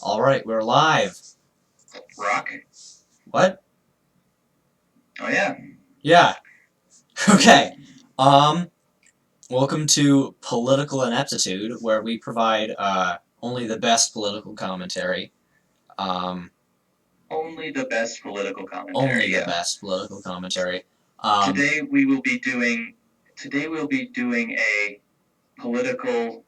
Alright, we're live. Rock? What? Oh yeah. Yeah. Okay. Um, Welcome to Political Ineptitude, where we provide, only the best political commentary. Um, Only the best political Only commentary, the yeah. best political commentary. Today we'll be doing a political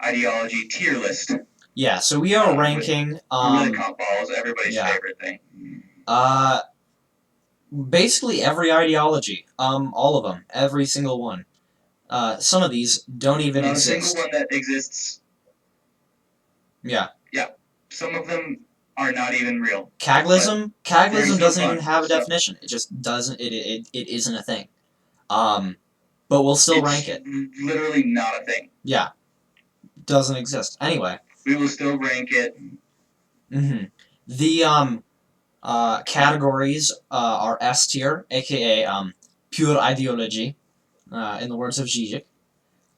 ideology tier list. Yeah, so we are With ranking, roulette comp balls, everybody's yeah. favorite thing. Uh, Basically every ideology. All of them. Every single one. Some of these don't even Not a single exist. one that exists. Yeah. Yeah. Some of them are not even real. Caglism No doesn't even fun. have a So definition. It just doesn't. It isn't a thing. But we'll still rank it's it. literally not a thing. Yeah, doesn't exist. Anyway. We will still rank it. Mm-hmm. The categories are S tier, aka pure ideology, in the words of Zizek.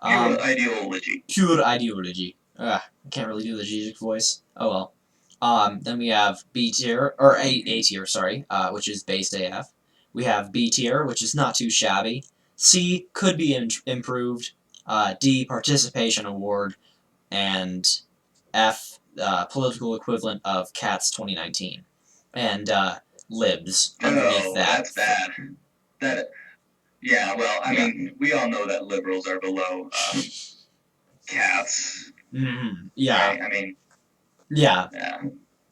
Pure ideology. Pure ideology. I can't really do the Zizek voice. Oh well. Then we have B tier, or A tier, sorry, which is based AF. We have B tier, which is not too shabby. C could be improved. D, participation award, and F, political equivalent of Cats 2019, and libs underneath Oh, that. that's bad. That Yeah, well, I mean, we all know that liberals are below cats, Yeah, right? I mean, yeah, yeah,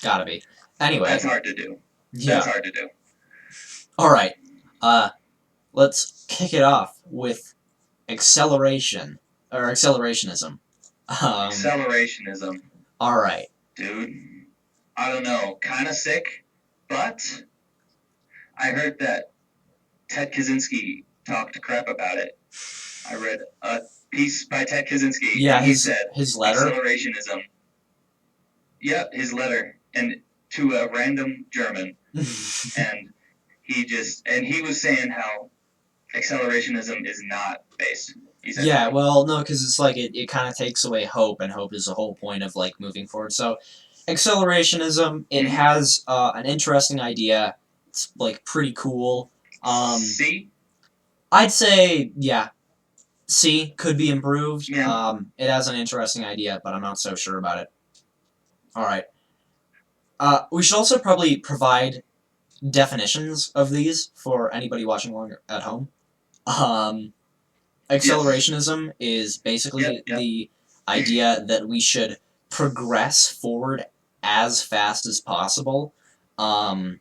gotta be. Anyway, that's hard to do. That's yeah. hard to do. All right. Uh, let's kick it off with acceleration or accelerationism. Um, Accelerationism, all right. dude. I don't know, kind of sick, but I heard that Ted Kaczynski talked crap about it. I read a piece by Ted Kaczynski, Yeah, and he said his letter. accelerationism. Yeah, his letter, and to a random German, and he was saying how accelerationism is not based, Yeah, essentially. well, no, because it's like it kind of takes away hope, and hope is the whole point of like moving forward. So, accelerationism, it Mm-hmm. has an interesting idea. It's like pretty cool. C? I'd say yeah, C could be improved. Yeah. It has an interesting idea, but I'm not so sure about it. All right. We should also probably provide definitions of these for anybody watching along at home. Um, Yes. Accelerationism is Yep. basically Yep. the idea that we should progress forward as fast as possible um,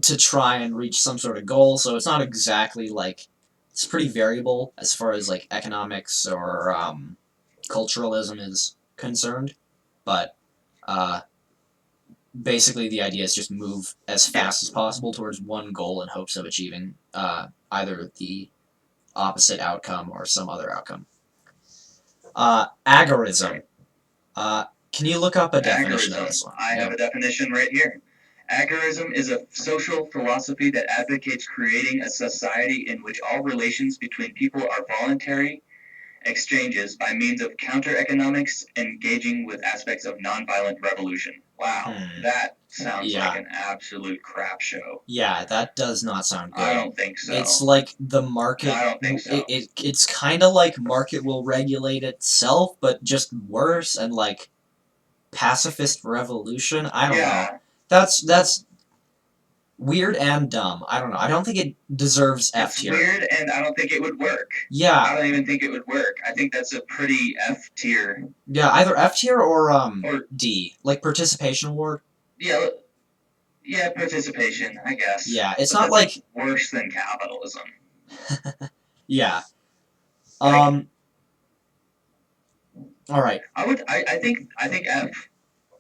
to try and reach some sort of goal. So it's not exactly like it's pretty variable as far as like economics or culturalism is concerned, but uh, basically the idea is just move as Yeah. fast as possible towards one goal in hopes of achieving either the opposite outcome or some other outcome. Agorism. Right. Can you look up a definition of Agorism. this one? I have Yep. a definition right here. Agorism is a social philosophy that advocates creating a society in which all relations between people are voluntary exchanges by means of counter-economics engaging with aspects of nonviolent revolution. Wow, that sounds like Yeah. an absolute crap show. Yeah, that does not sound I good. don't think It's so. like the market. I don't think so. It's kind of like market will regulate itself, but just worse and like pacifist revolution. I don't know. Yeah, That's weird and dumb. I don't know. I don't think it deserves F it's tier. weird, and I don't think it would work. Yeah. I don't even think it would work. I think that's a pretty F tier. Yeah, either F tier or Or D, like participation award. yeah, yeah, participation, I guess. Yeah, it's but not that's like worse than capitalism. yeah. Like, All right. I think F. I'm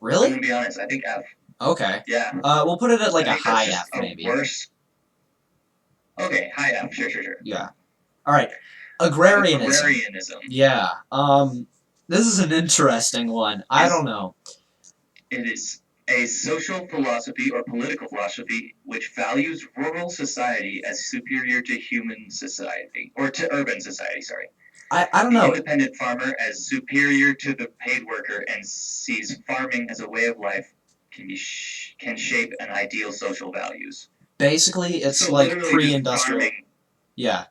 Really? gonna be honest. I think F. Okay. Yeah. We'll put it at like I a think that's high just F a maybe. worse. Okay, high F. Sure. Yeah. All right. Agrarianism. Agrarianism. Yeah. This is an interesting one. I don't know. It is a social philosophy or political philosophy which values rural society as superior to human society or to urban society. Sorry. I don't The know. independent farmer as superior to the paid worker and sees farming as a way of life can shape an ideal social values. Basically, it's So like literally just pre-industrial. farming. Yeah,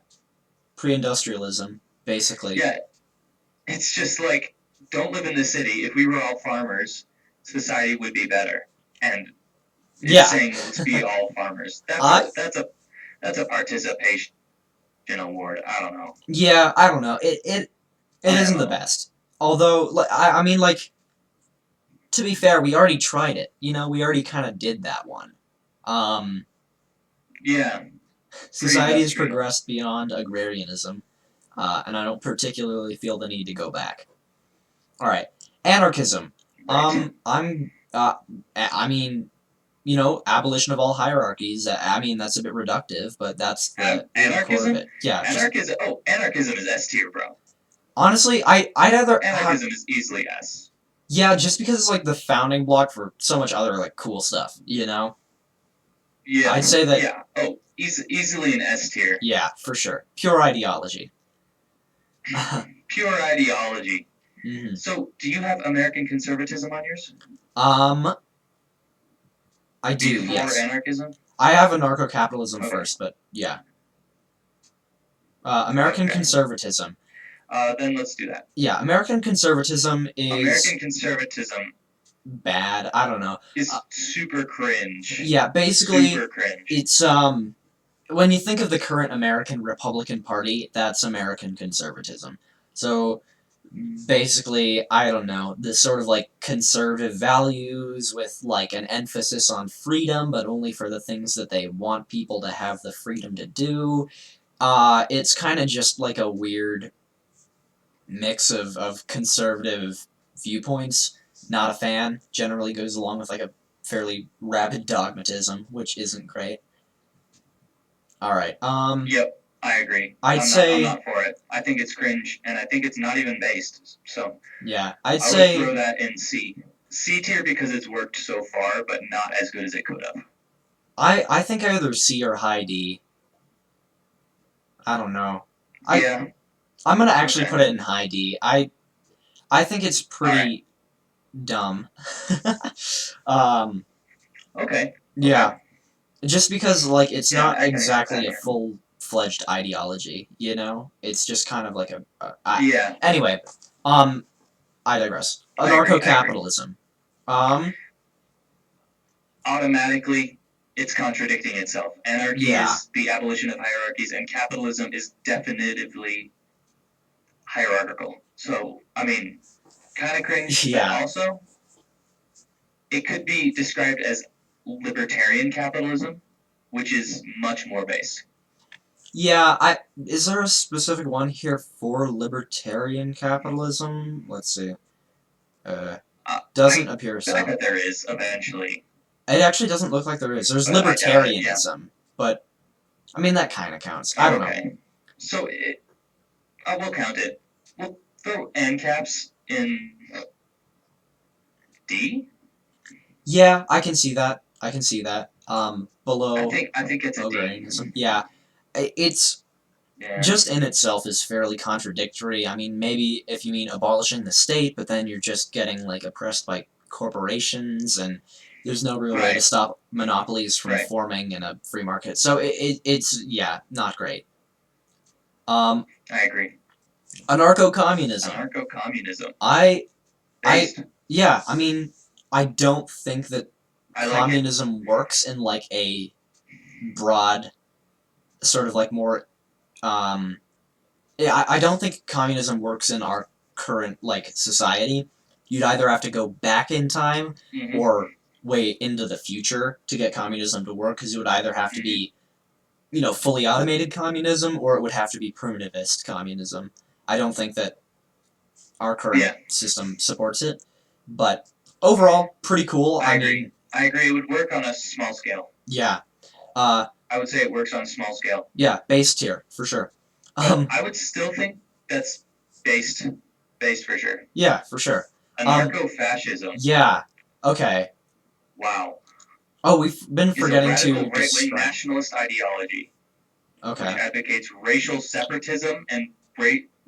pre-industrialism. Basically. Yeah, it's just like, don't live in the city. If we were all farmers, society would be better. And it's Yeah. saying let's be all farmers. That's I a that's a that's a participation award. I don't know. yeah. I don't know. It I don't isn't the know. best. Although, like, I mean, like, to be fair, we already tried it. You know, we already kind of did that one. Um, Yeah, Society has pre-industrial. progressed beyond agrarianism, and I don't particularly feel the need to go back. All right, anarchism. Right. I'm. I mean, abolition of all hierarchies. I mean, that's a bit reductive, but that's the core of Anarchism. it. Yeah, just Anarchism. Oh, anarchism is S tier, bro. honestly, I'd either have. Anarchism is easily S. Yeah, just because it's like the founding block for so much other like cool stuff. I'd Yeah. say that. Yeah. Oh, easily an S tier. Yeah, for sure. Pure ideology. Pure ideology. hmm So, do you have American conservatism on yours? Um, I do. Before Yes, anarchism? I have anarcho-capitalism Okay. first, but yeah, American Okay. conservatism. Then let's do that. Yeah, American conservatism is American conservatism bad. I don't know. is super cringe. Yeah, basically, Super cringe. it's when you think of the current American Republican Party, that's American conservatism. So basically, I don't know, this sort of like conservative values with like an emphasis on freedom, but only for the things that they want people to have the freedom to do. It's kind of just like a weird mix of conservative viewpoints. Not a fan. Generally goes along with like a fairly rabid dogmatism, which isn't great. All right. Yep, I agree. I'd I'm say not for it. I think it's cringe, and I think it's not even based. So yeah. I'd I would say throw that in C. C tier because it's worked so far, but not as good as it could have. I think either C or high D. I don't know. I Yeah. I'm gonna actually Okay. put it in high D. I think it's All right. pretty dumb. um, Okay. Okay. yeah, just because like it's Yeah, not I can accept exactly that a here. full-fledged ideology. It's just kind of like Yeah, anyway. I digress. I agree. I agree. Anarcho-capitalism. Um, Automatically, it's contradicting itself. Anarchy yeah, is the abolition of hierarchies, and capitalism is definitively hierarchical. So, I mean, kind of cringe, but yeah, also it could be described as libertarian capitalism, which is much more base. yeah. Is there a specific one here for libertarian capitalism? Let's see. Uh, doesn't I appear I so. bet there is eventually, It actually doesn't look like there is. There's but I doubt it. Yeah. libertarianism, but I mean that kind of counts. I Oh, don't know. okay. So I will count it. We'll throw ANCAPs in D. Yeah, I can see that. I can see that. I Below think I think it's a D. agrarianism. Yeah, it's Yeah. just in itself is fairly contradictory. I mean, maybe if you mean abolishing the state, but then you're just getting like oppressed by corporations, and there's no real way to Right. stop monopolies from Right. forming in a free market. So it's yeah, not great. I agree. Anarcho-communism. Anarcho-communism. I I Based. yeah, I mean, I don't think that I like it. communism works in like a broad sort of like more yeah, I don't think communism works in our current like society. You'd either have to go back in time Mm-hmm. or way into the future to get communism to work, because it would either have to Mm-hmm. be fully automated communism, or it would have to be primitivist communism. I don't think that our current Yeah, system supports it, but overall pretty cool. I I agree. mean, I agree. It would work on a small scale. yeah. Uh, I would say it works on a small scale. yeah, base tier for sure. But I would still think that's based. Based for sure. Yeah, for sure. Anarcho-fascism. Yeah. Okay. Wow. Oh, we've been Is a forgetting radical to right-wing describe. nationalist ideology which Okay. advocates racial separatism and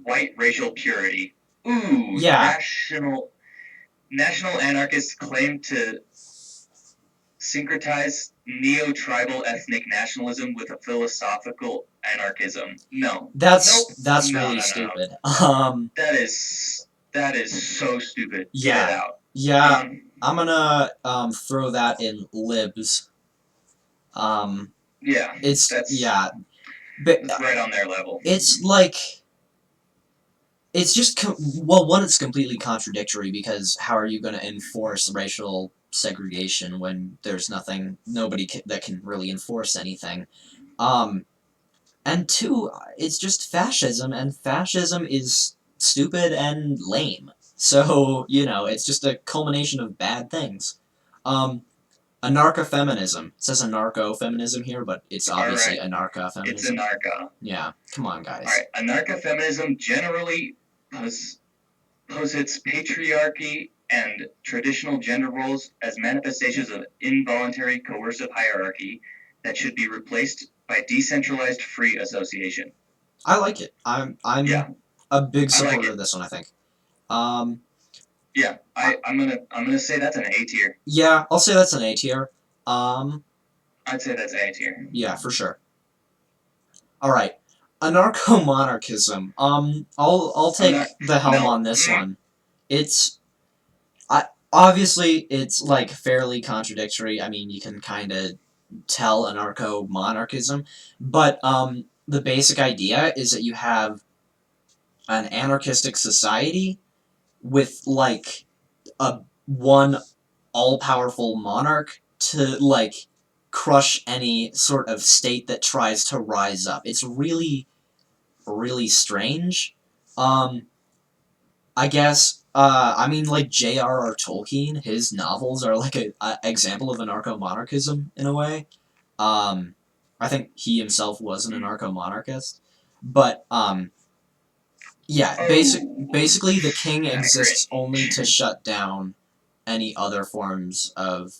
white racial purity. Ooh, Yeah, national anarchists claim to syncretize neo-tribal ethnic nationalism with a philosophical anarchism. No. Nope. that's No, really no, no, no. stupid. That is so stupid. Get it Yeah, out. yeah. Um, I'm gonna throw that in libs. Um, yeah, it's that's yeah, but that's right on their level. it's like it's just well, one, it's completely contradictory because how are you going to enforce racial segregation when there's nobody that can really enforce anything? Um, and two, it's just fascism, and fascism is stupid and lame. So it's just a culmination of bad things. Um, Anarcho-feminism. It says anarcho-feminism here, but it's All obviously right, it's anarcho-feminism. anarcha. Yeah, come on, All guys. right, anarcho-feminism generally posits patriarchy and traditional gender roles as manifestations of involuntary coercive hierarchy that should be replaced by decentralized free association. I like it. I'm Yeah, a big I like supporter of it. this one. I think. Um, Yeah, I, I'm gonna say that's an A tier. yeah, I'll say that's an A tier. Um, I'd say that's A tier. yeah, for sure. All right, anarcho-monarchism. I'll I'm take not. the helm No. on this one. It's obviously it's like fairly contradictory. I mean, you can kind of tell anarcho-monarchism, but the basic idea is that you have an anarchistic society with like a one all-powerful monarch to like crush any sort of state that tries to rise up. It's really really strange. Um I guess I mean like J.R.R. Tolkien, his novels are like a example of anarcho-monarchism in a way. Um I think he himself was an anarcho-monarchist. But yeah, Oh, basically the king kind of exists only to cringe. shut down any other forms of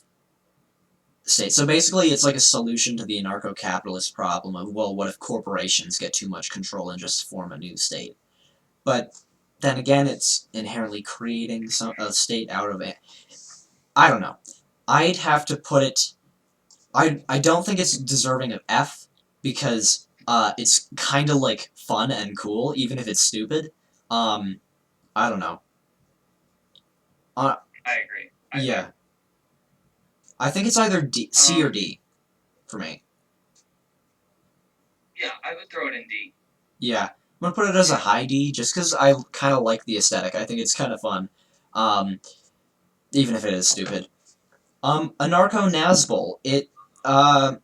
state. So basically, it's like a solution to the anarcho-capitalist problem of, well, what if corporations get too much control and just form a new state? But then again, it's inherently creating a state out of it. I don't know. I'd have to put it. I don't think it's deserving of F because it's kind of like fun and cool, even if it's stupid. Um, I don't know. Uh, I agree. I yeah, think. I think it's either C or Um, D for me. yeah, I would throw it in D. Yeah, I'm gonna put it as a Yeah. high D just because I kind of like the aesthetic. I think it's kind of fun, um, even if it is stupid. Anarcho Nazbol. It uh,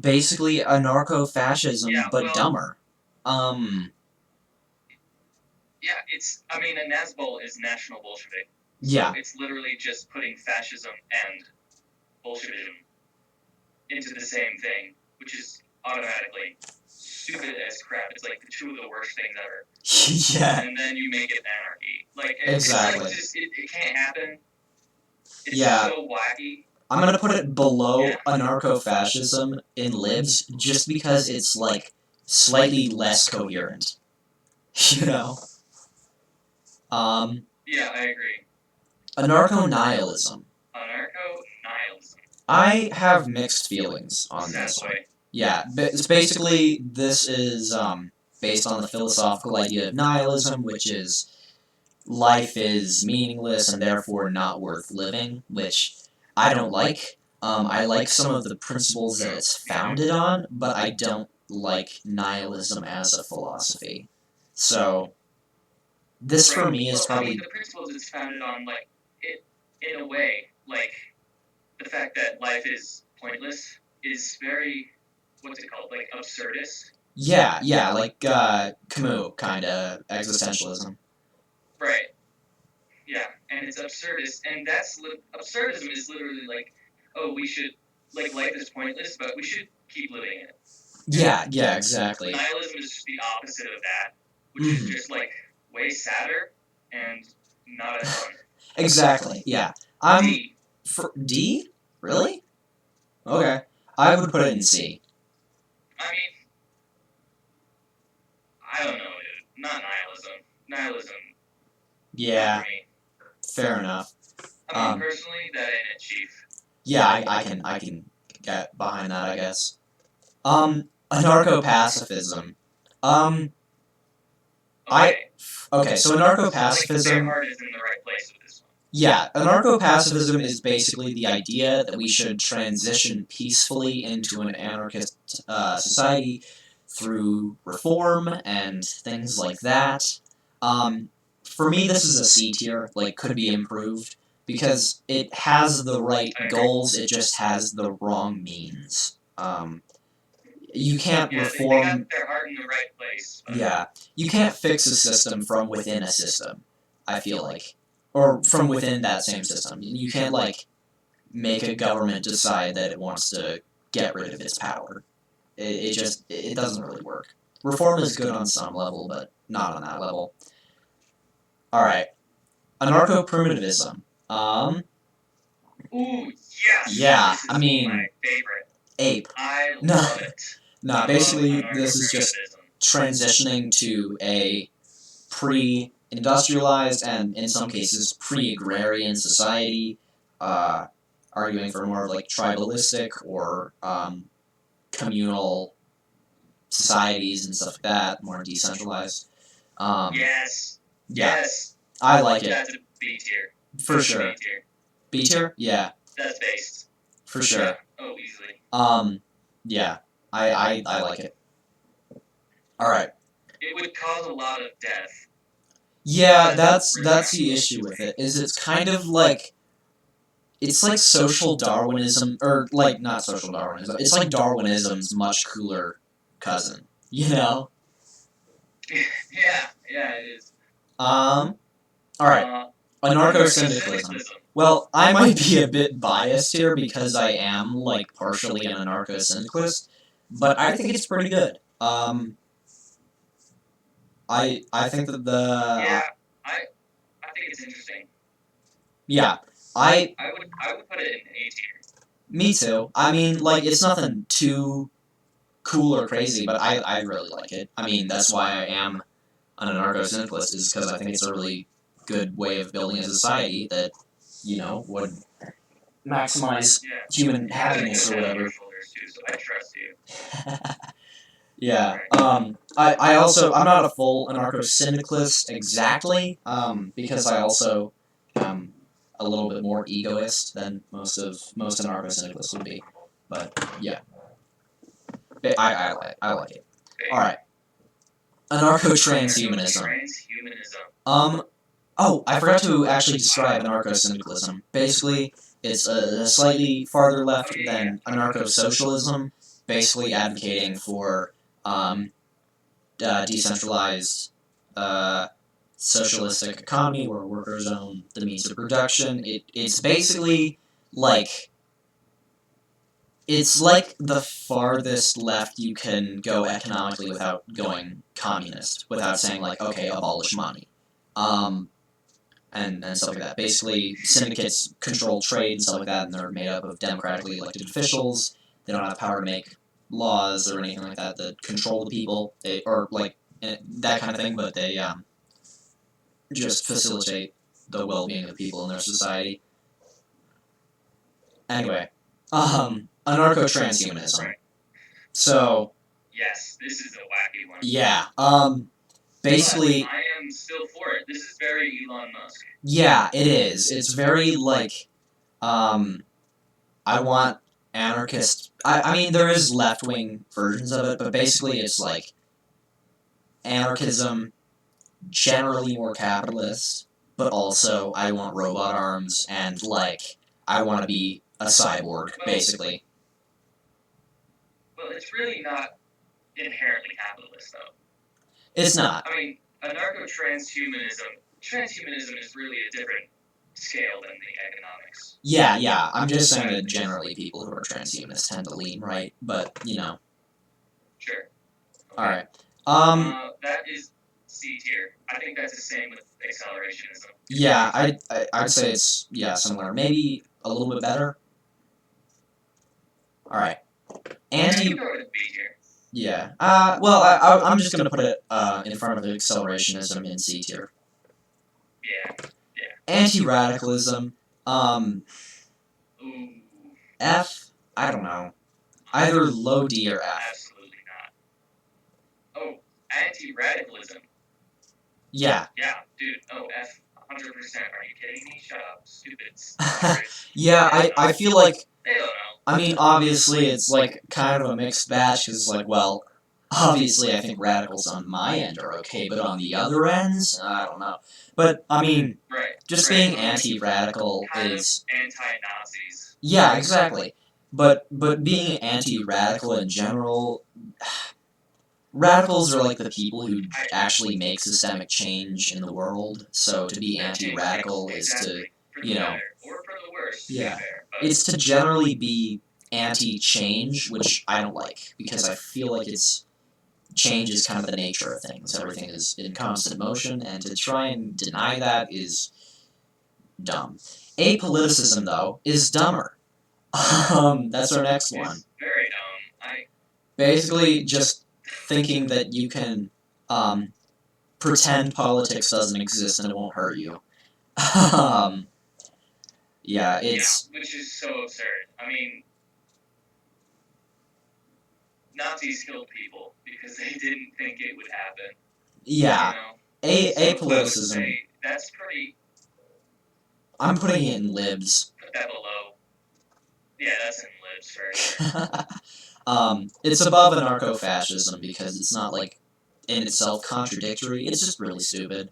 basically anarcho fascism Yeah. but Well. dumber. Um, Yeah. I mean, a Nazbol is National Bolshevik, so yeah, it's literally just putting fascism and Bolshevism into the same thing, which is automatically stupid as crap. It's like the two of the worst things ever. yeah, And then you make it anarchy. Like it's like exactly. just it can't happen. It's Yeah, so wacky. I'm gonna put it Yeah. below anarcho fascism in libs just because it's like slightly less coherent. You know. Um, Yeah, I agree. Anarcho nihilism. Anarcho nihilism. I have mixed feelings on Sad this one. boy. Yeah, it's basically this is based on the philosophical idea of nihilism, which is life is meaningless and therefore not worth living, which I don't like. I like some of the principles that it's founded on, but I don't like nihilism as a philosophy. So this for Right. me is Well, I mean, probably the principles it's founded on, like it in a way, like the fact that life is pointless is very what's it called, like absurdist. yeah, like Camus kind of existentialism. Right. Yeah, and it's absurdist, and absurdism is literally like, oh, we should like life is pointless, but we should keep living it. Yeah, exactly. Nihilism is just the opposite of that, which is Mm-hmm. just like way sadder and not as fun. Exactly. Yeah. I'm D. for D. Really? Okay. I would put it in C. I mean, I don't know, dude. Not nihilism. Nihilism, not Yeah, for me. fair enough. I mean, personally, that ain't it, Chief. Yeah, I can get behind that, I guess. Anarcho-pacifism. Um, I Okay. okay, so I think their anarcho-pacifism. heart is in the right place with this one. Yeah, anarcho-pacifism is basically the idea that we should transition peacefully into an anarchist society through reform and things like that. For me, this is a C tier, like, could be improved, because it has the right goals, it just has the wrong means. You can't Yeah, they reform. got their heart in the right place. Yeah, you can't fix a system from within a system, I feel like. Or from within that same system. You can't, like, make a government decide that it wants to get rid of its power. It doesn't really work. Reform is good on some level, but not on that level. Alright. Anarcho-primitivism. Ooh, yes! Yeah, This is I mean, my favorite. ape. I No. love it. Nah, I basically, love this is just anarcho-primitivism. transitioning to a pre-industrialized and, in some cases, pre-agrarian society, arguing for more of, like, tribalistic or communal societies and stuff like that, more decentralized. Yes. Yeah, Yes. I like it. That's a B tier. For That's sure. B tier. B tier? Yeah, That's based. for sure. Yeah. Oh, easily. Yeah, I like it. Alright. It would cause a lot of death. Yeah, that's the issue with it, is it's kind of like, it's like social Darwinism, or, like, not social Darwinism, it's like Darwinism's much cooler cousin, you know? Yeah, it is. Alright, Anarcho-syndicalism. anarcho-syndicalism. Well, I might be a bit biased here because I am, like, partially an anarcho-syndicalist, but I think it's pretty good. I think that Yeah, I think it's interesting. yeah, I would put it in A tier. me too. I mean, like, it's nothing too cool or crazy, but I really like it. I mean, that's why I am an anarcho-syndicalist, is because I think it's a really good way of building a society that, would maximize Yeah. human You got a happiness good or head on your whatever. shoulders too, so I trust you. Yeah. I also, I'm not a full anarcho-syndicalist exactly, because I also am a little bit more egoist than most anarcho-syndicalists would be. But yeah, I like it. All right. Anarcho-transhumanism. Transhumanism. Oh, I forgot to actually describe anarcho-syndicalism. Basically, it's a slightly farther left than anarcho-socialism, basically advocating for decentralized socialistic economy where workers own the means of production. It's basically like, it's like the farthest left you can go economically without going communist, without saying, like, okay, abolish money. And stuff like that. Basically, syndicates control trade and stuff like that, and they're made up of democratically elected officials. They don't have power to make laws or anything like that that control the people, or, like, that kind of thing, but they just facilitate the well-being of the people in their society. Anyway, anarcho-transhumanism. Right. So, yes, this is a wacky one. Yeah, basically, but I am still for it. This is very Elon Musk. Yeah, it is. It's very, like, I want anarchist. I mean, there is left-wing versions of it, but basically it's like anarchism, generally more capitalist, but also I want robot arms, and, like, I want to be a cyborg, basically. Well, it's really not inherently capitalist, though. It's not. I mean, transhumanism is really a different scale than the economics. Yeah, I'm just saying that generally people who are transhumanists tend to lean right, but, Sure. Okay. Alright. That is C tier. I think that's the same with accelerationism. Yeah, I'd say it's, similar. Maybe a little bit better. Alright. I can throw it in B tier. Yeah. Well, I'm just gonna put it in front of accelerationism in C tier. Yeah. Yeah. Anti-radicalism. Um, Ooh. F. I don't know. Either low D or F. Absolutely not. Oh, anti-radicalism. Yeah. Yeah, dude. Oh, F. 100%. Are you kidding me? Shut up, stupids. Yeah, I feel like, They don't know. I mean, obviously it's like kind of a mixed batch because it's like, well, obviously I think radicals on my end are okay, but on the other ends, I don't know. But I mean, Right. just Right. being Well, I mean, anti-radical kind is of anti-Nazis. yeah, exactly. But being anti-radical in general, radicals are like the people who actually make systemic change in the world. So to be anti-radical is to, For the you know, better or for the worse. To yeah, be fair, but it's to generally be anti-change, which I don't like because I feel like it's change is kind of the nature of things. Everything is in constant motion, and to try and deny that is dumb. Apoliticism, though, is dumber. That's our next one. it's very dumb. Basically, just thinking that you can pretend politics doesn't exist and it won't hurt you. um, yeah, it's which is so absurd. I mean, Nazis killed people because they didn't think it would happen. yeah. You know? So I would Apoliticism. say that's pretty. I'm putting it in libs. Put that below. Yeah, that's in libs for sure. It's above anarcho-fascism because it's not like in itself contradictory. It's just really stupid.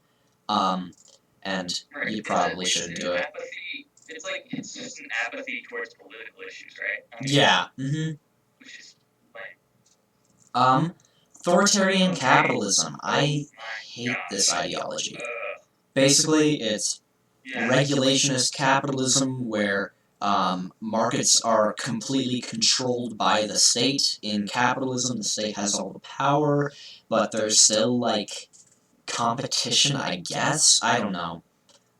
And Right. you probably shouldn't do it. Apathy. It's like it's just an apathy towards political issues, right? I mean, Yeah. Mm-hmm. which is lame. Authoritarian capitalism. I hate this ideology. Basically, it's regulationist capitalism where markets are completely controlled by the state. In capitalism, the state has all the power, but there's still, like, competition, I guess? I don't know.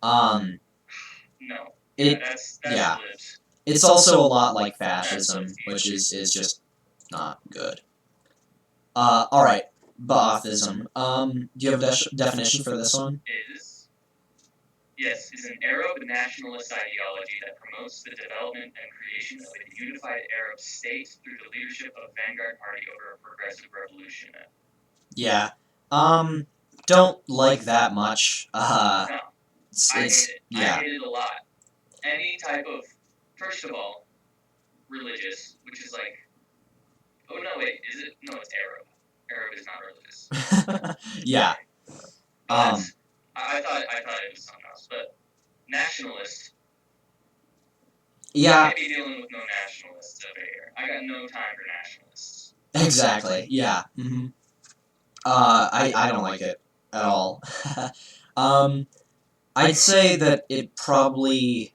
No. That's yeah. Libs. It's also a lot like fascism, which is just not good. Alright. Baathism. Do you have a definition for this one? Yes, is an Arab nationalist ideology that promotes the development and creation of a unified Arab state through the leadership of Vanguard Party over a progressive revolution. Yeah. Don't like that much. No, I hate it. Yeah. I hate it a lot. Any type of, first of all, religious, which is like, oh no, wait, is it? No, it's Arab. Arab is not religious. Yeah. But I thought it was something else, but nationalist. Yeah. I can't be dealing with no nationalists over here. I got no time for nationalists. Exactly. Yeah. Mm-hmm. I don't like it at all. I'd say that it probably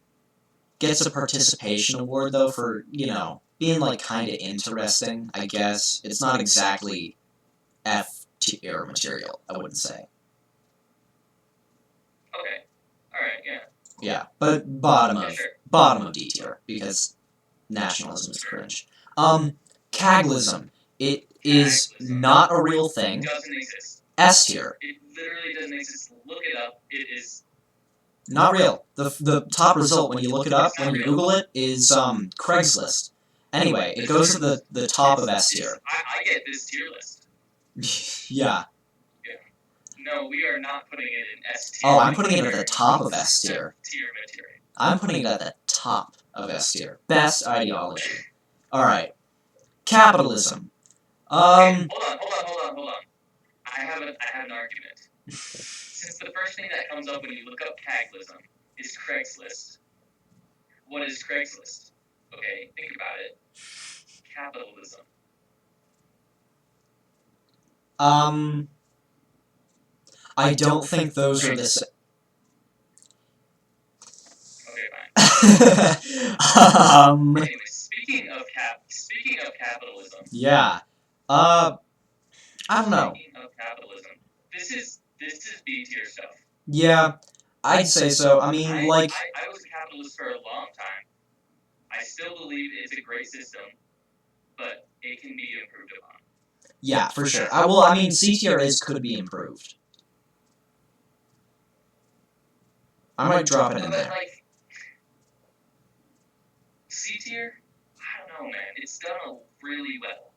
gets a participation award though for, you know, being like kind of interesting, I guess. It's not exactly F tier material, I wouldn't say. Okay. Alright, yeah. Yeah, but bottom of D tier because nationalism is cringe. Caglism. It is not a real thing. It doesn't exist. S tier. It literally doesn't exist. Look it up. It is not real. The top result when you look it up, when you Google it, is Craigslist. Anyway, it goes to the top of S tier. I get this tier list. Yeah. No, we are not putting it in S tier. Oh, I'm putting it at the top of S tier. I'm putting it at the top of S tier. Best ideology. Alright. Capitalism. Okay, hold on. I have an argument. Since the first thing that comes up when you look up Caglism is Craigslist. What is Craigslist? Okay, think about it. Capitalism. I don't think those are the same. Okay, fine. Anyway, speaking of capitalism. Yeah. I don't know. Speaking of capitalism, this is B tier stuff. Yeah, I'd say so. I mean, like I was a capitalist for a long time. I still believe it's a great system, but it can be improved upon. Yeah, for sure. Well, I mean, C tier could be improved. I might drop it in there. Like, C tier, I don't know, man. It's done really well.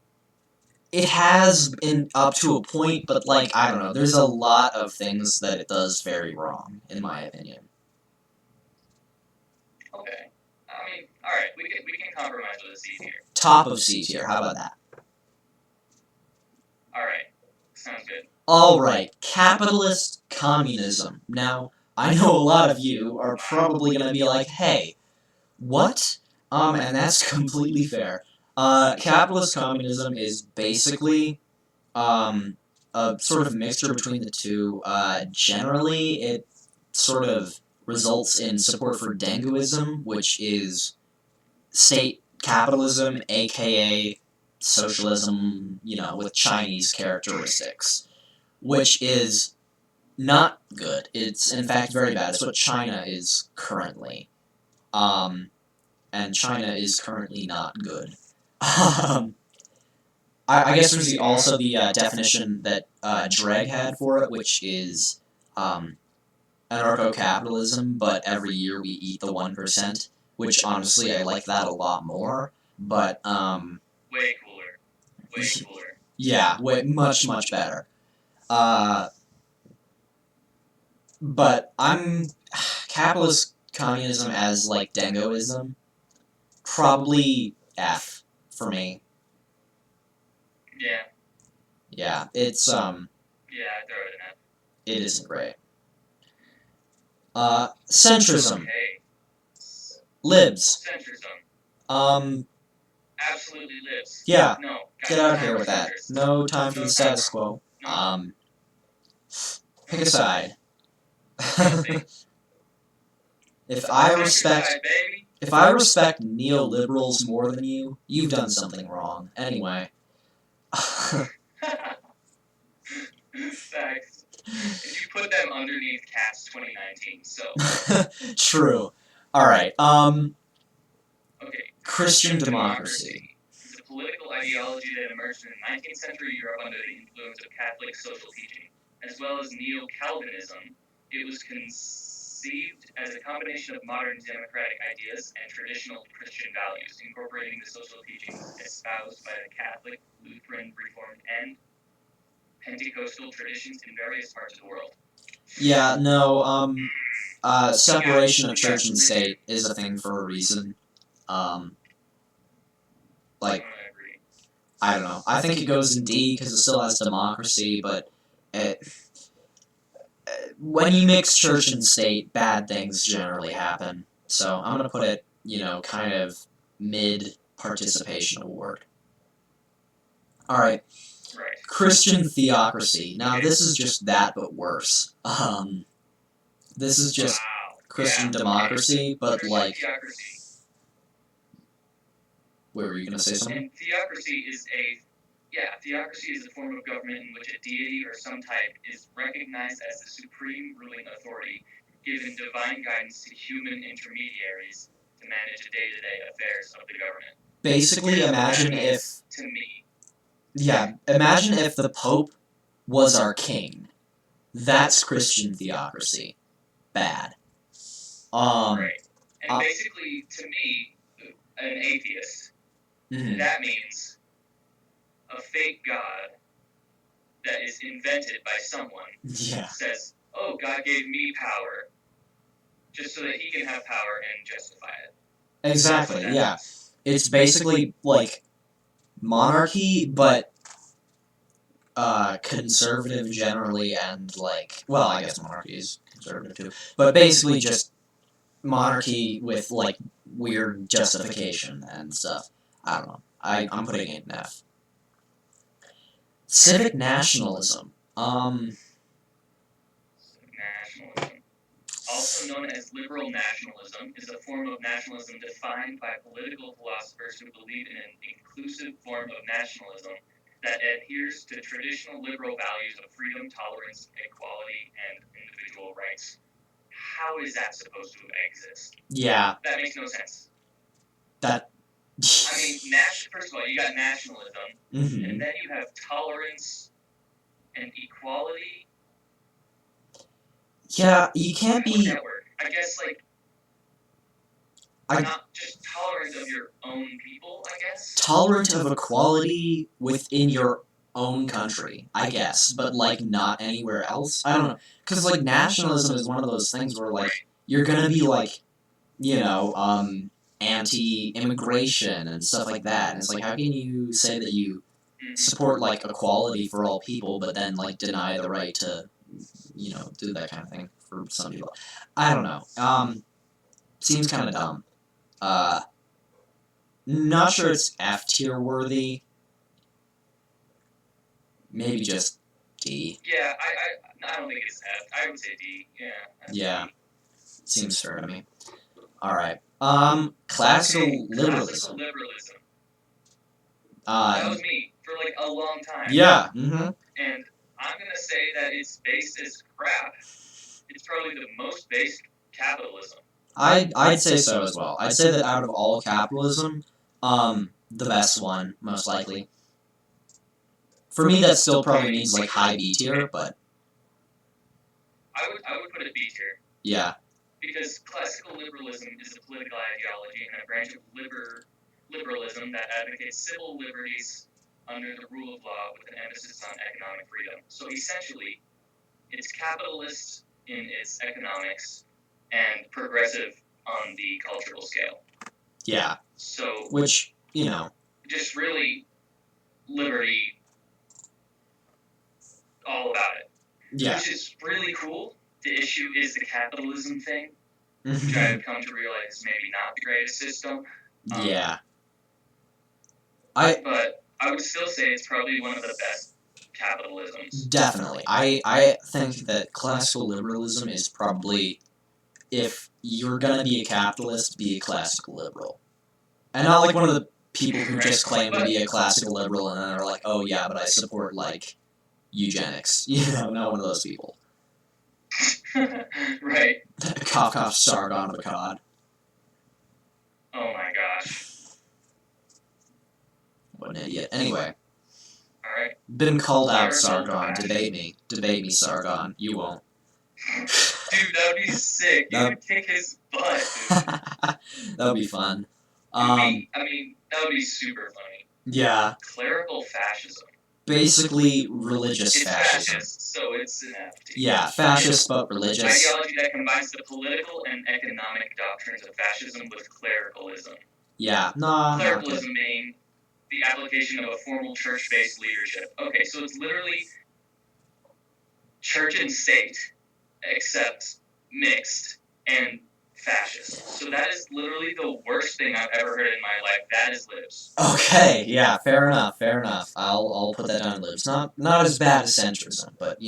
It has up to a point, but like I don't know. There's a lot of things that it does very wrong, in my opinion. Okay. I mean, all right. We can compromise with a C tier. Top of C tier. How about that? All right. Sounds good. All right, capitalist communism. Now, I know a lot of you are probably going to be like, hey, what? And that's completely fair. Capitalist communism is basically a sort of mixture between the two. Generally, it sort of results in support for Denguism, which is state capitalism, aka socialism, with Chinese characteristics, which is not good. It's in fact very bad. It's what China is currently. And China is currently not good. I guess there's also the definition that Dreg had for it, which is anarcho-capitalism, but every year we eat the 1%, which honestly I like that a lot more. But way cooler. Way cooler. Yeah, much better. But I'm capitalist communism as like Dengoism, probably F for me. Yeah. Yeah, it's Yeah, I throw it in F. it isn't great. Centrism. Okay. Libs. Centrism. Absolutely libs. Yeah. No. Get out of here with that. No time for the status quo. No. Pick a side. Guilty. If I respect Side, baby. if I respect neoliberals more than you, you've done something wrong. Anyway. Facts. If you put them underneath CATS 2019, so. True. Alright, Okay. Christian democracy. Is a political ideology that emerged in 19th century Europe under the influence of Catholic social teaching, as well as neo-Calvinism. It was conceived as a combination of modern democratic ideas and traditional Christian values, incorporating the social teachings espoused by the Catholic, Lutheran, Reformed, and Pentecostal traditions in various parts of the world. Yeah, no, separation of church and state is a thing for a reason. Like, I don't know. I think it goes in D because it still has democracy, but when you mix church and state, bad things generally happen. So I'm gonna put it, kind of mid participation award. All right. Christian theocracy. Now this is just that, but worse. This is just Christian democracy, but like. Wait, were you gonna say something? And theocracy is a form of government in which a deity or some type is recognized as the supreme ruling authority, given divine guidance to human intermediaries to manage the day-to-day affairs of the government. Basically, imagine if. To me. Yeah, imagine if the Pope was our king. That's Christian theocracy. Bad. Right. And basically, to me, an atheist, that means a fake God that is invented by someone says, oh, God gave me power just so that he can have power and justify it. Exactly, yeah. It's basically like monarchy, but conservative generally, and like, well, I guess monarchy is conservative too, but basically just monarchy with like weird justification and stuff. I don't know. I'm putting it in F. Civic nationalism. Nationalism, also known as liberal nationalism, is a form of nationalism defined by political philosophers who believe in an inclusive form of nationalism that adheres to traditional liberal values of freedom, tolerance, equality, and individual rights. How is that supposed to exist? Yeah. That makes no sense. That I mean, first of all, you got nationalism, and then you have tolerance and equality. Yeah, you can't How would be. that work? I guess not just tolerant of your own people, I guess. Tolerant of equality within your own country, I guess, but like not anywhere else. I don't know, because like nationalism is one of those things where like you're gonna be like, you know, anti-immigration and stuff like that, and it's like how can you say that you support like equality for all people, but then like deny the right to, do that kind of thing for some people? I don't know. Seems kind of dumb. Uh, Not sure it's F tier worthy. Maybe just D. Yeah, I don't think it's F. I would say D. Yeah, seems fair to me. All right. Classical liberalism. Classical liberalism. That That was me for like a long time. Yeah. And I'm gonna say that it's based as crap. It's probably the most based capitalism. I'd say so as well. I'd say that out of all capitalism, the best one most likely. For me, that still probably means like high B tier, but I would put it B tier. Yeah. Because classical liberalism is a political ideology and a branch of liberalism that advocates civil liberties under the rule of law with an emphasis on economic freedom. So essentially, it's capitalist in its economics and progressive on the cultural scale. Yeah. So, which, just really liberty all about it. Yeah. Which is really cool. The issue is the capitalism thing, which I've come to realize is maybe not the greatest system. Yeah. But I would still say it's probably one of the best capitalisms. Definitely. I think that classical liberalism is probably, if you're gonna be a capitalist, be a classical liberal. And not like one of the people who just claim to be a classical liberal and then are like, oh yeah, but I support like eugenics. Not one of those people. Right. Cough cough Sargon of Akkad. Oh my gosh. What an idiot. Anyway. Alright. Been called out, Sargon. Debate me, Sargon. You won't. Dude, that would be sick. You would kick his butt, dude. That would be fun. That would be super funny. Yeah. Clerical fascism. Basically, religious fascism. Fascist, so it's an F. Yeah, fascist but religious. Ideology that combines the political and economic doctrines of fascism with clericalism. Yeah, no. Clericalism being the application of a formal church-based leadership. Okay, so it's literally church and state, except mixed and fascist. So that is literally the worst thing I've ever heard in my life. That is libs. Okay, yeah, fair enough. I'll put that down, libs. Not as bad as centrism, but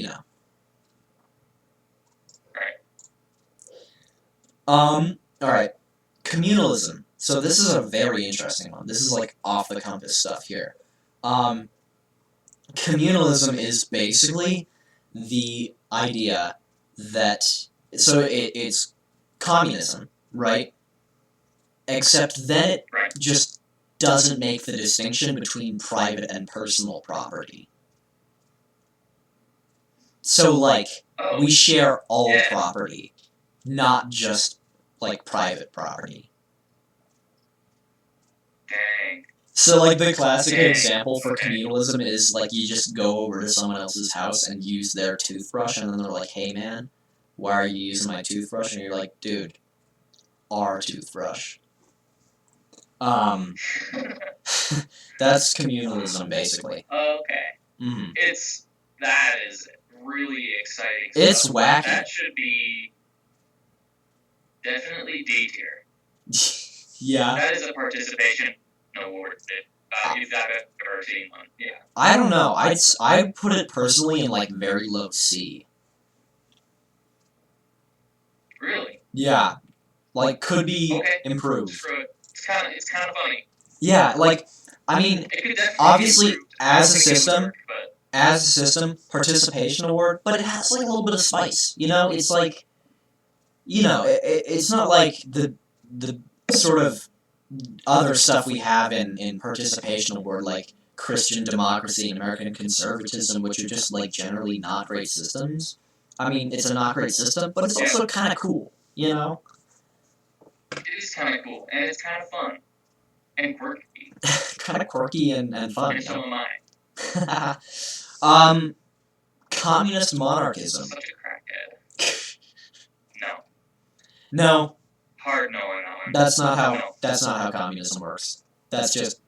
Right. Alright. Communalism. So this is a very interesting one. This is like off the compass stuff here. Communalism is basically the idea that, so it's communism, right? Except then it just doesn't make the distinction between private and personal property. So like, we share all property, not just like private property. Dang. So like the classic example for communalism is like you just go over to someone else's house and use their toothbrush, and then they're like, hey man, why are you using my toothbrush? And you're like, dude, our toothbrush. That's communalism basically. Okay. Mm-hmm. That is really exciting stuff. It's wacky. That should be definitely D tier. Yeah. That is a participation award if I've ever seen one. Yeah. I don't know. I'd put it personally in like very low C. Really? Yeah. Like could be improved. It's kind of funny. Yeah, like I mean, obviously as a system, participation award, but it has like a little bit of spice. It's like, it's not like the sort of other stuff we have in participation award, like Christian democracy and American conservatism, which are just like generally not great systems. I mean, it's a not great system, but it's also kind of cool, you know? It is kind of cool, and it's kind of fun and quirky. Kind of quirky and fun, And you so know? am I. Communist I'm monarchism. such a crackhead. No. No, Hard no on that one. that's not how communism works. That's just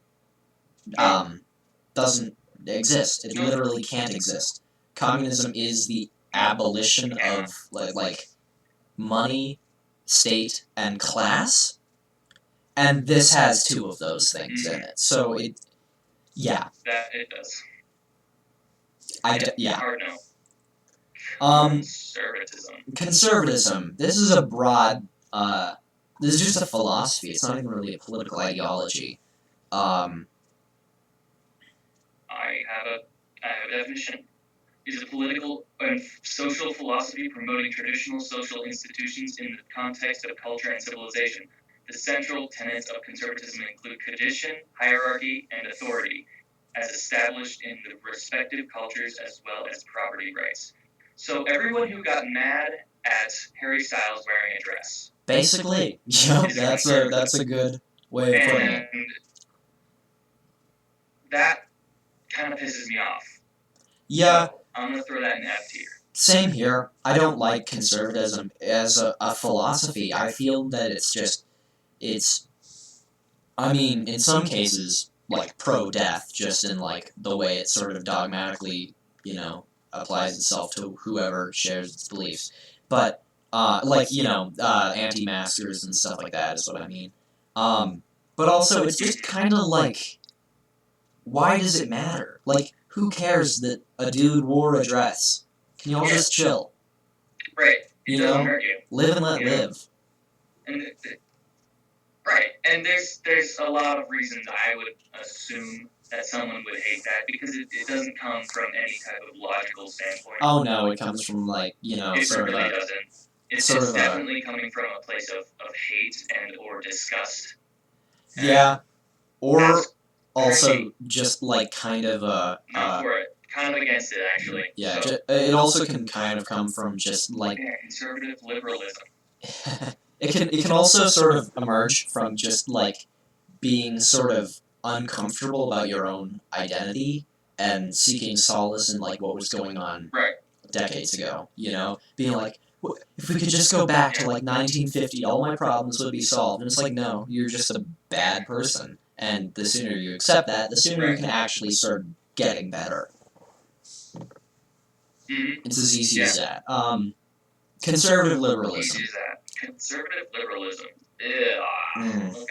doesn't exist. It literally can't exist. Communism is the abolition of like money, state, and class, and this has two of those things in it. So yeah. That it does. Yeah. Hard no. Conservatism. This is a broad. This is just a philosophy. It's not even really a political ideology. I have a definition. It is a political and social philosophy promoting traditional social institutions in the context of culture and civilization. The central tenets of conservatism include tradition, hierarchy, and authority, as established in the respective cultures, as well as property rights. So everyone who got mad at Harry Styles wearing a dress. Basically, yep, that's a good way of putting it. And that kind of pisses me off. Yeah. So I'm gonna throw that in F tier. Same here. I don't like conservatism as a philosophy. I feel that it's, I mean, in some cases, like pro-death, just in like the way it sort of dogmatically, you know, applies itself to whoever shares its beliefs. But, like, you know, anti-maskers and stuff like that is what I mean. But also, it's just kind of like, why does it matter? Like, who cares that a dude wore a dress? Can y'all just chill? Right. You know? Live and let live. And right. And there's a lot of reasons I would assume that someone would hate that, because it doesn't come from any type of logical standpoint. Oh no, it comes from like, you know, it sort really of a... doesn't. It's definitely coming from a place of hate and or disgust. Yeah. Or also just like kind of a... Not for it. Kind of against it, actually. Yeah, so, it also can kind of come from just like... Yeah, conservative liberalism. it can also sort of emerge from just like being sort of uncomfortable about your own identity and seeking solace in like what was going on decades ago, you know? Being like, if we could just go back to like 1950, all my problems would be solved. And it's like, no, you're just a bad person. And the sooner you accept that, the sooner you can actually start getting better. It's as easy as that. Conservative liberalism. Conservative liberalism. Okay.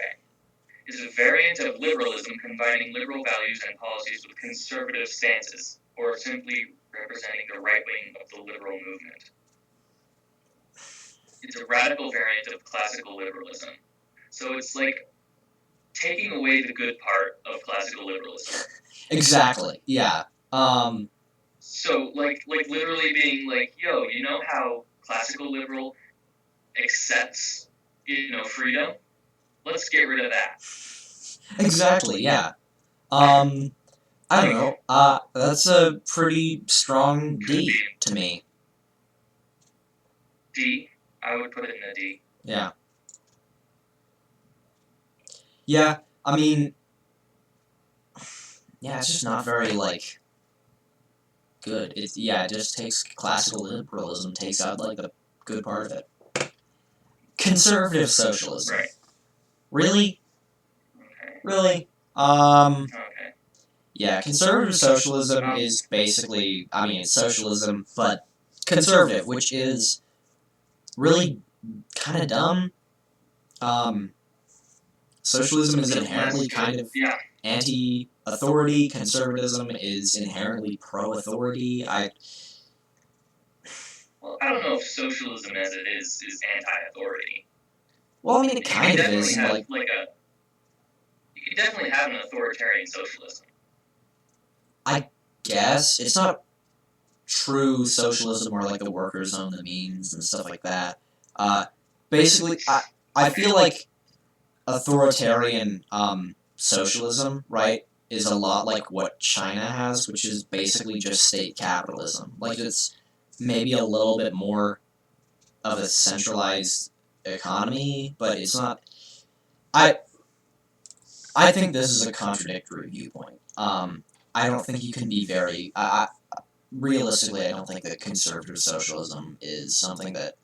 Is a variant of liberalism combining liberal values and policies with conservative stances, or simply representing the right wing of the liberal movement. It's a radical variant of classical liberalism. So it's like taking away the good part of classical liberalism. Exactly. Yeah. So like literally being like, yo, you know how classical liberal accepts, you know, freedom? Let's get rid of that. Exactly, yeah. I don't know. That's a pretty strong D to me. D? I would put it in a D. Yeah. Yeah, I mean... Yeah, it's just not very, like... good. It just takes classical liberalism, takes out, like, the good part of it. Conservative socialism. Right. Really? Okay. Really? Okay. Yeah, conservative socialism is basically, I mean, it's socialism, but conservative, which is really kind of dumb. Socialism is inherently kind of anti-authority. Conservatism is inherently pro-authority. Well, I don't know if socialism as it is anti-authority. Well, I mean, it kind of is. You can definitely have an authoritarian socialism. I guess. It's not true socialism where, like, the workers own the means and stuff like that. Basically, I feel like authoritarian socialism, right, is a lot like what China has, which is basically just state capitalism. Like, it's maybe a little bit more of a centralized economy, but it's not. I I think this is a contradictory viewpoint. I don't think you can be very. Realistically, I don't think that conservative socialism is something that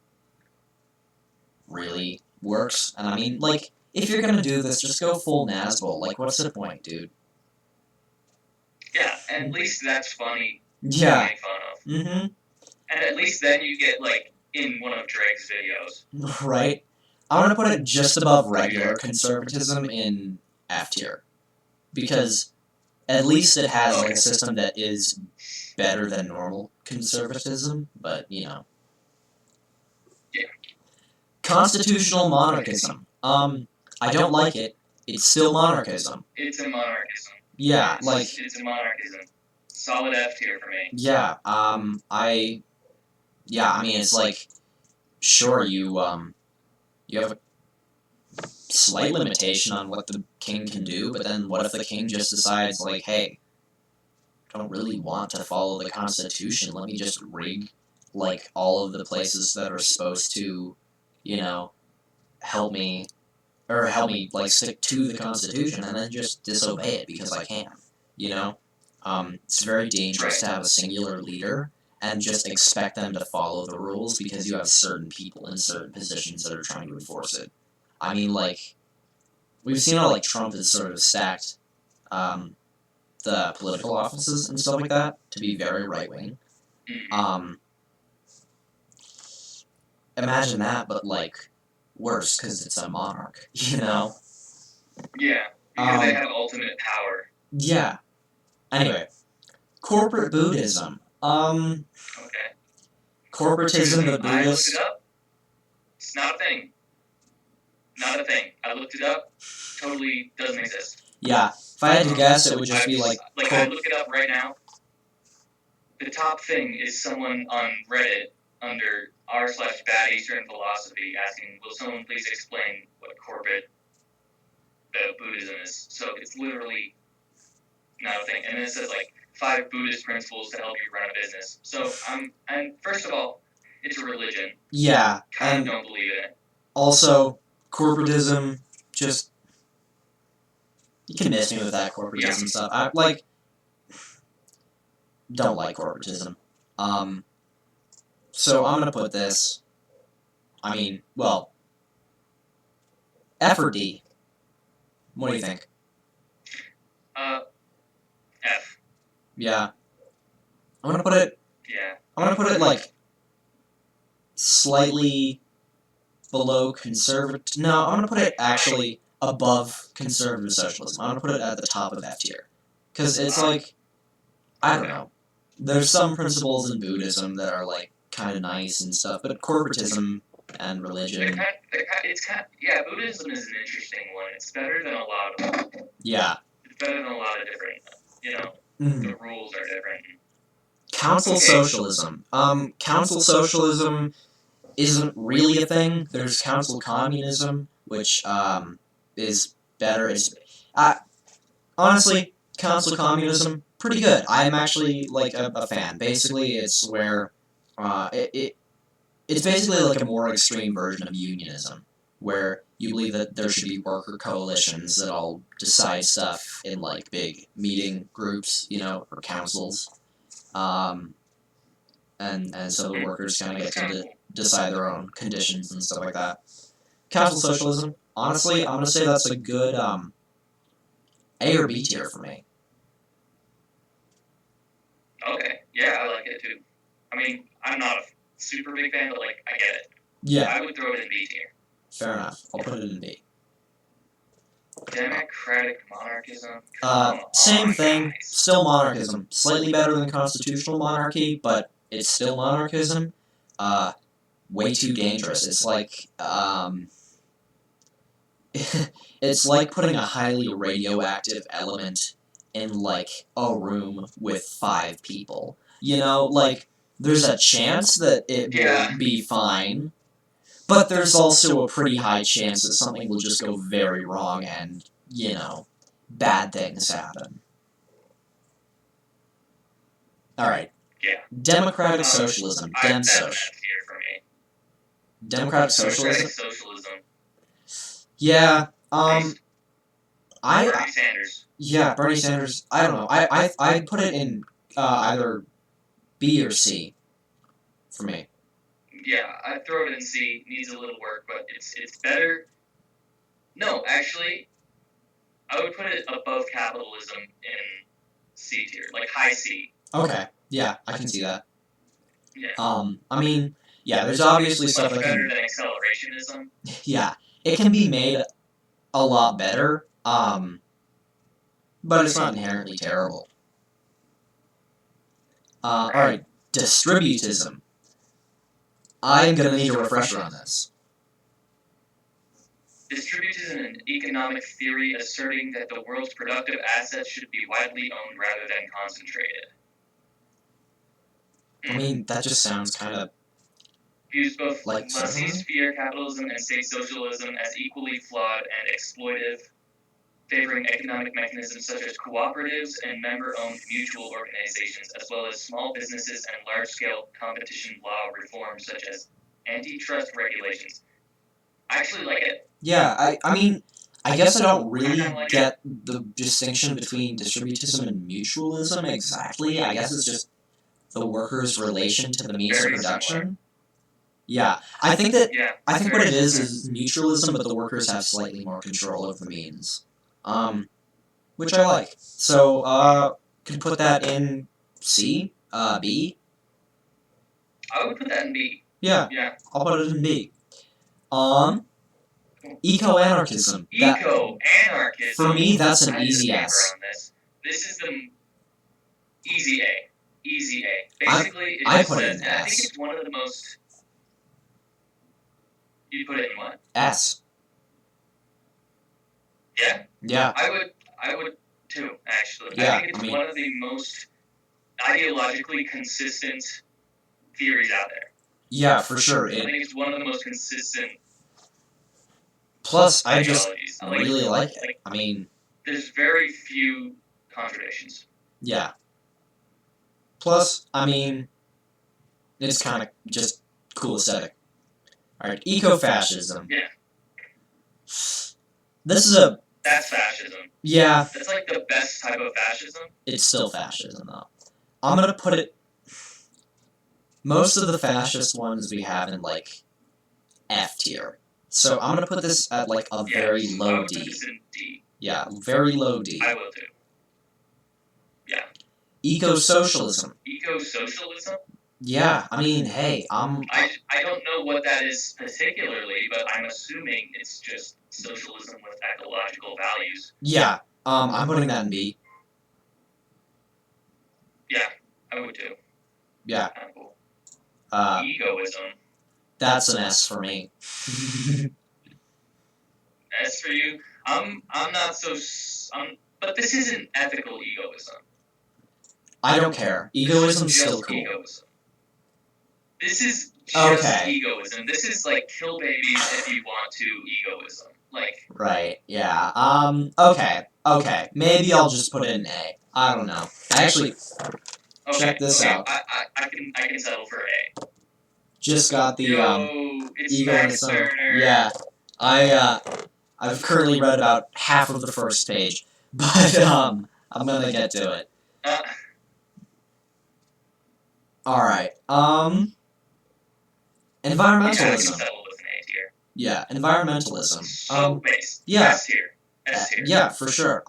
really works. And I mean, like, if you're gonna do this, just go full Nazgul. Like, what's the point, dude? Yeah, and at least that's funny Yeah. to make fun of. Mm-hmm. And at least then you get, like, in one of Drake's videos. Right? I want to put it just above regular conservatism in F tier. Because at least it has, like, a system that is better than normal conservatism, but, you know. Yeah. Constitutional monarchism. I don't like it. It's still monarchism. It's a monarchism. Yeah, it's a monarchism. Solid F tier for me. Yeah, I mean, it's like, sure, you have a slight limitation on what the king can do, but then what if the king just decides, like, hey, I don't really want to follow the Constitution, let me just rig, like, all of the places that are supposed to, you know, help me, like, stick to the Constitution, and then just disobey it because I can, you know? It's very dangerous to have a singular leader and just expect them to follow the rules because you have certain people in certain positions that are trying to enforce it. I mean, like, we've seen how, like, Trump has sort of stacked the political offices and stuff like that to be very right-wing. Imagine that, but, like, worse, because it's a monarch, you know? Yeah, because they have ultimate power. Yeah. Anyway, corporate Buddhism. Okay. Corporatism, the I looked Buddhist. it up. It's not a thing. Not a thing. I looked it up. Totally doesn't exist. Yeah. If I had to guess, it would just be like. I look it up right now. The top thing is someone on Reddit under r/bad Eastern philosophy asking, "Will someone please explain what corporate Buddhism is?" So it's literally not a thing. And then it says like 5 Buddhist principles to help you run a business. So and first of all, it's a religion. Yeah. Kind of don't believe in it. Also, corporatism, just, you can miss me with that corporatism stuff. I don't like corporatism. So I'm gonna put this. I mean, well, F or D. What do you think? F. Yeah. I'm gonna put it. Yeah. I'm gonna put it like slightly below conservative. No, I'm gonna put it actually above conservative socialism. I'm gonna put it at the top of F tier, because it's like, I don't know. There's some principles in Buddhism that are like kind of nice and stuff, but corporatism and religion. Yeah, Buddhism is an interesting one. It's better than a lot of them. Yeah. It's better than a lot of different, the rules are different. Council socialism. Council socialism isn't really a thing. There's council communism, which is better. It's honestly, council communism, pretty good. I'm actually like a fan. Basically, it's where it's basically like a more extreme version of unionism, where you believe that there should be worker coalitions that all decide stuff in like big meeting groups, or councils, and so the workers kind of get to decide their own conditions and stuff like that. Council socialism, honestly, I'm gonna say that's a good A or B tier for me. Okay, yeah, I like it too. I mean, I'm not a super big fan, but like, I get it. Yeah. I would throw it in B tier. Fair enough. I'll put it in B. Democratic monarchism? Same thing. Guys. Still monarchism. Slightly better than constitutional monarchy, but it's still monarchism. Way too dangerous. It's like, it's like putting a highly radioactive element in, like, a room with 5 people. Like, there's a chance that it will be fine, But there's also a pretty high chance that something will just go very wrong and, bad things happen. Alright. Yeah. Democratic socialism. That's Demsoc. F tier for me. Democratic socialism? Socialism. Yeah, Bernie Sanders. Yeah, Bernie Sanders, I don't know. I'd put it in either B or C for me. Yeah, I'd throw it in C. Needs a little work, but it's better. No, actually, I would put it above capitalism in C tier, like high C. Okay, yeah, I can see that. Yeah. I mean, yeah, there's obviously stuff Much that better can... than accelerationism. Yeah, it can be made a lot better, but it's not inherently terrible. Alright, distributism. I'm gonna need a refresher on this. Distributism is an economic theory asserting that the world's productive assets should be widely owned rather than concentrated. I mean, that just sounds kind of... Views both like laissez-faire capitalism and state socialism as equally flawed and exploitive, favoring economic mechanisms such as cooperatives and member-owned mutual organizations, as well as small businesses and large-scale competition law reforms such as antitrust regulations. I actually like it. Yeah, I mean, I guess I don't really get the distinction between distributism and mutualism exactly. I guess it's just the worker's relation to the means of production. Yeah, I think what it is mutualism, but the workers have slightly more control of the means, which I like. So, could put that in C, B. I would put that in B. Yeah, I'll put it in B. Eco-anarchism. Eco-anarchism. For me, that's an easy S. This is the easy A. Easy A. Basically, I put it in S. I think it's one of the most... You put it in what? S. Yeah? Yeah. I would too, actually. Yeah, I think it's one of the most ideologically consistent theories out there. Yeah, for sure. I think it's one of the most consistent... Plus, I just really like it. I mean... There's very few contradictions. Yeah. Plus, I mean... It's kind of just cool aesthetic. Alright, eco-fascism. Yeah. This is a... That's fascism. Yeah. That's like the best type of fascism. It's still fascism, though. I'm gonna put it... Most of the fascist ones we have in, like, F tier. So I'm gonna put this at, like, a very low D. Put this in D. Yeah, very low D. I will too. Yeah. Eco-socialism. Eco-socialism? Yeah, I mean, hey, I don't know what that is particularly, but I'm assuming it's just socialism with ecological values. Yeah, I'm putting that in B. Yeah, I would too. Yeah. Cool. Egoism. That's an S for me. S for you? I'm not so... but this isn't ethical egoism. I don't care. Egoism's still cool. Egoism. This is just egoism. This is like kill babies if you want to egoism. Like... Right, yeah. Okay. Maybe I'll just put it in A. I don't know. Actually, check this out. I can settle for A. Just got the, it's egoism. Yeah. I've currently read about half of the first page. But, I'm gonna get to it. Alright, environmentalism. Yeah, environmentalism. So based. Yeah. S tier. S tier. Yeah, for sure.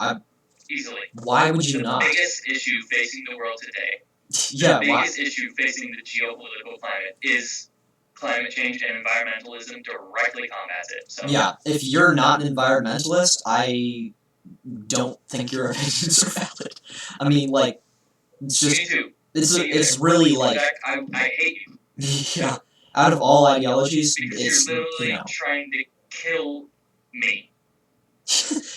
Easily. Why would you not? The biggest issue facing the world today. Yeah, the biggest issue facing the geopolitical climate is climate change, and environmentalism directly combats it. So yeah, if you're not an environmentalist, I don't think your opinions are valid. I mean, like, it's just... Me too. It's really, like... In fact, I hate you. Yeah. Out of all ideologies, because it's, you're literally trying to kill me.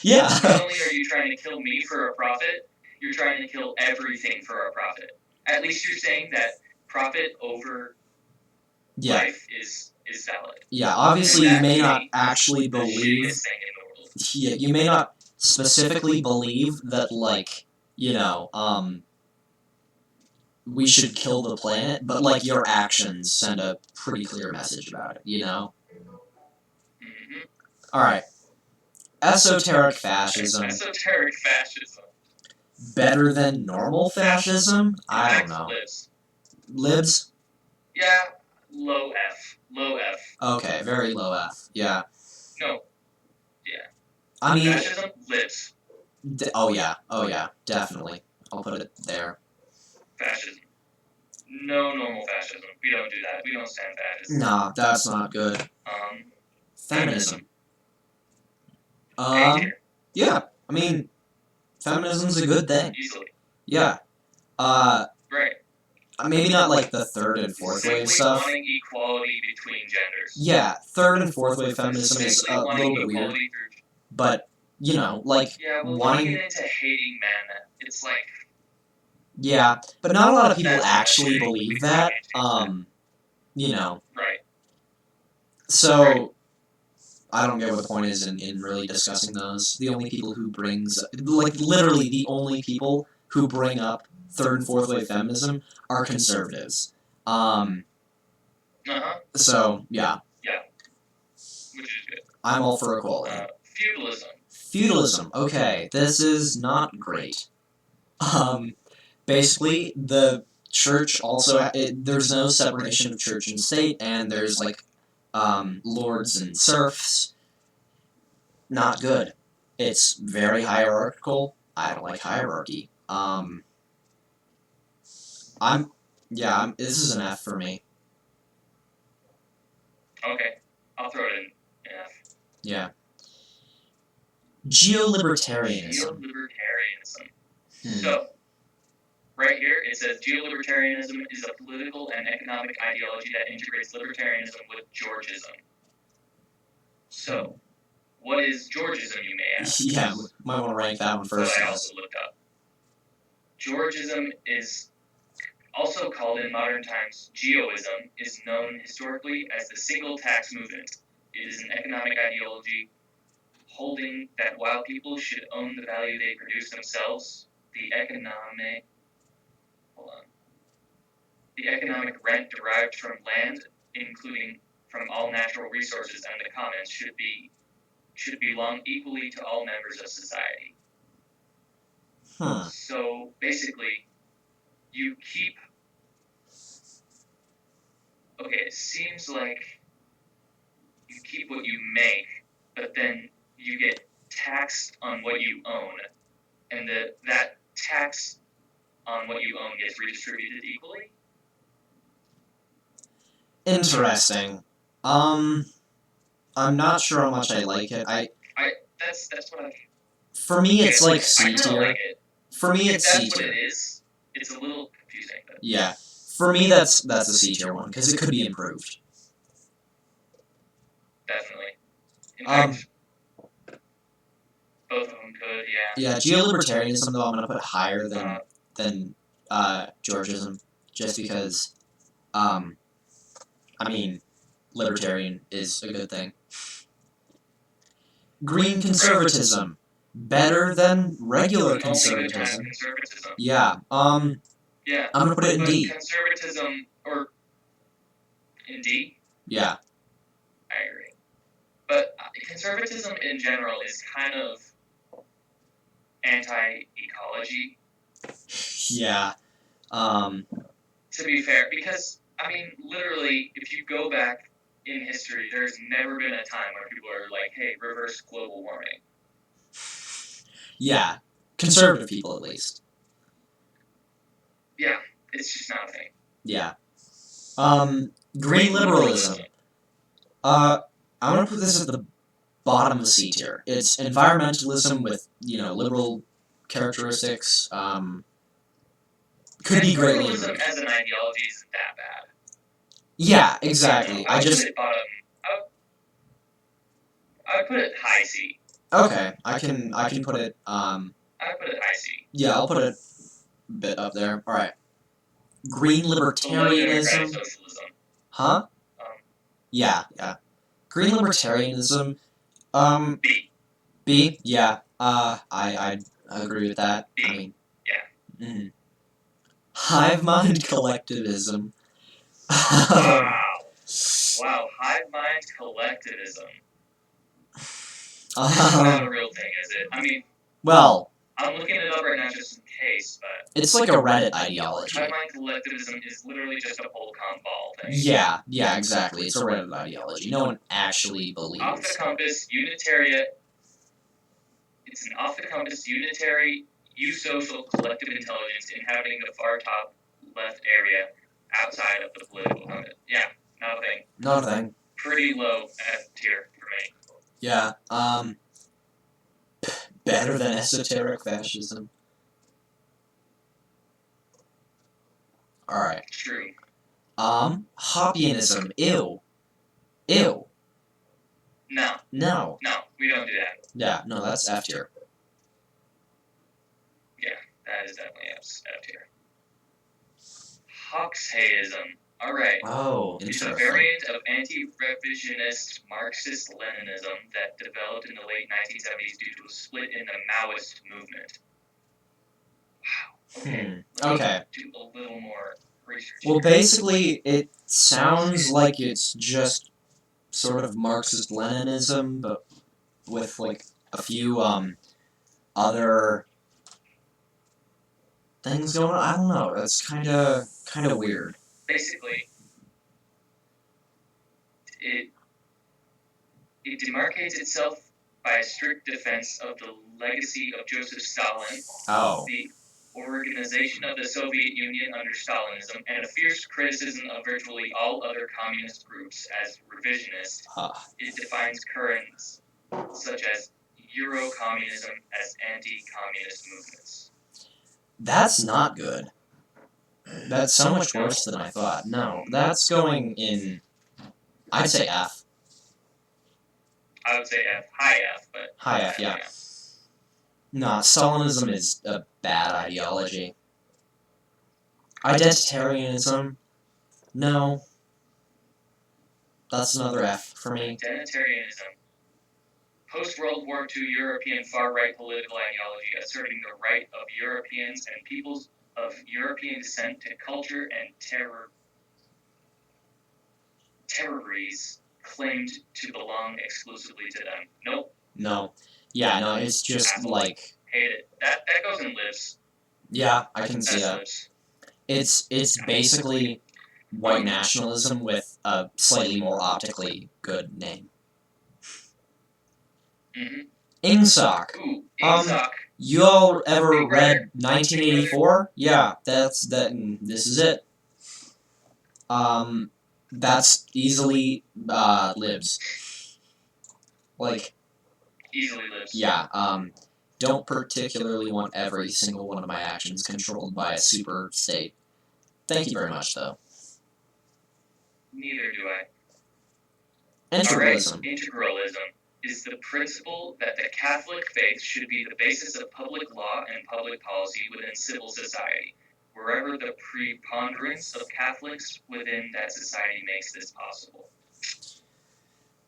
Yeah. Not only are you trying to kill me for a profit, you're trying to kill everything for a profit. At least you're saying that profit over life is is valid. Yeah, obviously you That may to not me actually is the believe. shittiest thing in the world. Yeah, you may not specifically believe that, like, you know, we should kill the planet, but like your actions send a pretty clear message about it, you know? Mm-hmm. Alright. Esoteric fascism. Esoteric fascism. Better than normal fascism? I don't know. Libs. Libs? Yeah, low F. Low F. Okay, very low F. Yeah. No. Yeah. I mean, Fascism, libs. Oh yeah, definitely. I'll put it there. Fascism. No normal fascism. We don't do that. We don't stand fascism. Nah, that's not good. Feminism. Yeah. I mean, feminism's a good thing. Easily. Yeah. Right. Maybe not like the third and fourth wave stuff. Simply wanting equality between genders. Yeah, third and fourth wave feminism is a little bit weird. But, you know, like, yeah, well, wanting... don't get into hating men. It's like... Yeah, but not a lot of people actually believe that. You know. Right. So... Right. I don't get what the point is in really discussing those. The only people who brings... Like, literally the only people who bring up third and fourth wave feminism are conservatives. So, yeah. Yeah. Which is good. I'm all for equality. Feudalism. Feudalism. Okay, this is not great. Basically, the church also... there's no separation of church and state, and there's, like, lords and serfs. Not good. It's very hierarchical. I don't like hierarchy. This is an F for me. Okay, I'll throw it in F. Yeah. Geolibertarianism. So, right here it says geolibertarianism is a political and economic ideology that integrates libertarianism with Georgism. So, what is Georgism, you may ask? Yeah, might want to rank that one first. So I also looked up. Georgism is also called in modern times geoism, is known historically as the single tax movement. It is an economic ideology holding that while people should own the value they produce themselves, the economic rent derived from land, including from all natural resources and the commons, should belong equally to all members of society. So basically, you keep... Okay, it seems like you keep what you make, but then you get taxed on what you own, and that tax on what you own gets redistributed equally? Interesting. I'm not sure how much I like it. That's what I... For me, it's like C tier. Like it. For me, it's C tier. That's what it is. It's a little confusing. But... Yeah. For me, that's a C tier one, because it could be improved. Definitely. In fact, both of them could, yeah. Yeah, geolibertarianism, though, I'm going to put higher than Georgism, just because, I mean, libertarian is a good thing. Green conservatism. Better than regular conservatism. Yeah, yeah. I'm going to put it in D. Conservatism, or in D? Yeah. I agree. But conservatism in general is kind of anti-ecology. Yeah. To be fair, because, I mean, literally, if you go back in history, there's never been a time where people are like, hey, reverse global warming. Yeah. Conservative people, at least. Yeah, it's just not a thing. Yeah. Green liberalism. I'm gonna put this at the bottom of C tier. It's environmentalism with, you know, liberal characteristics. Could be greatly improved. Liberalism as an ideology isn't that bad. Yeah, exactly. I would put it bottom. I would put it high C. Okay, I can put it. I would put it high C. Yeah, I'll put it a bit up there. All right. Green libertarianism. Socialism. Huh? Yeah. Green libertarianism. B. B. Yeah. I agree with that. B. I mean. Yeah. Mm. Hive mind collectivism. Wow. Wow. Hive mind collectivism. This is not a real thing, is it? I mean, well, I'm looking it up right now just in case, but it's like a Reddit ideology. hive mind collectivism is literally just a Polcom ball thing. Yeah, exactly. It's a Reddit ideology. No one actually believes. Off the compass, unitarian. It's an off the compass, unitary, eusocial collective intelligence inhabiting the far top left area outside of the political compass. Yeah, nothing. Nothing. Pretty low F tier for me. Yeah. Better than esoteric fascism. All right. True. Hobbyianism. Ew. No, we don't do that. Yeah, no, that's F tier. Yeah, that is definitely F tier. Hoxhaism. All right. Oh, It's interesting. a variant of anti-revisionist Marxist-Leninism that developed in the late 1970s due to a split in the Maoist movement. Wow. Okay. Okay. Do a little more research. Well, basically, it sounds like it's just sort of Marxist-Leninism, but with like a few other things going on. I don't know. That's kind of weird. Basically, it demarcates itself by a strict defense of the legacy of Joseph Stalin, the organization of the Soviet Union under Stalinism, and a fierce criticism of virtually all other communist groups as revisionist. It defines currents such as Euro-communism as anti-communist movements. That's not good. That's so much worse than I thought. No, that's going in... I'd say F. I would say F. High F, but... High F, yeah. Nah, Stalinism is a bad ideology. Identitarianism? No. That's another F for me. Identitarianism. Post-World War II European far-right political ideology asserting the right of Europeans and peoples of European descent to culture and territories claimed to belong exclusively to them. Nope. No. Yeah, no, it's just Apple. like... Hate it. That goes in libs. Yeah, I can see that. Libs. It's basically white nationalism with a slightly more optically good name. Mm-hmm. Ingsoc. Ooh, Ingsoc. You all ever read 1984? Yeah, that's that. This is it. That's easily libs. Like easily libs. Yeah. Don't particularly want every single one of my actions controlled by a super state. Thank you very much, though. Neither do I. Integralism. All right. Integralism is the principle that the Catholic faith should be the basis of public law and public policy within civil society, wherever the preponderance of Catholics within that society makes this possible.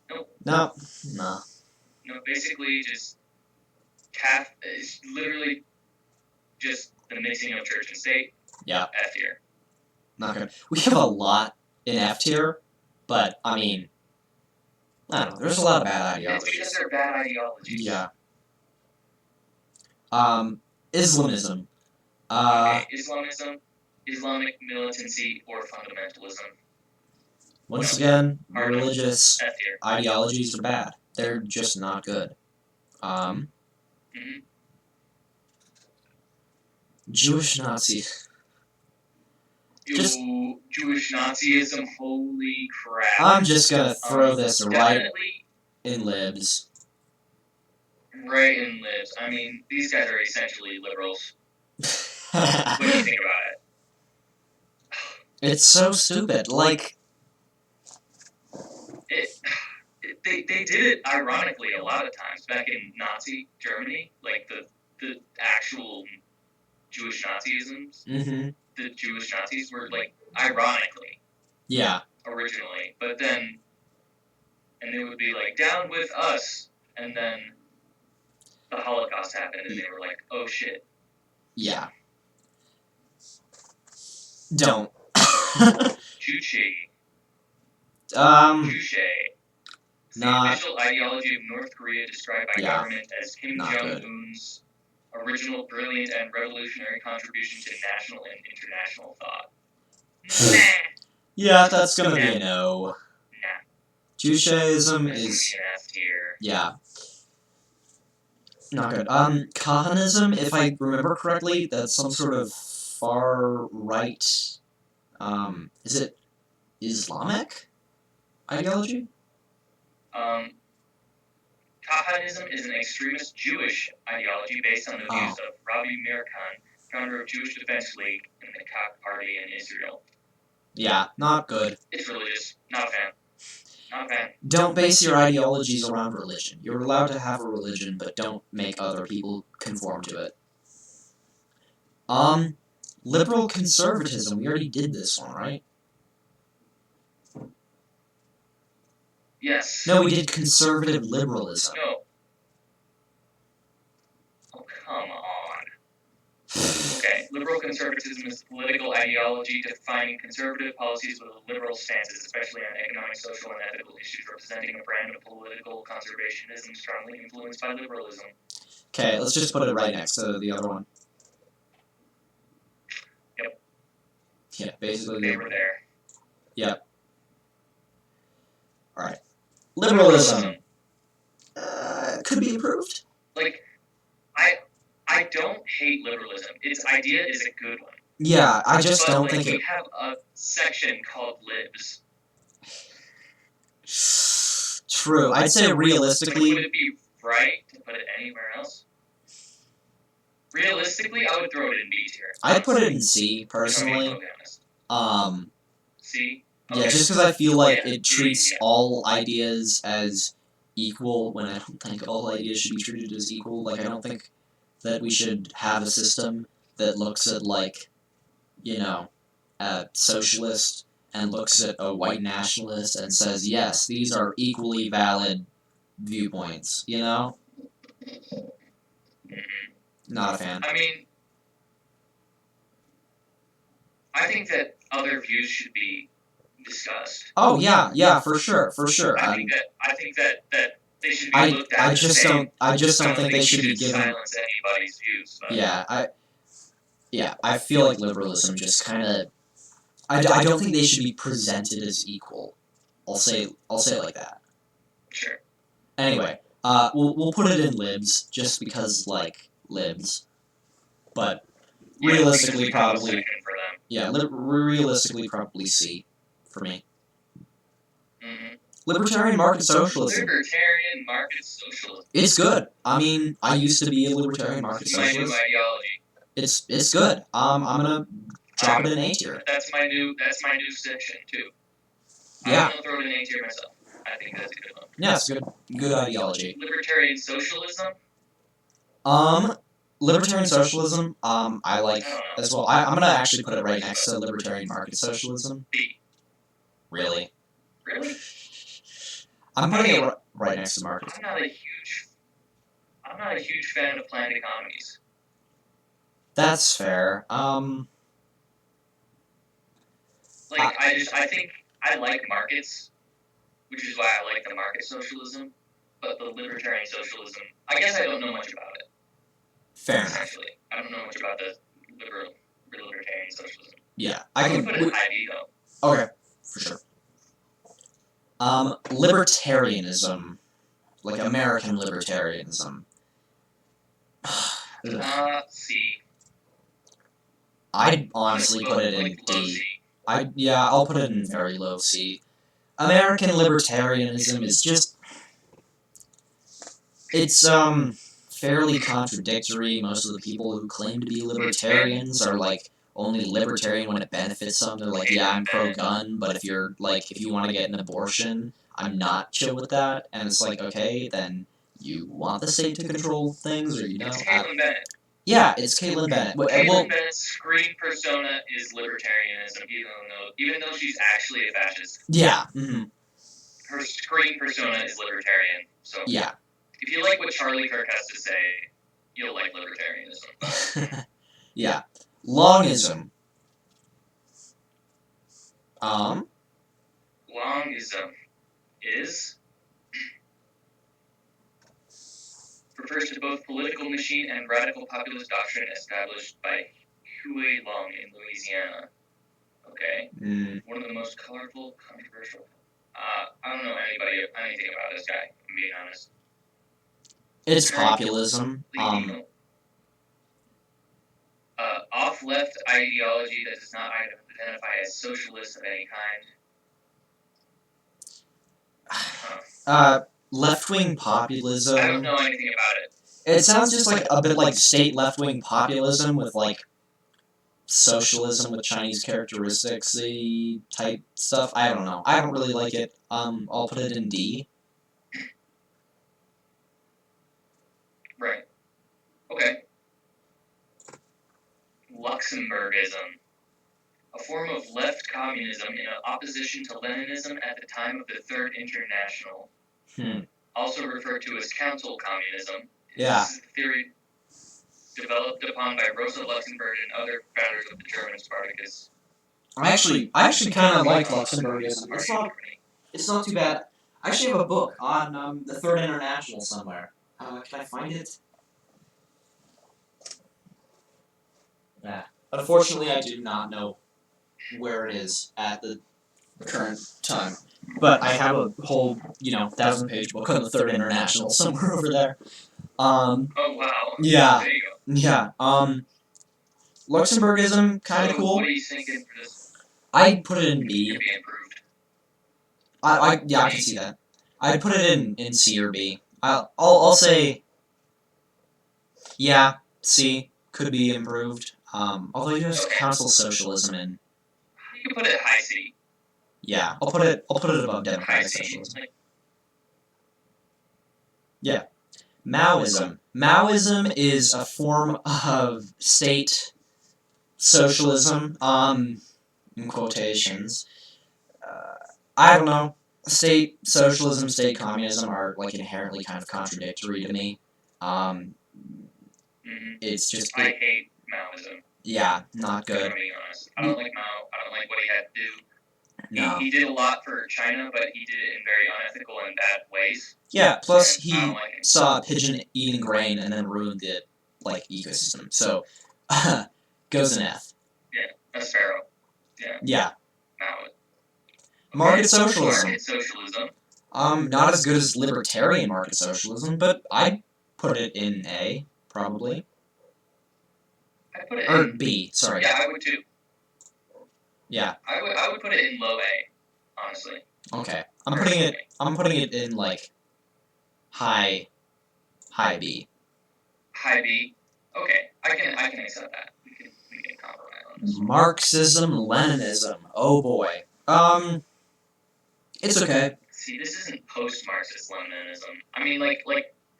Nope. No. No, basically just it's literally just the mixing of church and state. Yeah. F tier. Not good. We have a lot in F tier, but I mean, I don't know. There's a lot of bad ideologies. It's because they're bad ideologies. Yeah. Islamism. Okay, Islamism, Islamic militancy, or fundamentalism. Once again, religious ideologies are bad. They're just not good. Jewish Nazi. Jewish Nazism, holy crap. I'm just gonna throw this right in libs. Right in libs. I mean, these guys are essentially liberals. What do you think about it? It's so stupid. Like... They did it ironically a lot of times back in Nazi Germany, like the actual Jewish Nazisms. Mm-hmm. The Jewish Nazis were like ironically. Yeah. Originally, but then and they would be like, down with us, and then the Holocaust happened, and they were like, oh shit. Yeah. Don't. Juche. um. Juche. It's the Not. official ideology of North Korea described by Yeah. government as Kim Not good. Jong-un's original brilliant and revolutionary contribution to national and international thought. Nah. Yeah, that's gonna be a no. Nah. Jucheism This is. is an F tier. Yeah. Not good. Kahanism, if I remember correctly, that's some sort of far right. Is it Islamic ideology? Kahanism is an extremist Jewish ideology based on the views of Rabbi Meir Khan, founder of Jewish Defense League and the Kach Party in Israel. Yeah, not good. It's religious. Not a fan. Not a fan. Don't base your ideologies around religion. You're allowed to have a religion, but don't make other people conform to it. Liberal conservatism. We already did this one, right? Yes. No, we did conservative liberalism. No. Oh, come on. Okay, liberal conservatism is a political ideology defining conservative policies with liberal stances, especially on economic, social, and ethical issues, representing a brand of political conservationism strongly influenced by liberalism. Okay, let's just put it right next to the other one. Yep. Yeah, basically. They were there. Yep. Alright. Liberalism. Could be improved. Like, I don't hate liberalism. Its idea is a good one. Yeah, I just but, don't like, think we it... have a section called libs. True. I'd say realistically... Like, would it be right to put it anywhere else? Realistically, I would throw it in B tier. I'd put it in C, personally. C? Okay. Yeah, just because I feel like it treats all ideas as equal when I don't think all ideas should be treated as equal. Like, I don't think that we should have a system that looks at, like, you know, a socialist and looks at a white nationalist and says, yes, these are equally valid viewpoints, you know? Not a fan. I mean, I think that other views should be discussed. Oh, yeah, for sure. I think that they should be looked at. I just don't think they should be given... silence anybody's views. But. Yeah, I feel like liberalism just kind of... I don't think they should be presented as equal. I'll say it like that. Sure. Anyway, we'll put it in libs just because, like, libs. But realistically, probably... Yeah, realistically, probably C for me. Mm-hmm. Libertarian market socialism. Libertarian market socialism. It's good. I mean, I used to be a libertarian market socialist. My new ideology. It's good. I'm gonna drop it in A tier. That's my new section too. Yeah. I'm gonna throw it in A tier myself. I think that's a good one. Yeah, it's good ideology. Libertarian socialism. Libertarian socialism, I like as well. I'm gonna actually put it right next to libertarian market socialism. B. Really? Really? I'm putting it right next to market. I'm not a huge fan of planned economies. That's fair. I think I like markets, which is why I like the market socialism. But the libertarian socialism, I guess I don't know much about it. Fair enough. Essentially, I don't know much about the libertarian socialism. Yeah, I can put it in ID though. Okay, for sure. Libertarianism, like American libertarianism. C. I'd honestly put it in D. I'll put it in very low C. American libertarianism is just... It's, fairly contradictory. Most of the people who claim to be libertarians are, like, only libertarian when it benefits them. They're like, yeah, I'm pro-gun, but if you want to get an abortion, I'm not chill with that. And it's like, okay, then you want the state to control things, or you don't? It's Caitlin Bennett. Yeah, it's Caitlin Bennett. Caitlin Bennett's screen persona is libertarianism, even though she's actually a fascist. Yeah. Mm-hmm. her screen persona is libertarian. So Yeah. if you like what Charlie Kirk has to say, you'll like libertarianism. Yeah. Longism. Longism is refers to both political machine and radical populist doctrine established by Huey Long in Louisiana. Okay. One of the most colorful, controversial. I don't know anything about this guy, I'm being honest. It's populism. Off-left ideology that does not identify as socialist of any kind. Left-wing populism. I don't know anything about it. It sounds just like a bit like state left-wing populism with like socialism with Chinese characteristics type stuff. I don't know. I don't really like it. I'll put it in D. Right. Okay. Luxemburgism. A form of left communism in opposition to Leninism at the time of the Third International. Also referred to as council communism. Yeah. This is a theory developed upon by Rosa Luxemburg and other founders of the German Spartacus. I actually kind of like Luxemburgism. It's not too bad. I actually have a book on the Third International somewhere. Can I find it? Yeah. Unfortunately, I do not know where it is at the current time. But I have a whole, 1,000-page book on the Third International somewhere over there. Oh, wow. Yeah. There you go. Yeah. Luxemburgism, kind of cool. What are you thinking for this? I'd put it in B. Could be improved. I can see that. I'd put it in C or B. I'll say, yeah, C could be improved. Although you have council socialism in. You can put it high C. Yeah, I'll put it above democratic socialism. Yeah. Maoism. Maoism is a form of state socialism, in quotations. I don't know. State socialism, state communism are like inherently kind of contradictory to me. It's just. I hate Maoism. Yeah, not good. I'm being honest. I don't like Mao. I don't like what he had to do. No. He did a lot for China, but he did it in very unethical and bad ways. Yeah, plus And he I don't like him. saw a pigeon eating grain and then ruined the ecosystem. So goes an F. A sparrow. Yeah. Mao. Market socialism. Market socialism. Not as good as libertarian market socialism, but I'd put it in A, probably. I'd put it Or in B, sorry. Yeah, I would too. Yeah. I would put it in low A, honestly. Okay. I'm putting it in like high B. High B. Okay. I can accept that. We can compromise on this. Marxism, Leninism. Oh boy. It's okay. See, this isn't post-Marxist Leninism. I mean, like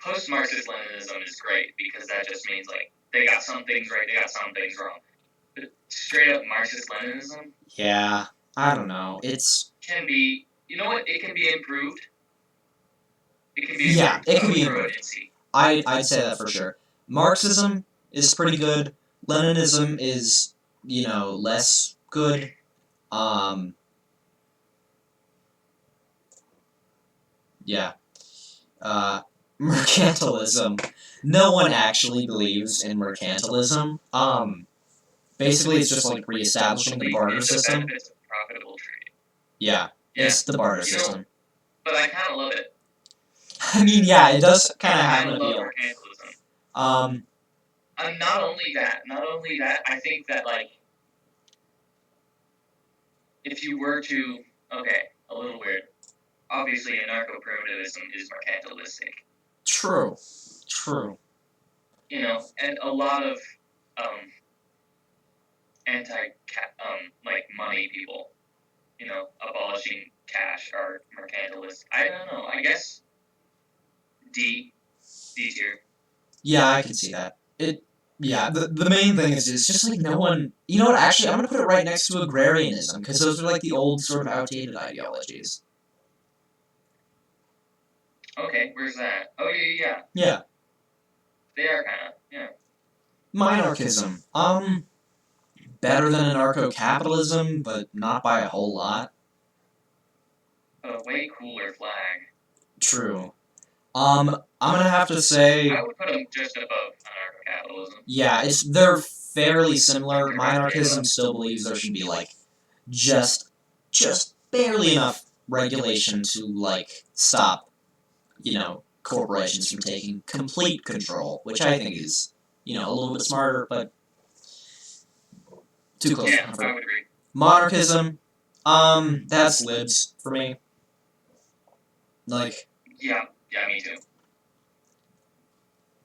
post-Marxist Leninism is great because that just means like they got some things right, they got some things wrong. But straight up Marxist Leninism. Yeah, I don't know. Can be. You know what? It can be improved. It can be. Yeah, improved. it can be improved. I'd say that for sure. Marxism is pretty good. Leninism is, less good. Yeah. Mercantilism. No one actually believes in mercantilism. Basically, it's just like reestablishing the barter system. Profitable trade. Yeah, it's the barter system. But I kind of love it. I mean, yeah, it does kind of have an appeal. Mercantilism. Not only that, I think that like, if you were to, a little weird. Obviously, anarcho-primitivism is mercantilistic. True. And a lot of money people, abolishing cash are mercantilist. I don't know. I guess D tier. Yeah, I can see that. Yeah, the main thing is just like no one. You know what? Actually, I'm gonna put it right next to agrarianism because those are like the old sort of outdated ideologies. Okay, where's that? Oh, yeah. Yeah. They are kind of, yeah. Minarchism. Better than anarcho-capitalism, but not by a whole lot. A way cooler flag. True. I'm gonna have to say, I would put them just above anarcho-capitalism. yeah, they're fairly similar. Minarchism still believes there should be like just barely enough regulation to like stop, corporations from taking complete control, which I think is, a little bit smarter, but too close for Yeah, I comfort. would agree. Monarchism, that's libs for me. Like, Yeah, me too.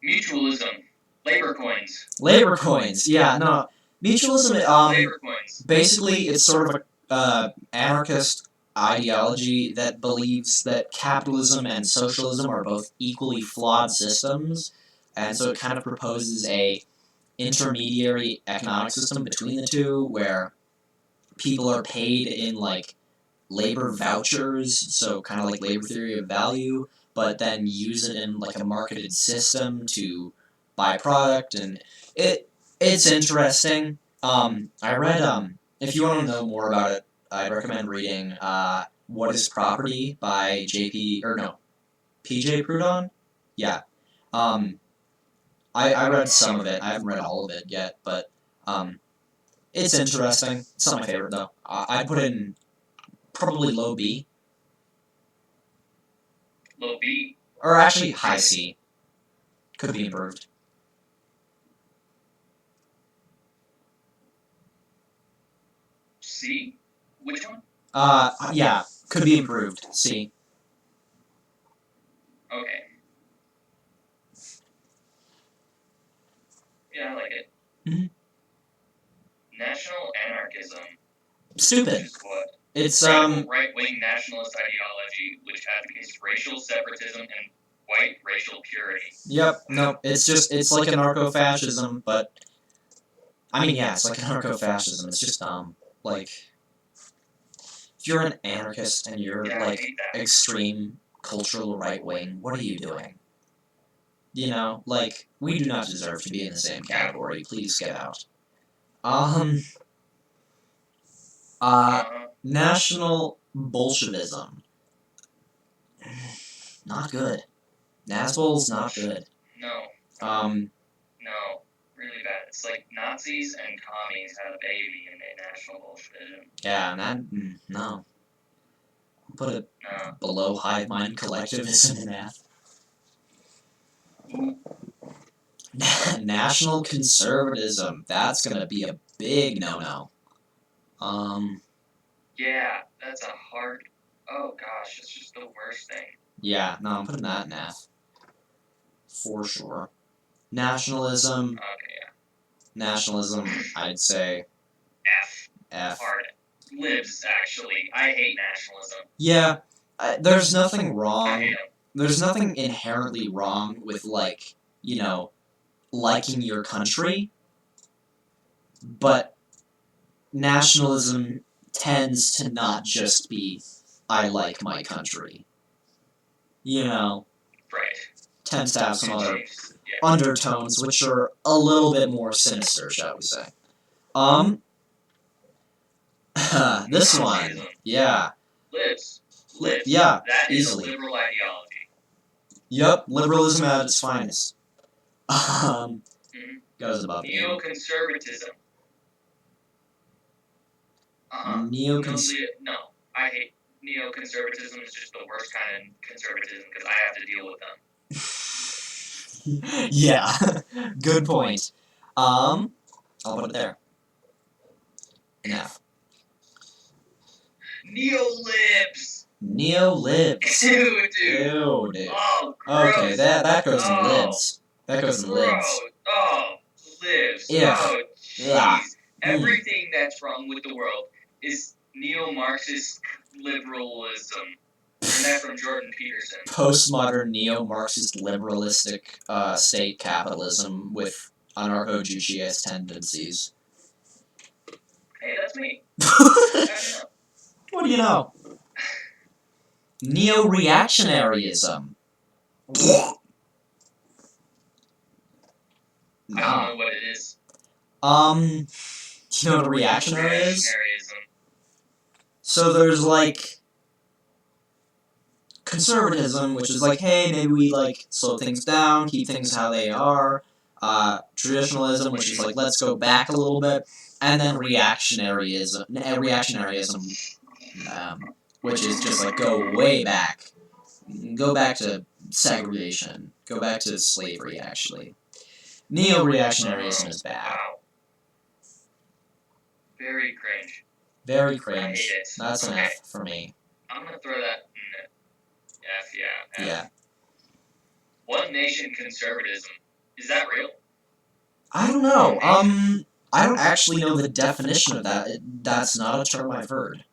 Mutualism. Labor coins. labor coins, yeah, no. Mutualism, Labor coins. basically it's sort of a anarchist ideology that believes that capitalism and socialism are both equally flawed systems, and so it kind of proposes a intermediary economic system between the two where people are paid in like labor vouchers, so kind of like labor theory of value, but then use it in like a marketed system to buy product, and it's interesting. I read if you want to know more about it, I'd recommend reading What is Property by PJ Proudhon. Yeah. I read some of it. I haven't read all of it yet, but it's interesting. It's not my favorite though. I'd put it in probably low B. Low B. Or actually high C. Could be improved. C? Which one? Yeah, could be improved. C. Okay. Yeah, I like it. Mhm. National anarchism. Stupid. Which is what? It's Radical right-wing nationalist ideology which advocates racial separatism and white racial purity. Yep. No. It's like anarcho-fascism, but I mean, yeah, it's like anarcho-fascism. It's just dumb. Like, if you're an anarchist and you're Yeah, I like hate that. extreme cultural right wing, what are you doing? Like, we do not deserve to be in the same category. Please get out. National Bolshevism. Not good. Nasbol's not good. No. No. Really bad. It's like Nazis and commies had a baby in a national Bolshevism. Yeah, no. Put it below hive mind collectivism in math. National conservatism. That's gonna be a big no-no. Yeah, that's a hard. Oh gosh, it's just the worst thing. Yeah, no, I'm putting that in F. For sure. Nationalism. Okay, yeah. Nationalism, I'd say F. F. Hard. Libs, actually. I hate nationalism. Yeah, there's nothing I wrong. hate 'em. There's nothing inherently wrong with, like, liking your country, but nationalism tends to not just be, I like my country. Right. Tends to have some other Yeah. undertones, which are a little bit more sinister, shall we say. This one, yeah. Libs. Yeah, That is easily. a liberal ideology. Yep, liberalism at its finest. Goes above A. Neoconservatism. No, I hate neoconservatism. Is just the worst kind of conservatism because I have to deal with them. Yeah, good point. I'll put it there. Enough. Neolibs. Neolibs. Ew, dude. Ew, dude. Oh, gross. Okay, that goes in libs. That goes in libs. Gross. Oh, libs. Yeah. Oh, Yeah. jeez. Everything that's wrong with the world is neo-Marxist liberalism. And that's from Jordan Peterson. Postmodern neo-Marxist liberalistic state capitalism with anarcho-Judaist tendencies. Hey, that's me. What do you know? Neo-reactionaryism. I don't know what it is. You know what a reactionary is? Reactionaryism. So there's like conservatism, which is like, hey, maybe we like slow things down, keep things how they are. Traditionalism, which is like, let's go back a little bit, and then reactionaryism, which is just like go way back, go back to segregation, go back to slavery. Actually, neo-reactionaryism is bad. Wow. Very cringe. Very I cringe. hate it. That's an Okay. F for me. I'm gonna throw that in the F, yeah. F. Yeah. One nation conservatism. Is that real? I don't know. I don't actually know the definition of that. That's not a term I've heard.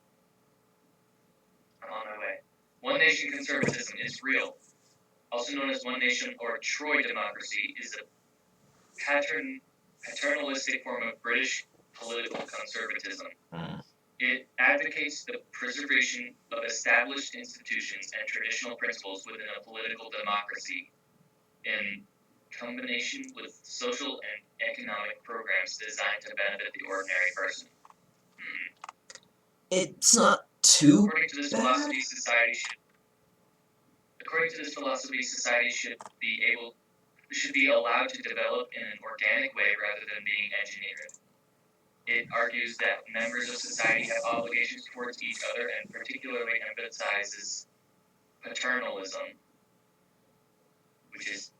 I'm on my way. One nation conservatism is real. Also known as one nation or Troy democracy, is a paternalistic form of British political conservatism. It advocates the preservation of established institutions and traditional principles within a political democracy in combination with social and economic programs designed to benefit the ordinary person. It's not too According to this bad. philosophy, society should be allowed to develop in an organic way rather than being engineered. It argues that members of society have obligations towards each other and particularly emphasizes paternalism, which is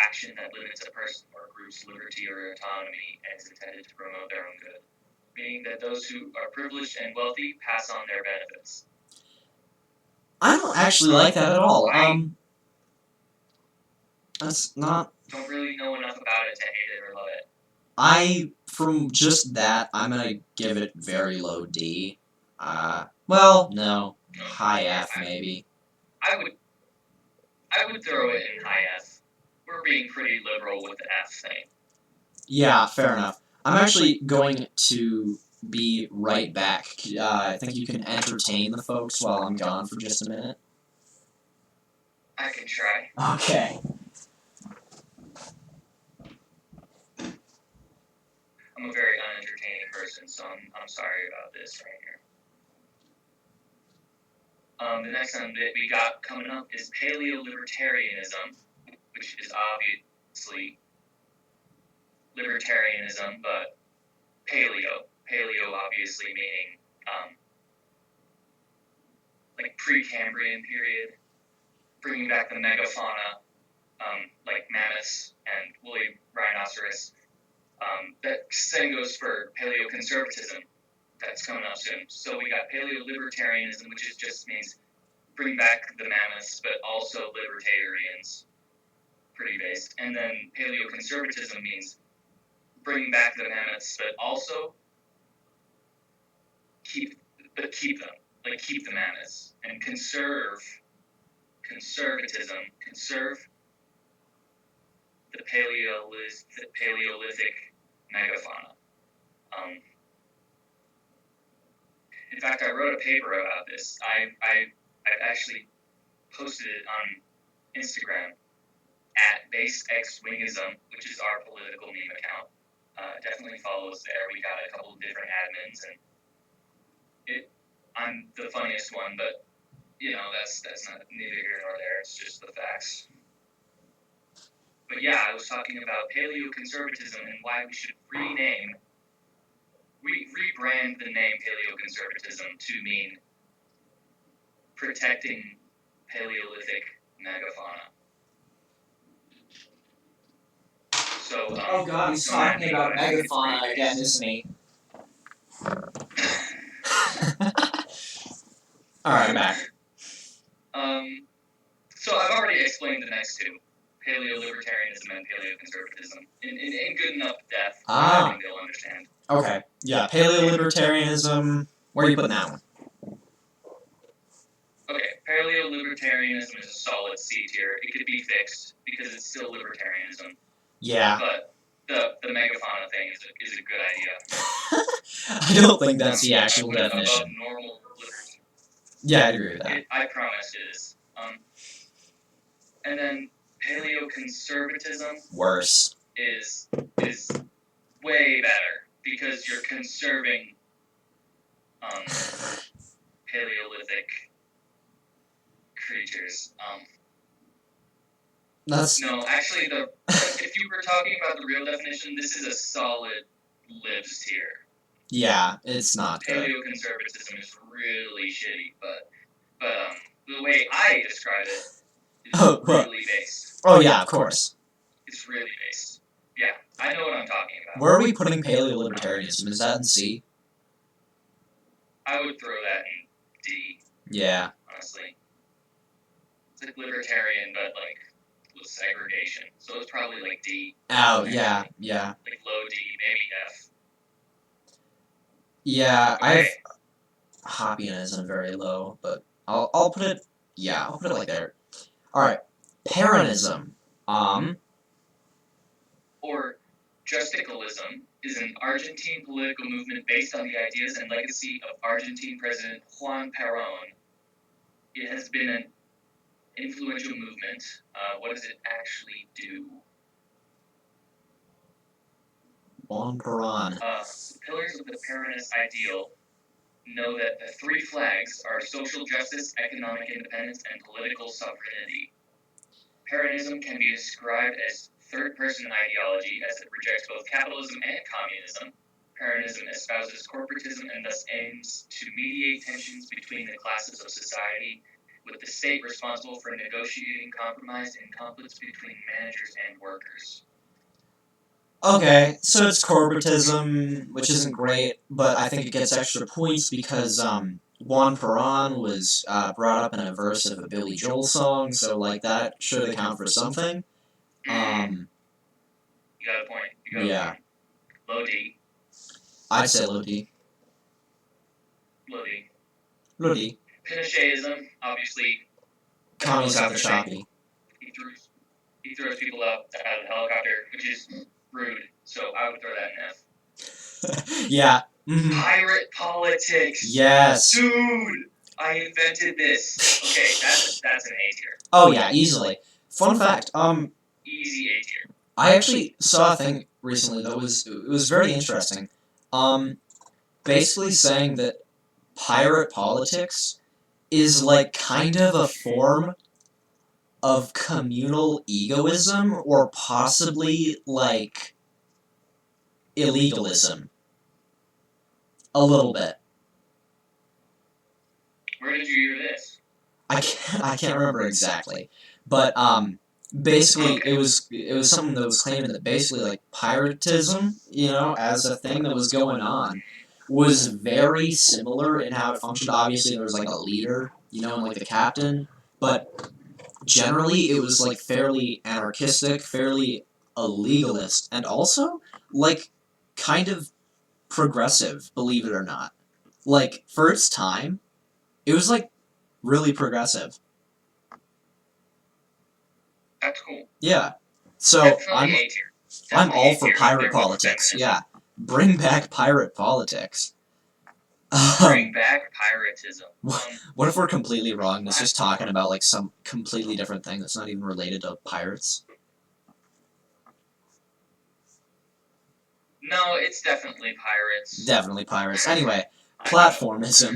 action that limits a person or group's liberty or autonomy and is intended to promote their own good, meaning that those who are privileged and wealthy pass on their benefits. I don't actually like that at all. That's not. Don't really know enough about it to hate it or love it. From just that, I'm gonna give it very low D. Well, no, high F maybe. I would throw it in high F. We're being pretty liberal with the F thing. Yeah, fair enough. I'm actually going to be right back. I think you can entertain the folks while I'm gone for just a minute. I can try. Okay. I'm a very unentertaining person, so I'm sorry about this right here. The next one that we got coming up is paleo-libertarianism, which is obviously libertarianism, but paleo. Paleo obviously meaning like pre-Cambrian period, bringing back the megafauna, like mammoths and woolly rhinoceros. That same goes for paleoconservatism. That's coming up soon. So we got paleo-libertarianism, which just means bring back the mammoths, but also libertarians. Pretty base. And then paleoconservatism means bring back the mammoths, but also keep them. Like keep the mammoths. And conservatism, conserve the Paleolithic megafauna. In fact, I wrote a paper about this. I actually posted it on Instagram at BaseXWingism, which is our political meme account. Definitely follow us there. We got a couple of different admins, and I'm the funniest one, but you know that's not neither here nor there. It's just the facts. But yeah, I was talking about paleoconservatism and why we should rebrand the name paleoconservatism to mean protecting Paleolithic megafauna. So, oh god, he's talking about megafauna again, isn't he? Alright, I'm back. So I've already explained the next two. Paleo-libertarianism and paleoconservatism in good enough depth that I think they'll understand. Okay. Yeah, paleo-libertarianism. Where are you putting that one? Okay, paleo-libertarianism is a solid C tier. It could be fixed because it's still libertarianism. Yeah. But the megafauna thing is a good idea. I don't think that's the actual definition. Above normal liberty. Yeah, I agree with that. I promise it is. And then paleoconservatism Worse. is way better because you're conserving Paleolithic creatures. That's No, actually, if you were talking about the real definition, this is a solid lives tier. yeah, it's not good. Paleoconservatism is really shitty, but the way I describe it is Oh, really based. Oh yeah, of course. It's really based. Yeah, I know what I'm talking about. Where are we putting paleo-libertarianism? Is that in C? I would throw that in D. Yeah. Honestly, it's like libertarian, but like with segregation. So it's probably like D. Oh yeah, yeah. Like low D, maybe F. Yeah, Okay. I have Hoppianism very low, but I'll put it. Yeah, I'll put it like there. All right, Peronism. Or Justicalism is an Argentine political movement based on the ideas and legacy of Argentine President Juan Perón. It has been an influential movement. What does it actually do? Juan Perón. The pillars of the Peronist ideal know that the three flags are social justice, economic independence, and political sovereignty. Peronism can be described as third-person ideology as it rejects both capitalism and communism. Peronism espouses corporatism and thus aims to mediate tensions between the classes of society, with the state responsible for negotiating compromise in conflicts between managers and workers. Okay, so it's corporatism, which isn't great, but I think it gets extra points because Juan Perón was brought up in a verse of a Billy Joel song, so like that should account for something. You got a point. Yeah. Low D. I'd say low D. Low D. Low D. Pinochetism, obviously. Commies out the choppy. He throws people out of the helicopter, which is rude. So I would throw that in F. Yeah. Pirate politics. Yes. Dude, I invented this. Okay, that's an A tier. Oh yeah, easily. Fun fact. Easy A tier. I actually saw a thing recently that was very interesting. Basically saying that pirate politics is like kind of a form of communal egoism or possibly like illegalism. A little bit. Where did you hear this? I can't remember exactly, but basically it was something that was claiming that basically like piratism, you know, as a thing that was going on, was very similar in how it functioned. Obviously there was like a leader, you know, and like the captain, but generally it was like fairly anarchistic, fairly illegalist, and also like kind of progressive, believe it or not. Like for its time, it was like really progressive. That's cool. Yeah. So Definitely A tier. I'm all for A tier pirate politics. Yeah. Bring back pirate politics. Bring back piratism. What if we're completely wrong? It's just talking about like some completely different thing that's not even related to pirates. No, it's definitely pirates. Definitely pirates. Anyway, platformism.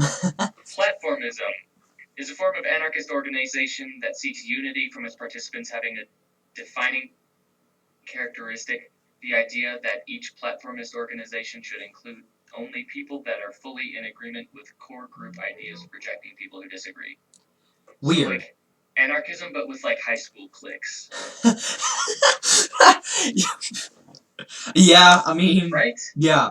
Platformism is a form of anarchist organization that seeks unity from its participants having a defining characteristic. The idea that each platformist organization should include only people that are fully in agreement with core group ideas, rejecting people who disagree. Weird. So, like, anarchism, but with like high school cliques. Yeah, I mean. Right? Yeah.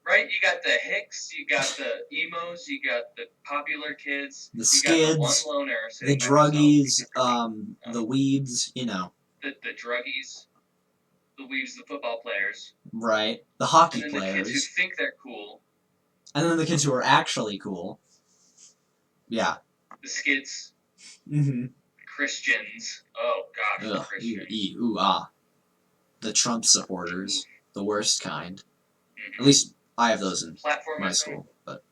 Right? You got the hicks, you got the emos, you got the popular kids, the skids, you got the one loner, the druggies, the weebs, you know. The druggies, the weebs, the football players. Right. The hockey and then players. The kids who think they're cool. And then the kids who are actually cool. Yeah. The skids. Mm-hmm. Christians. Oh gosh, ugh, Christians. Ooh, ah. The Trump supporters. The worst kind. At least I have those in my school. But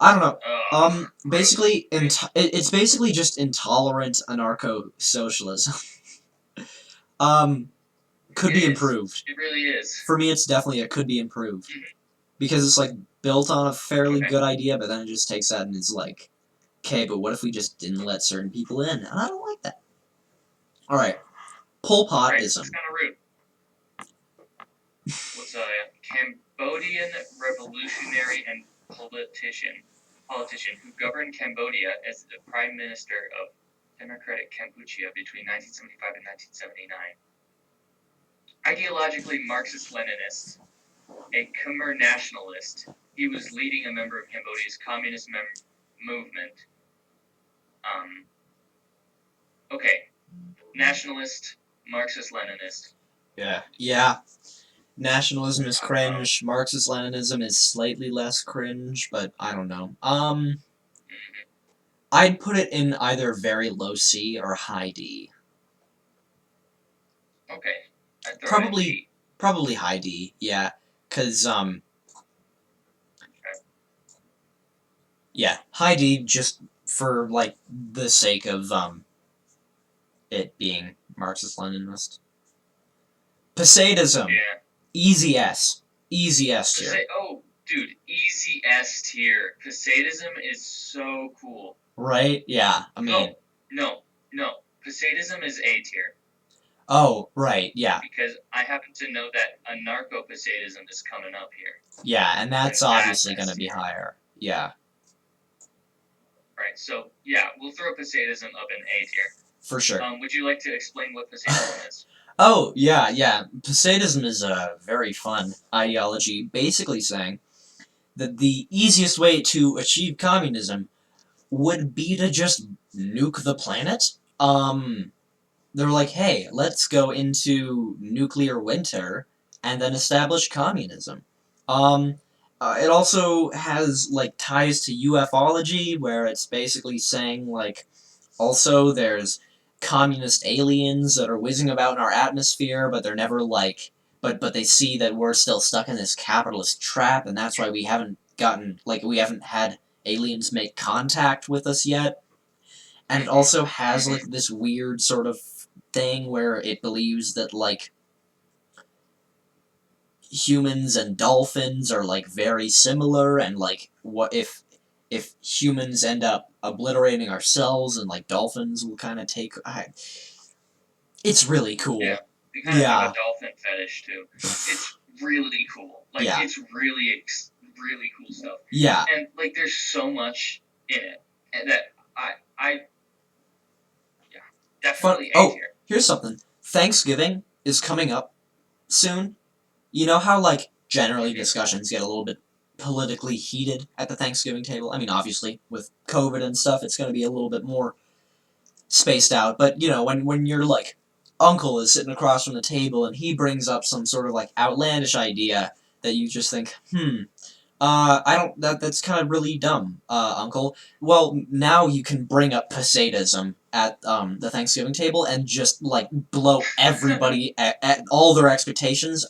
I don't know. Gross. Basically, it's basically just intolerant anarcho-socialism. um, could It be is. improved. It really is. For me, it's definitely a could be improved because it's like built on a fairly Okay. good idea, but then it just takes that and is like, okay, but what if we just didn't let certain people in? And I don't like that. All right, Pol Right. It's Potism. kind of rude. Was a Cambodian revolutionary and politician who governed Cambodia as the prime minister of Democratic Kampuchea between 1975 and 1979. Ideologically Marxist-Leninist, a Khmer nationalist, he was leading a member of Cambodia's communist movement. Okay, nationalist, Marxist-Leninist. Yeah. Nationalism is Talk about. cringe. Marxist-Leninism is slightly less cringe, but I don't know. I'd put it in either very low C or high D. Okay, I'd throw it in Probably, D. probably high D. Yeah, cause yeah, high D just for like the sake of it being Marxist-Leninist. Posadism, Yeah. easy S, easy S tier. Oh, dude, easy S tier. Posadism is so cool. Right? Yeah. I mean. No. Posadism is A tier. Oh, right. Yeah. Because I happen to know that anarcho-posadism is coming up here. Yeah, and that's obviously going to S be tier. higher. Yeah. Right. So yeah, we'll throw posadism up in A tier. For sure. Would you like to explain what posadism is? Oh, yeah. Posadism is a very fun ideology, basically saying that the easiest way to achieve communism would be to just nuke the planet. They're like, hey, let's go into nuclear winter and then establish communism. Um, it also has like ties to ufology, where it's basically saying like, also there's communist aliens that are whizzing about in our atmosphere, but they're never like, but they see that we're still stuck in this capitalist trap, and that's why we haven't had aliens make contact with us yet. And it also has like this weird sort of thing where it believes that like humans and dolphins are like very similar, and like what if humans end up obliterating ourselves and like dolphins will kind of take it's really cool. Yeah, we kind of have a dolphin fetish too. It's really cool. Like yeah. It's really really cool stuff. Yeah. And like there's so much in it and that I yeah, definitely A tier. Here's something. Thanksgiving is coming up soon. You know how like generally discussions get a little bit politically heated at the Thanksgiving table? I mean, obviously with COVID and stuff, it's going to be a little bit more spaced out, but you know, when your like uncle is sitting across from the table and he brings up some sort of like outlandish idea that you just think, I don't. That's kind of really dumb, Uncle. Well, now you can bring up Posadism at the Thanksgiving table and just like blow everybody at all their expectations.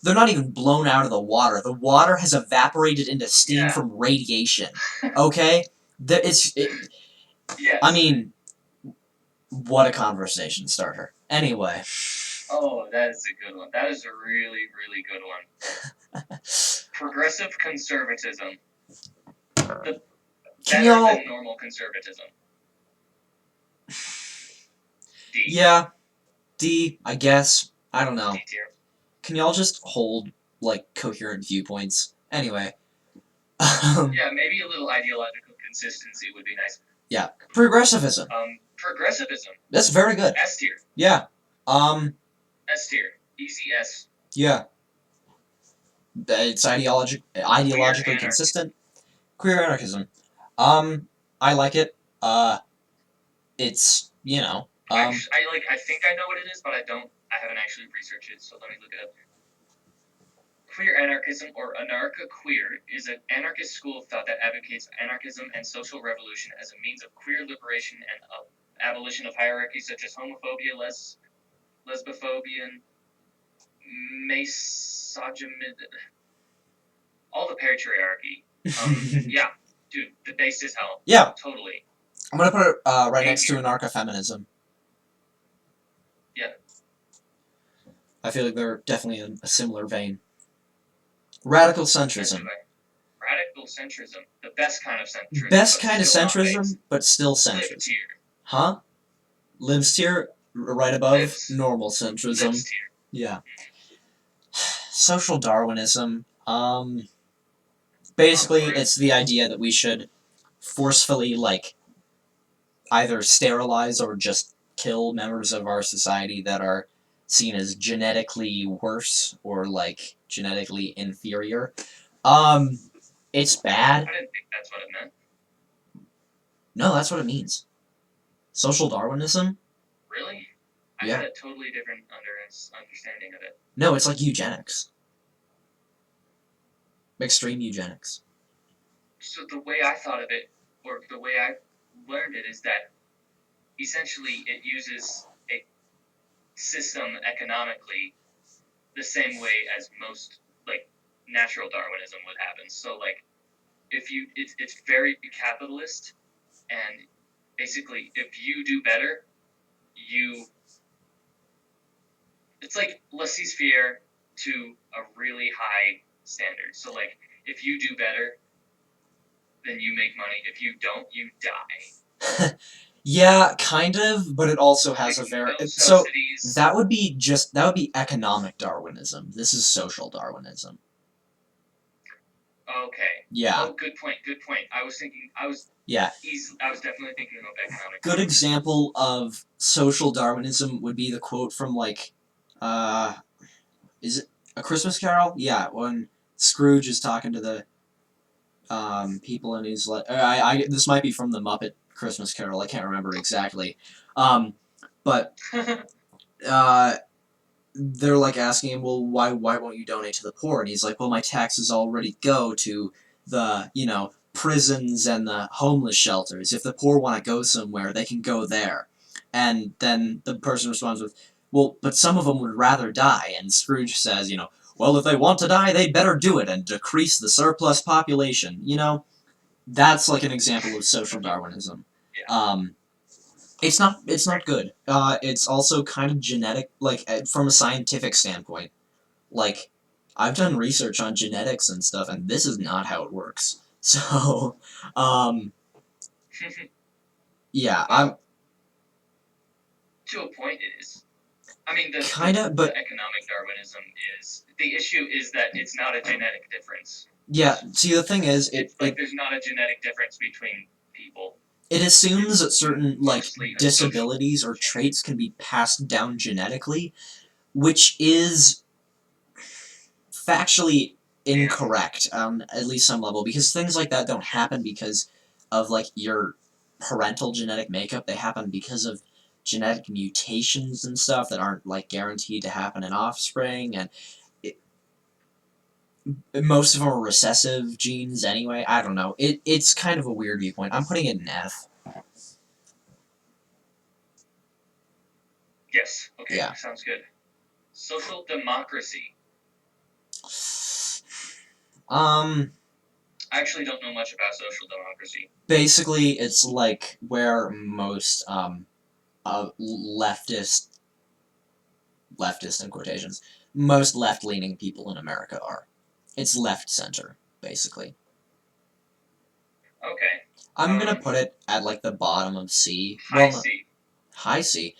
They're not even blown out of the water. The water has evaporated into steam from radiation. Okay, yes. I mean, what a conversation starter. Anyway. Oh, that is a good one. That is a really, really good one. Progressive conservatism. Better than normal conservatism. D. Yeah, D, I guess. I don't know. D tier. Can y'all just hold, like, coherent viewpoints? Anyway. Yeah, maybe a little ideological consistency would be nice. Yeah. Progressivism. Progressivism. That's very good. S tier. Yeah. S tier. Easy S. Yeah. It's ideologically consistent. Queer anarchism. I like it. It's, you know. I think I know what it is, but I haven't actually researched it, so let me look it up. Queer anarchism, or anarcha-queer, is an anarchist school of thought that advocates anarchism and social revolution as a means of queer liberation and abolition of hierarchies such as homophobia, lesbophobia, misogyny, all the patriarchy. Yeah. Dude, the base is hell. Yeah. Totally. I'm gonna put it right next to Behavior. anarcho-feminism. Yeah. I feel like they're definitely in a similar vein. Radical As do centrism. I. Radical centrism. The best kind of centrism, Best but kind of still not base. centrism, but still Live centrism. tier. Huh? Lives tier, right above Lives. normal centrism. Lives tier. Yeah. Social Darwinism. Basically, it's the idea that we should forcefully, like, either sterilize or just kill members of our society that are seen as genetically worse or, like, genetically inferior. It's bad. I didn't think that's what it meant. No, that's what it means. Social Darwinism? Really? I Yeah. had a totally different understanding of it. No, it's like eugenics. Extreme eugenics. So the way I thought of it, or the way I learned it, is that essentially it uses a system economically the same way as most, like, natural Darwinism would happen. So, like, if you, it's very capitalist, and basically if you do better, it's like laissez-faire to a really high standard. So, like, if you do better, then you make money. If you don't, you die. Yeah, kind of, but it also has Like, a very no so subsidies. that would be economic Darwinism. This is social Darwinism. Okay. Yeah. Oh, good point. Good point. I was Yeah. definitely thinking of economic. Good example of social Darwinism would be the quote from, like, is it A Christmas Carol? Yeah, when Scrooge is talking to the people and he's like, this might be from the Muppet Christmas Carol. I can't remember exactly, but they're like asking him, well, why won't you donate to the poor? And he's like, well, my taxes already go to the prisons and the homeless shelters. If the poor want to go somewhere, they can go there. And then the person responds with, well, but some of them would rather die. And Scrooge says, well, if they want to die, they'd better do it and decrease the surplus population. That's like an example of social Darwinism. Yeah. It's not good. It's also kind of genetic, like, from a scientific standpoint. Like, I've done research on genetics and stuff, and this is not how it works. So, yeah, Well, to a point it is. I mean, kinda, the but economic Darwinism is the issue is that it's not a genetic difference. yeah. See, the thing is, It's like there's not a genetic difference between people. it assumes that certain, like, Mostly a disabilities or social traits can be passed down genetically, which is factually incorrect on at least some level, because things like that don't happen because of, like, your parental genetic makeup. They happen because of genetic mutations and stuff that aren't, like, guaranteed to happen in offspring, and most of them are recessive genes anyway. I don't know. It's kind of a weird viewpoint. I'm putting it in F. Yes. Okay. Yeah. Sounds good. Social democracy. I actually don't know much about social democracy. Basically, it's like where most leftist in quotations, most left-leaning people in America are. It's left-center, basically. Okay. I'm gonna put it at, like, the bottom of C. High Well, C. high C.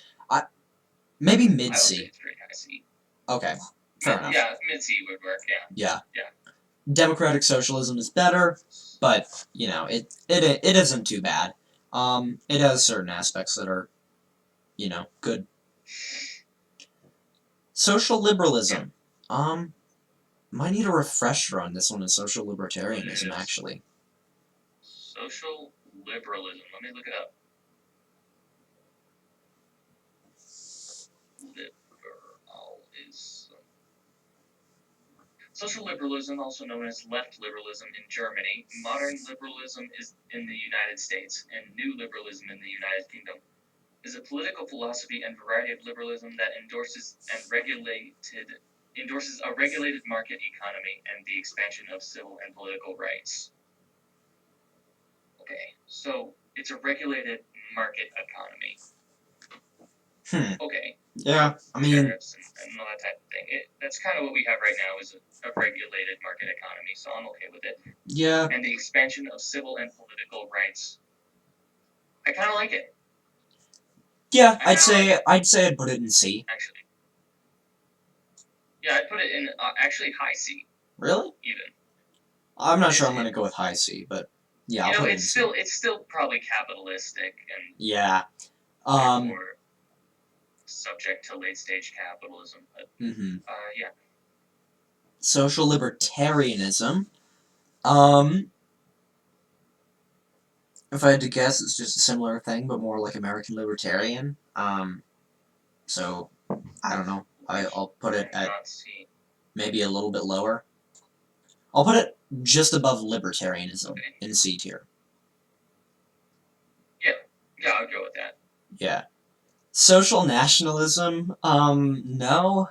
Maybe mid I would say C. it's pretty high C. Okay, fair enough. Yeah, mid C would work. Yeah. Democratic socialism is better, but it isn't too bad. It has certain aspects that are, good. Social liberalism. Might need a refresher on this one in social libertarianism, actually. Social liberalism. Let me look it up. Liberalism. Social liberalism, also known as left liberalism in Germany, modern liberalism is in the United States, and new liberalism in the United Kingdom, is a political philosophy and variety of liberalism that endorses a regulated market economy and the expansion of civil and political rights. Okay, so it's a regulated market economy. Okay. Yeah, I mean, Tariffs and all that type of thing. That's kind of what we have right now is a regulated market economy, so I'm okay with it. yeah, And the expansion of civil and political rights. I kind of like it. yeah. I kinda like it, I'd say I'd put it in C. actually. Yeah, I'd put it in actually high C, Really? even. I'm not sure I'm gonna go with high C, but yeah, I'll put it in C. It's still probably capitalistic and Yeah. therefore subject to late stage capitalism. But yeah. Social libertarianism. Um, if I had to guess, it's just a similar thing, but more like American libertarian. So I don't know. I'll put it at Not C. maybe a little bit lower. I'll put it just above libertarianism Okay. in C tier. Yeah, I'll go with that. Yeah. Social nationalism. No.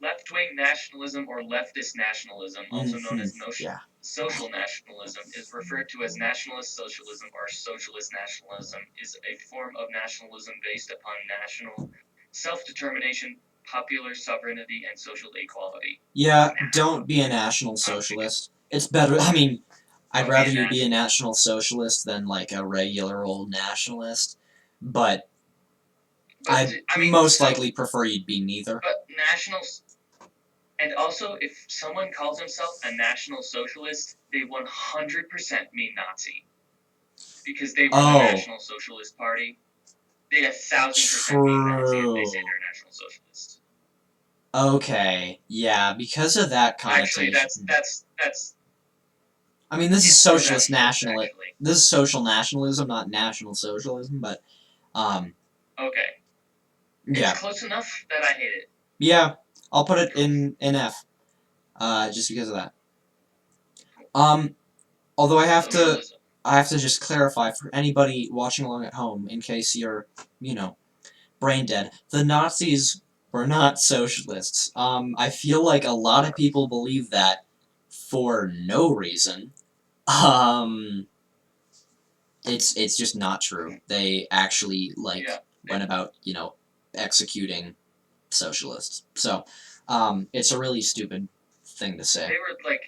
Left-wing nationalism or leftist nationalism, also known as Yeah. social nationalism, is referred to as nationalist socialism or socialist nationalism, is a form of nationalism based upon national self-determination, popular sovereignty, and social equality. Yeah, don't be a national socialist. It's better. I mean, I'd rather you be a national socialist than like a regular old nationalist, but I'd most likely prefer you'd be neither. But nationals, and also if someone calls himself a national socialist, they 100% mean Nazi. Because they run a National Socialist Party. They 1,000% mean Nazi if they say they're a National Socialist. Okay, yeah, because of that connotation. Actually, that's. I mean, this is socialist national. This is social nationalism, not national socialism, but Okay. yeah. It's close enough that I hate it. Yeah, I'll put it in F. Just because of that. Although I have to just clarify for anybody watching along at home, in case you're, you know, brain dead. The Nazis were not socialists. I feel like a lot of people believe that for no reason. It's just not true. They actually went about, executing socialists. So, it's a really stupid thing to say. They were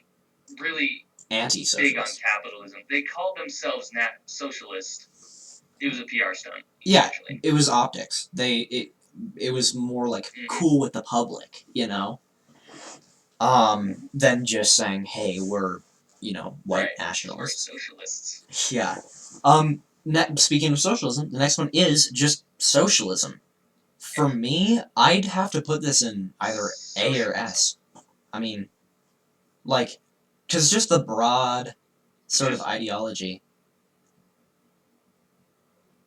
really big on capitalism. They called themselves socialist. It was a PR stunt. Yeah, it was optics. It was more like cool with the public, than just saying, "Hey, we're, white nationalists." We're socialists. Yeah. Speaking of socialism, the next one is just socialism. For me, I'd have to put this in either A or S. I mean, because just the broad sort of ideology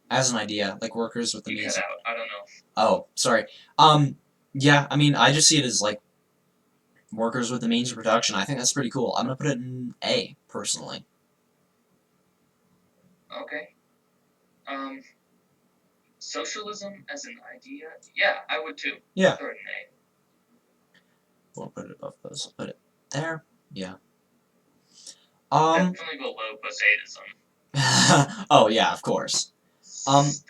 as an idea, like workers with the means. Cut out. I don't know. Oh, sorry. Yeah, I mean, I just see it as like workers with the means of production. I think that's pretty cool. I'm gonna put it in A, personally. Okay. Socialism as an idea? Yeah, I would too. Yeah. Throw it in A. Won't put it above those. I'll put it there. Yeah. Definitely below Poseidism. Oh yeah, of course. Stalinism.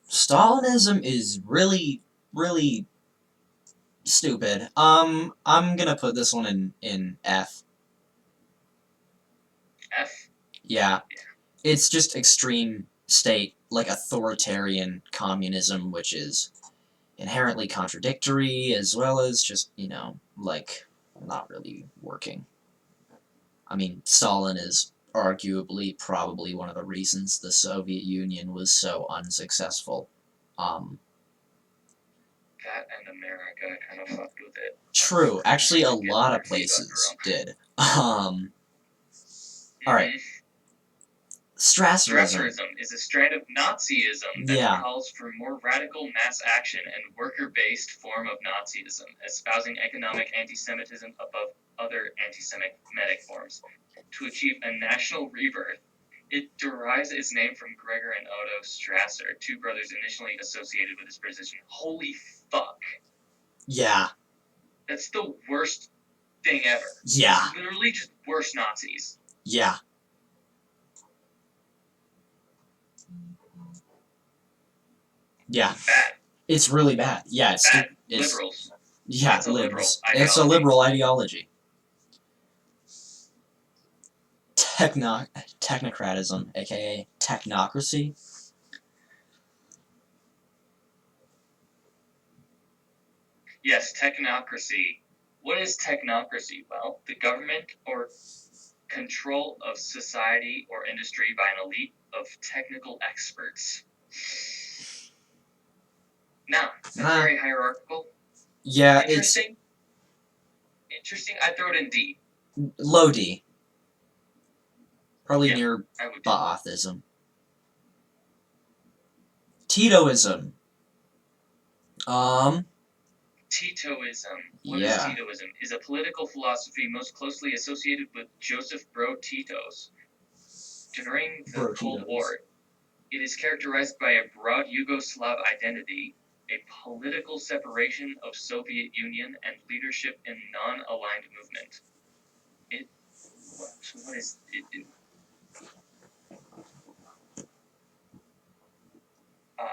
Stalinism is really, really stupid. I'm gonna put this one in F. F? Yeah. It's just extreme state, like authoritarian communism, which is inherently contradictory, as well as just, not really working. I mean, Stalin is arguably probably one of the reasons the Soviet Union was so unsuccessful. That and America kind of fucked with it. True. Actually, a lot of places did. Alright. Strasserism is a strand of Nazism that calls for more radical mass action and worker-based form of Nazism, espousing economic anti-Semitism above other anti-Semitic forms. To achieve a national rebirth, it derives its name from Gregor and Otto Strasser, two brothers initially associated with this position. Holy fuck. Yeah. That's the worst thing ever. Yeah. Literally just worse Nazis. Yeah. Yeah, Bad. it's really bad. Yeah, it's Bad. stupid. It's Liberals. yeah, That's a liberal libs. It's a ideology. liberal ideology. Techno technocratism, aka technocracy. Yes, technocracy. What is technocracy? Well, the government or control of society or industry by an elite of technical experts. Now, that's Nah, very hierarchical. yeah, it's Interesting. Interesting. I'd throw it in D. low D, probably Yeah, near I would too. Baathism. Titoism. Um, Titoism. What is yeah, Titoism? Is a political philosophy most closely associated with Joseph Broz Tito's. During the bro, Cold Tito's. War, it is characterized by a broad Yugoslav identity, a political separation of Soviet Union, and leadership in non-aligned movement. It. So what is it? Uh,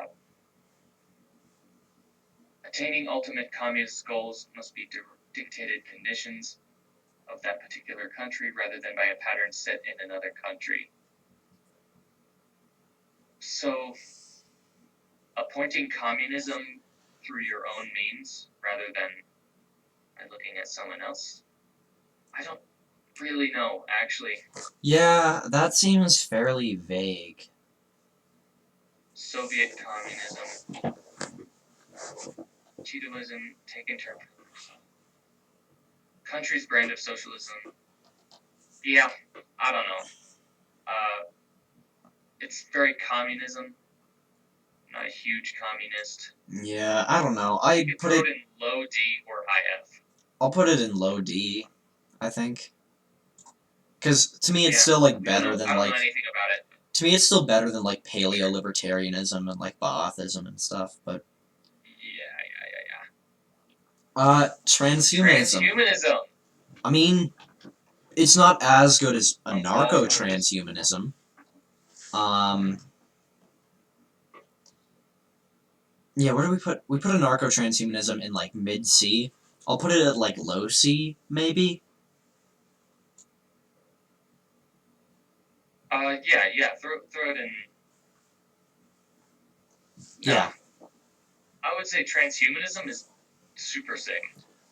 Attaining ultimate communist goals must be dictated conditions of that particular country rather than by a pattern set in another country. So, appointing communism through your own means rather than by looking at someone else? I don't really know, actually. Yeah, that seems fairly vague. Soviet communism, Titoism, taken term. Country's brand of socialism. Yeah, I don't know. Uh, it's very communism. Not a huge communist. Yeah, I don't know. You I'd could put throw it. it in low D or high F. I'll put it in low D. I think, because to me it's Yeah, still like I don't better know. than I don't know like. anything about it. To me, it's still better than like paleo Sure. libertarianism and like Baathism and stuff. But Yeah. transhumanism. Transhumanism. I mean, it's not as good as I'm all anarcho for this. transhumanism. Um, yeah, where do we put? We put anarcho transhumanism in like mid C. I'll put it at like low C, maybe. Yeah. Throw it in. No, Yeah. I would say transhumanism is super sick.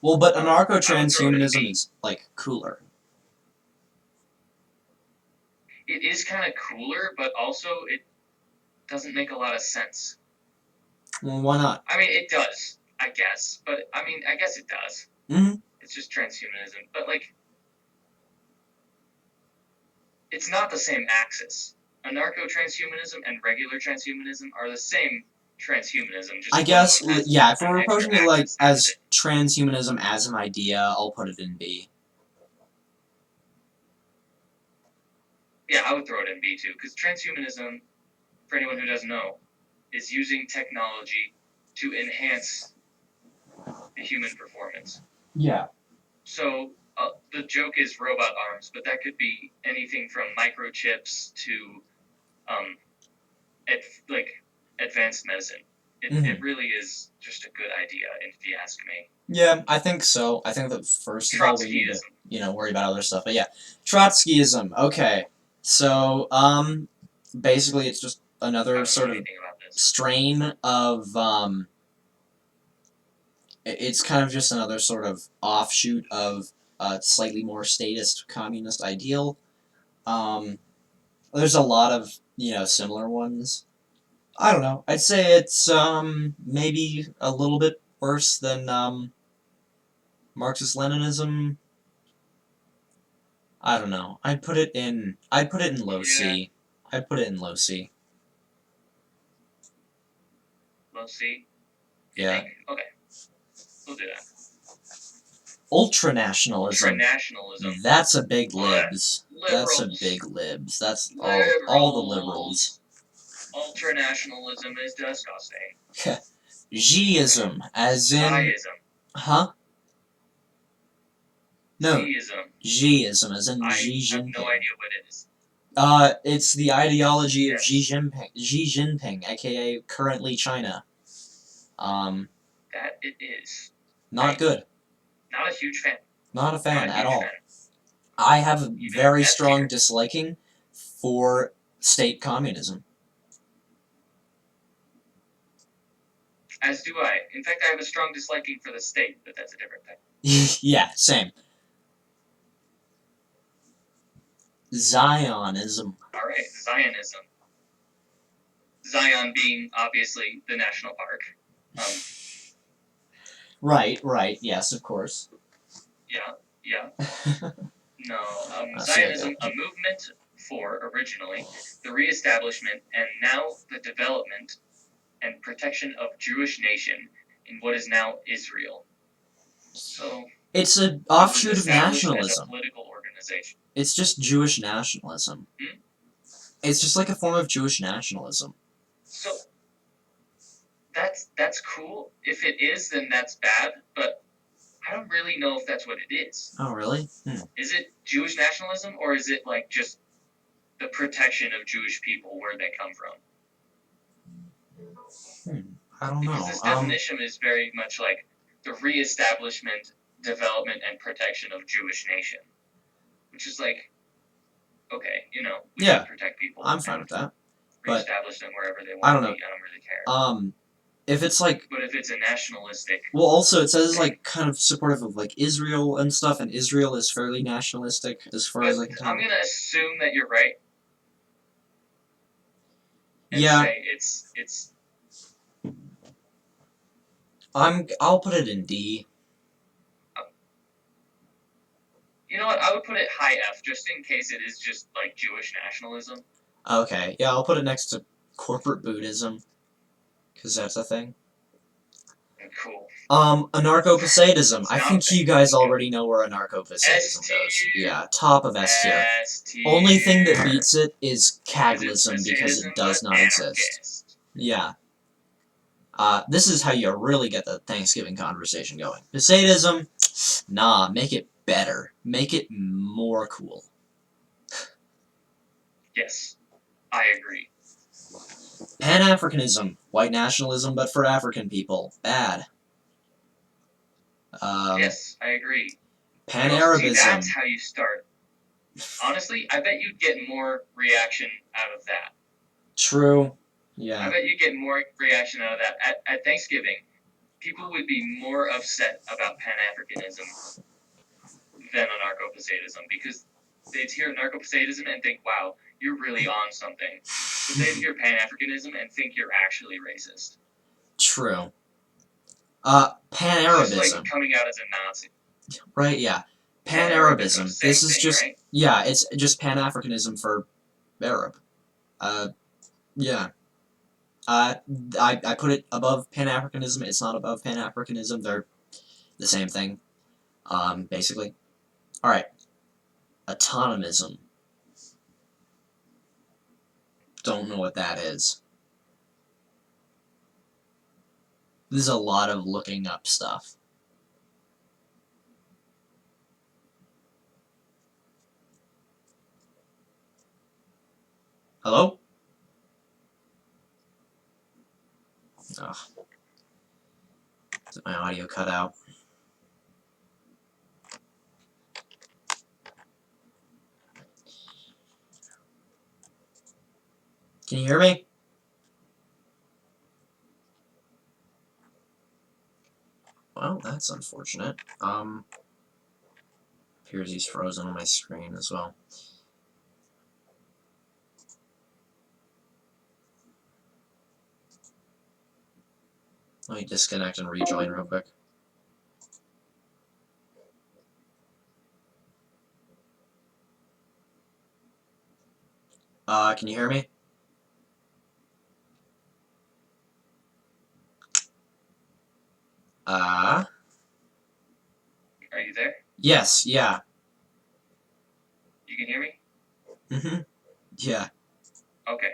Well, but anarcho I would throw it in transhumanism B. is like cooler. It is kind of cooler, but also it doesn't make a lot of sense. Well, why not? I mean, it does, I guess, but I mean, I guess it does. Hmm. It's just transhumanism, but like, it's not the same axis. Anarcho transhumanism and regular transhumanism are the same transhumanism, I just one of guess, them has yeah, if an we're extra approaching it like axis next to as it. transhumanism as an idea, I'll put it in B. Yeah, I would throw it in B too, because transhumanism, for anyone who doesn't know, is using technology to enhance the human performance. Yeah. So the joke is robot arms, but that could be anything from microchips to um, like advanced medicine. It Hmm. really is just a good idea, if you ask me. Yeah, I think so. I think that first of all we need to, Trotskyism. worry about other stuff. But yeah, Trotskyism. Okay, so basically it's just I another don't know sort of anything about this. strain of it's kind of just another sort of offshoot of a slightly more statist communist ideal. Um, there's a lot of similar ones. I don't know. I'd say it's maybe a little bit worse than Marxist Leninism. I don't know. I'd put it in low Yeah, C. I'd put it in low C. we'll see. You Yeah. think? Okay, we'll do that. Ultranationalism. Ultranationalism. That's a big Blech. libs. That's a Liberals. big libs. That's all the liberals. Liberals. Ultranationalism is disgusting. Xiism, as in Zionism. huh? No, Zism. Xiism, as in I Xi have no Jinping. idea what it is. It's the ideology of Xi Yes. Jinping. Xi Jinping, aka currently China. That it is. Not good. Not a huge fan. Not a fan Not a at huge all. fan. I have a Even very S strong tier. disliking for state communism. As do I. In fact, I have a strong disliking for the state, but that's a different thing. Yeah, same. Zionism. Alright, Zionism. Zion being, obviously, the national park. Right, yes, of course. Yeah. No, See, I Zionism, a movement for, originally, the reestablishment and now the development and protection of Jewish nation in what is now Israel. So, it's an it was offshoot of established as a nationalism. political organization. It's just Jewish nationalism. It's just like a form of Jewish nationalism. So, that's cool. If it is, then that's bad, but I don't really know if that's what it is. Oh, really? Is it Jewish nationalism, or is it like just the protection of Jewish people where they come from? I don't Because know. this definition is very much like the reestablishment, development, and protection of Jewish nation, which is like, okay, we Yeah, should protect people. I'm fine with that. Reestablish them wherever they I want don't to know. be. I don't really care. If it's like, But if it's a nationalistic, well, also it says like kind of supportive of like Israel and stuff, and Israel is fairly nationalistic as far as I can tell. I'm gonna assume that you're right. And Yeah, say it's. I'll put it in D. You know what? I would put it high F, just in case it is just like Jewish nationalism. Okay, yeah, I'll put it next to corporate Buddhism, because that's a thing. Cool. Anarcho-Poseidism. I think you guys Yeah. already know where Anarcho-Poseidism S-tier. goes. Yeah, top of S tier. S-tier. Only thing that beats it is Is Caglism, because it does not exist. Anarchist. Yeah. This is how you really get the Thanksgiving conversation going. Poseidism, nah, make it better. Make it more cool. Yes, I agree. Pan-Africanism, white nationalism, but for African people. Bad. Yes, I agree. Pan-Arabism. See, that's how you start. Honestly, I bet you'd get more reaction out of that. True. Yeah. I bet you'd get more reaction out of that. At Thanksgiving, people would be more upset about Pan-Africanism than Anarcho-Poseidism, because they'd hear Anarcho-Poseidism and think, wow, you're really on something. But they'd hear Pan-Africanism and think you're actually racist. True. It's Pan-Arabism. just like coming out as a Nazi. Right, yeah. Pan-Arabism. This is thing, just, right? yeah, it's just Pan-Africanism for Arab. Yeah. I put it above Pan-Africanism. It's not above Pan-Africanism. They're the same thing, basically. Alright. Autonomism. Don't know what that is. This is a lot of looking up stuff. Hello? Ugh. Did my audio cut out? Can you hear me? Well, that's unfortunate. Appears he's frozen on my screen as well. Let me disconnect and rejoin real quick. Can you hear me? Are you there? Yes, yeah. You can hear me? Mm-hmm. Yeah. Okay.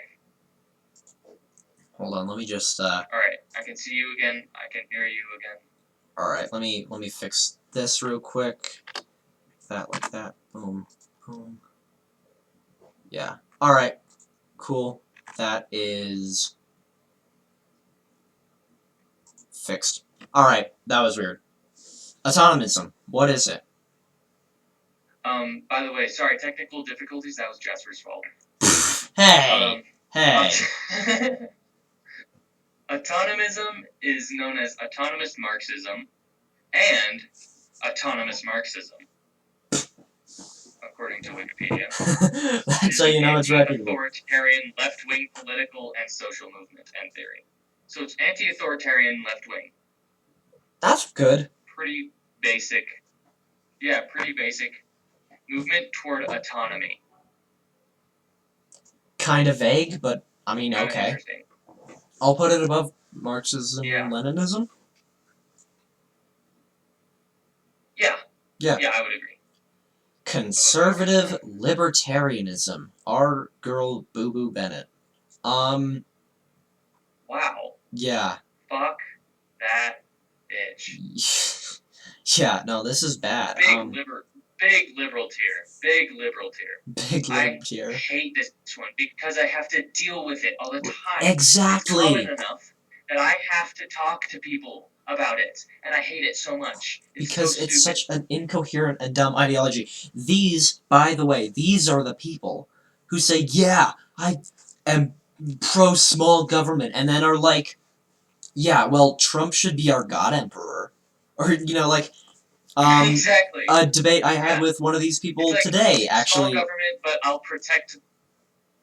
Hold on, let me just, Alright, I can see you again. I can hear you again. Alright, let me fix this real quick. That, like that. Boom. Boom. Yeah. Alright. Cool. That is Fixed. Alright, that was weird. Autonomism. What is it? By the way, sorry, technical difficulties. That was Jasper's fault. Hey! Hey! Autonomism is known as autonomous Marxism and autonomous Marxism, according to Wikipedia. That's how you know it's reputable. Anti-authoritarian left-wing political and social movement and theory. So it's anti-authoritarian left-wing. That's good. Pretty basic. Yeah, pretty basic. Movement toward autonomy. Kind of vague, but I mean, Kind of okay. interesting. I'll put it above Marxism Yeah. and Leninism. Yeah. Yeah. Yeah, I would agree. Conservative libertarianism. Our girl Boo Boo Bennett. Wow. Yeah. Fuck that bitch. Yeah, no, this is bad. Big liberal tier. Big liberal tier. Big liberal tier. I hate this one because I have to deal with it all the time. Exactly. It's common enough that I have to talk to people about it, and I hate it so much. Because it's such an incoherent and dumb ideology. These, by the way, these are the people who say, yeah, I am pro-small government, and then are like, yeah, well, Trump should be our god emperor. Or, you know, like, exactly. A debate I had with one of these people like, today, actually. Small government, but I'll protect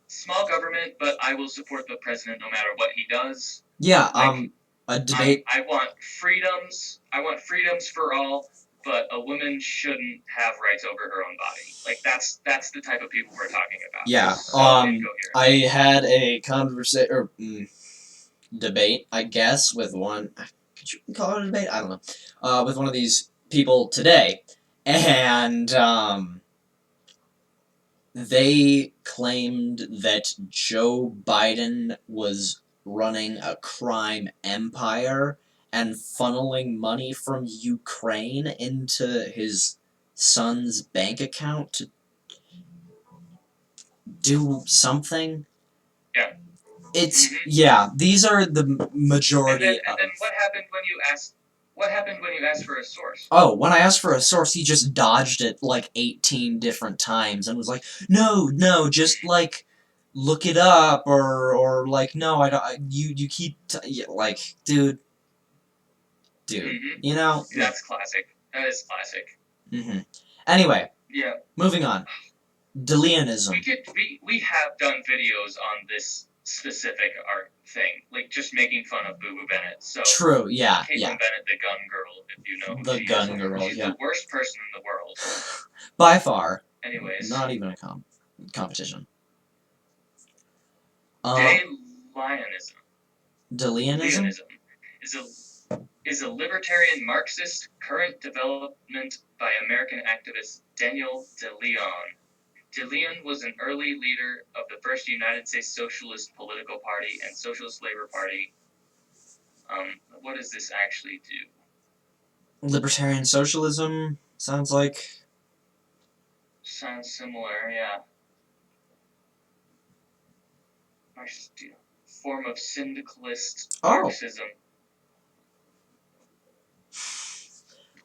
small government, but I will support the president no matter what he does. Yeah, like, a debate. I want freedoms. I want freedoms for all, but a woman shouldn't have rights over her own body. Like that's the type of people we're talking about. Yeah. So I had a debate, I guess, with one. Could you call it a debate? I don't know. With one of these people today, and they claimed that Joe Biden was running a crime empire and funneling money from Ukraine into his son's bank account to do something. Yeah. It's yeah. These are the majority. And then what happened when you asked? What happened when you asked for a source? Oh, when I asked for a source, he just dodged it like 18 different times and was like, "No, just like look it up or like no, I don't. You keep like, dude, you know." That's classic. That is classic. Anyway. Yeah. Moving on. Deleonism. We have done videos on this specific art thing, like just making fun of Boo Boo Bennett. So true, yeah, Caitlin Bennett, the gun girl, if you know who the she gun is. girl, She's yeah. the worst person in the world. By far. Anyways. Not even a competition. Deleonism. Deleonism is a libertarian Marxist current development by American activist Daniel DeLeon. DeLeon was an early leader of the first United States Socialist Political Party and Socialist Labor Party. What does this actually do? Libertarian socialism sounds like. Sounds similar, yeah. Marxist form of syndicalist Marxism.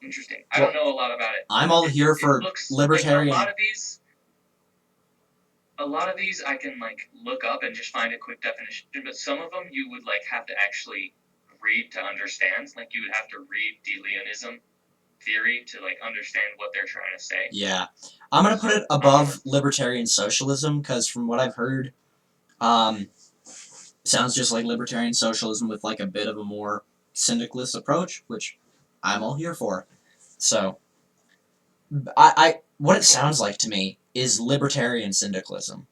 Interesting. I don't know a lot about it. I'm all here for libertarian. Like a lot of these I can like look up and just find a quick definition, but some of them you would like have to actually read to understand. Like you would have to read DeLeonism theory to like understand what they're trying to say. Yeah. I'm gonna put it above libertarian socialism because from what I've heard, sounds just like libertarian socialism with like a bit of a more syndicalist approach, which I'm all here for. So, what it sounds like to me is libertarian syndicalism.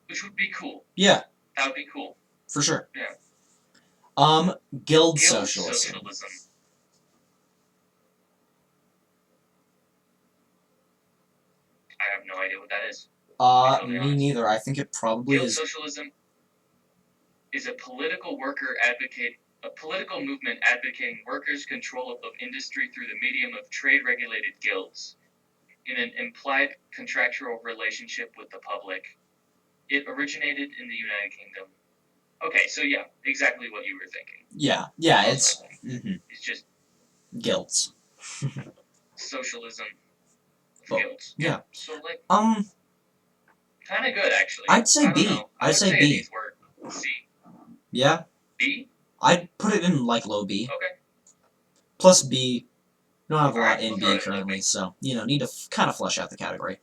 Which would be cool. Yeah. That would be cool. For sure. Yeah. Guild socialism. I have no idea what that is. Me neither. I think it probably Guild is. Socialism is a political movement advocating workers' control of industry through the medium of trade-regulated guilds in an implied contractual relationship with the public. It originated in the United Kingdom. Okay, so yeah, exactly what you were thinking. Yeah, Most likely. It's just guilt. socialism with Well, guilt. yeah. So like, Um, kind of good actually. I'd say I don't B. know. I I'd would say say it B. needs work. C. Yeah, B. I'd put it in like low B. Okay. Plus B. Don't have a All right. lot in We'll throw B it in low currently, B. so need to kind of flush out the category.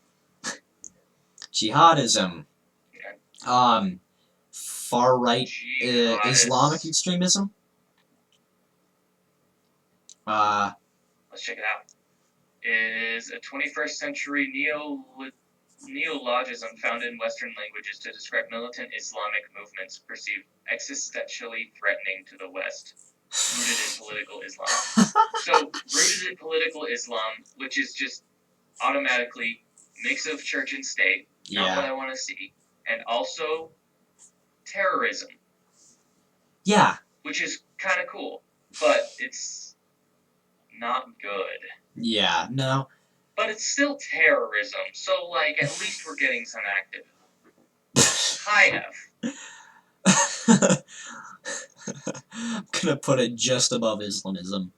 Jihadism. Okay. Far right Islamic Jihadists. extremism. Uh, Let's check it out. Is a 21st century neologism found in Western languages to describe militant Islamic movements perceived existentially threatening to the West, rooted in political Islam. So, rooted in political Islam, which is just automatically mix of church and state, not what yeah, I want to see, and also terrorism, yeah, which is kind of cool, but it's not good. yeah. No. But it's still terrorism, so like at least we're getting some active. High F. I'm gonna put it just above Islamism.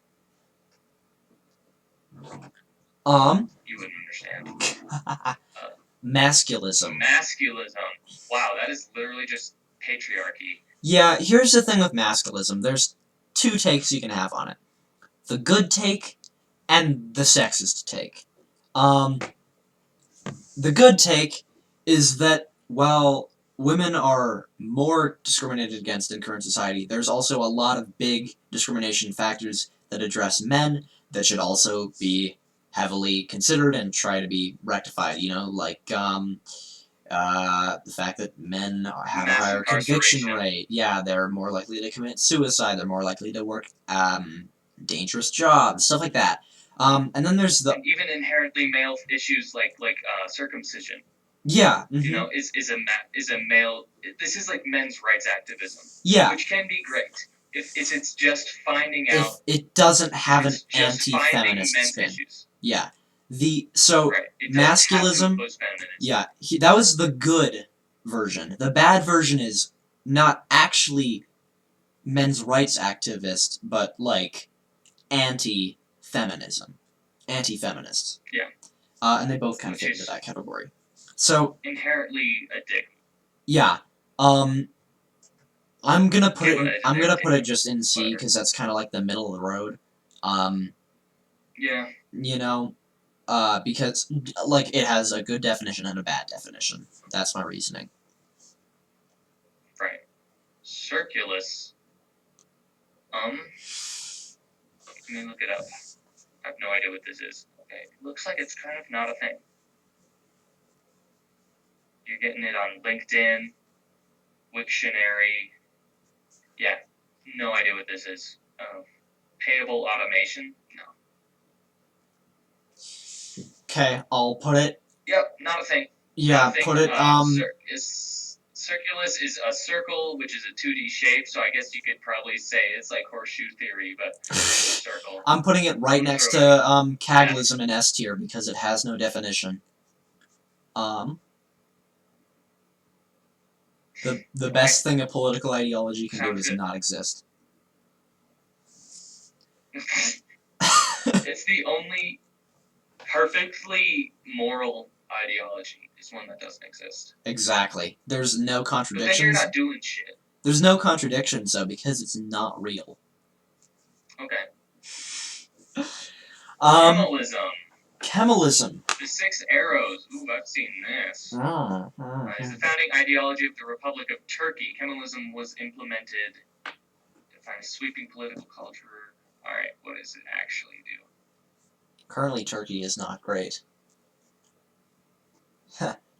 You wouldn't understand. Masculism. Masculism. Wow, that is literally just patriarchy. Yeah, here's the thing with masculism. There's two takes you can have on it. The good take and the sexist take. Um, the good take is that while women are more discriminated against in current society, there's also a lot of big discrimination factors that address men that should also be heavily considered and try to be rectified, like the fact that men have a Mass higher conviction incarceration. rate. Yeah, they're more likely to commit suicide. They're more likely to work dangerous jobs, stuff like that. And then there's the And even inherently male issues like circumcision. yeah, You know, is a male. This is like men's rights activism, yeah. which can be great if it's just finding If out. it doesn't If have an it's just finding anti-feminist men's spin, issues. yeah. So Right. It doesn't have to masculism, impose feminism. yeah, that was the good version. The bad version is not actually men's rights activist, but like anti-feminism, anti-feminists. Yeah. And they both kind of Which fit into is that category. So inherently a dick. yeah, I'm gonna put Okay, it. but I'm gonna put everything. it just in C Whatever. because that's kind of like the middle of the road. Yeah. You know, because like it has a good definition and a bad definition. That's my reasoning. Right. Circulus. Let me look it up. I have no idea what this is. Okay. It looks like it's kind of not a thing. You're getting it on LinkedIn, Wiktionary. Yeah. No idea what this is. Payable automation? No. Okay, I'll put it. Yep, not a thing. Yeah, Not a thing. put it. Circulus is a circle, which is a 2D shape, so I guess you could probably say it's like horseshoe theory, but it's a circle. I'm putting it right next to Caglism in S tier because it has no definition. The best thing a political ideology can do is not exist. It's the only perfectly moral ideology is one that doesn't exist. Exactly. There's no contradictions. But then you're not doing shit. There's no contradictions though because it's not real. Okay. Chemolism. Chemolism. The 6 arrows. Ooh, I've seen this. Is the founding ideology of the Republic of Turkey. Chemolism was implemented to find a sweeping political culture. Alright, what does it actually do? Currently, Turkey is not great.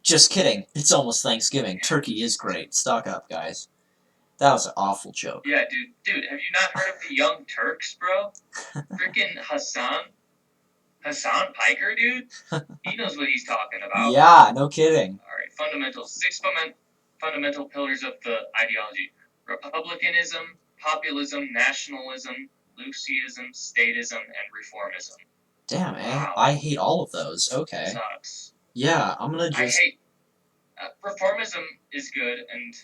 Just kidding. It's almost Thanksgiving. Turkey is great. Stock up, guys. That was an awful joke. Yeah, dude, have you not heard of the Young Turks, bro? Freaking Hassan Piker, dude? He knows what he's talking about. Yeah, no kidding. Alright, fundamentals. 6 fundamental pillars of the ideology. Republicanism, populism, nationalism, Lucyism, statism, and reformism. Damn, wow. I hate all of those. Okay. Sucks. Yeah, I'm gonna just... I hate... reformism is good, and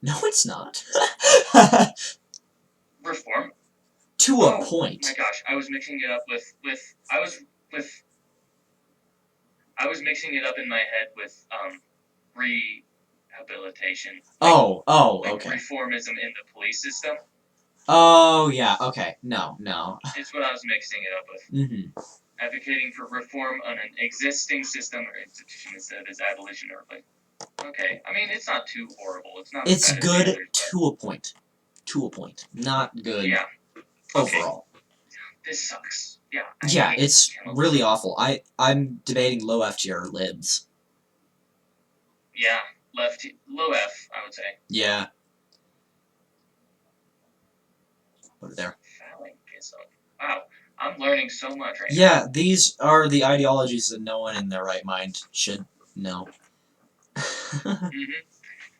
No, it's not. Reform? To a Oh point. my gosh, I was mixing it up I was mixing it up in my head with rehabilitation. Like Okay. reformism in the police system. Oh, yeah, okay. No, no. Is what I was mixing it up with. Mm-hmm. Advocating for reform on an existing system or institution instead of its abolition or replacement. Okay, I mean it's not too horrible. It's not as It's bad as the good others, but to a point. To a point. Not good yeah. Okay, overall. this sucks. Yeah, I Yeah, hate it's chemicals. really awful. I'm debating low F tier libs. Yeah, low F, I would say. Yeah. Put it there. Phallicism. Wow, I'm learning so much right now. Yeah, these are the ideologies that no one in their right mind should know. Mm-hmm.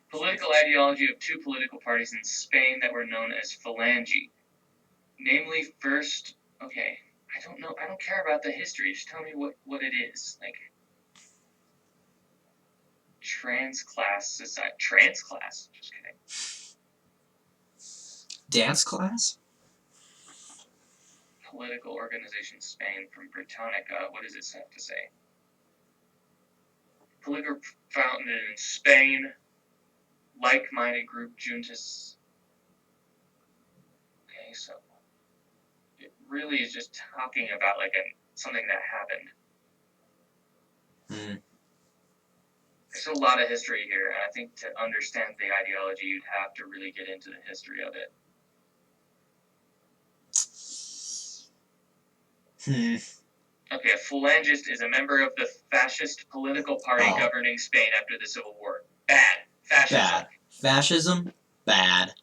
Political ideology of two political parties in Spain that were known as Phalange. Namely, first, okay, I don't know, I don't care about the history, just tell me what it is. Like, trans-class society. Trans-class? Just kidding. Dance class? Political organization Spain from Britannica. What does it have to say? Political founded in Spain. Like-minded group Juntas. Okay, so it really is just talking about like something that happened. Hmm. There's a lot of history here, and I think to understand the ideology, you'd have to really get into the history of it. Okay, a phalangist is a member of the fascist political party governing Spain after the Civil War. Bad. Fascism. Bad. Fascism? Bad.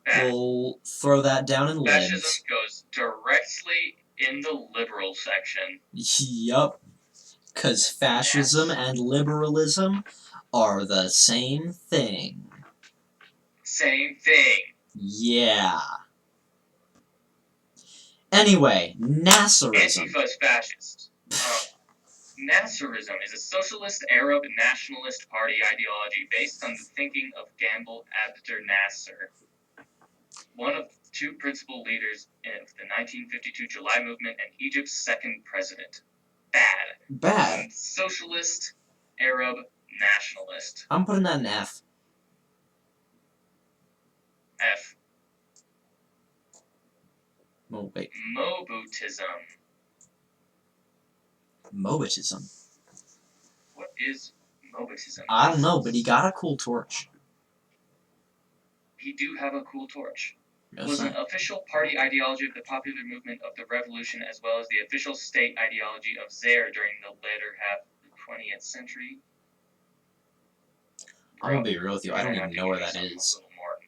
Bad. We'll throw that down in Fascism libs. goes directly in the liberal section. Yup. Because fascism and liberalism are the same thing. Same thing. Yeah. Anyway, Nasserism. Antifa is fascist. Nasserism is a socialist Arab nationalist party ideology based on the thinking of Gamal Abdel Nasser, one of the two principal leaders of the 1952 July movement and Egypt's second president. Bad. Bad. Socialist Arab nationalist. I'm putting that in F. F. Oh, wait. Mobutism. Mobitism. What is Mobutism? I don't know, but he got a cool torch. He do have a cool torch. Yes, Was an official party ideology of the popular movement of the revolution as well as the official state ideology of Zaire during the later half of the 20th century. I'm gonna be real with you, I don't even know where that A is. little more than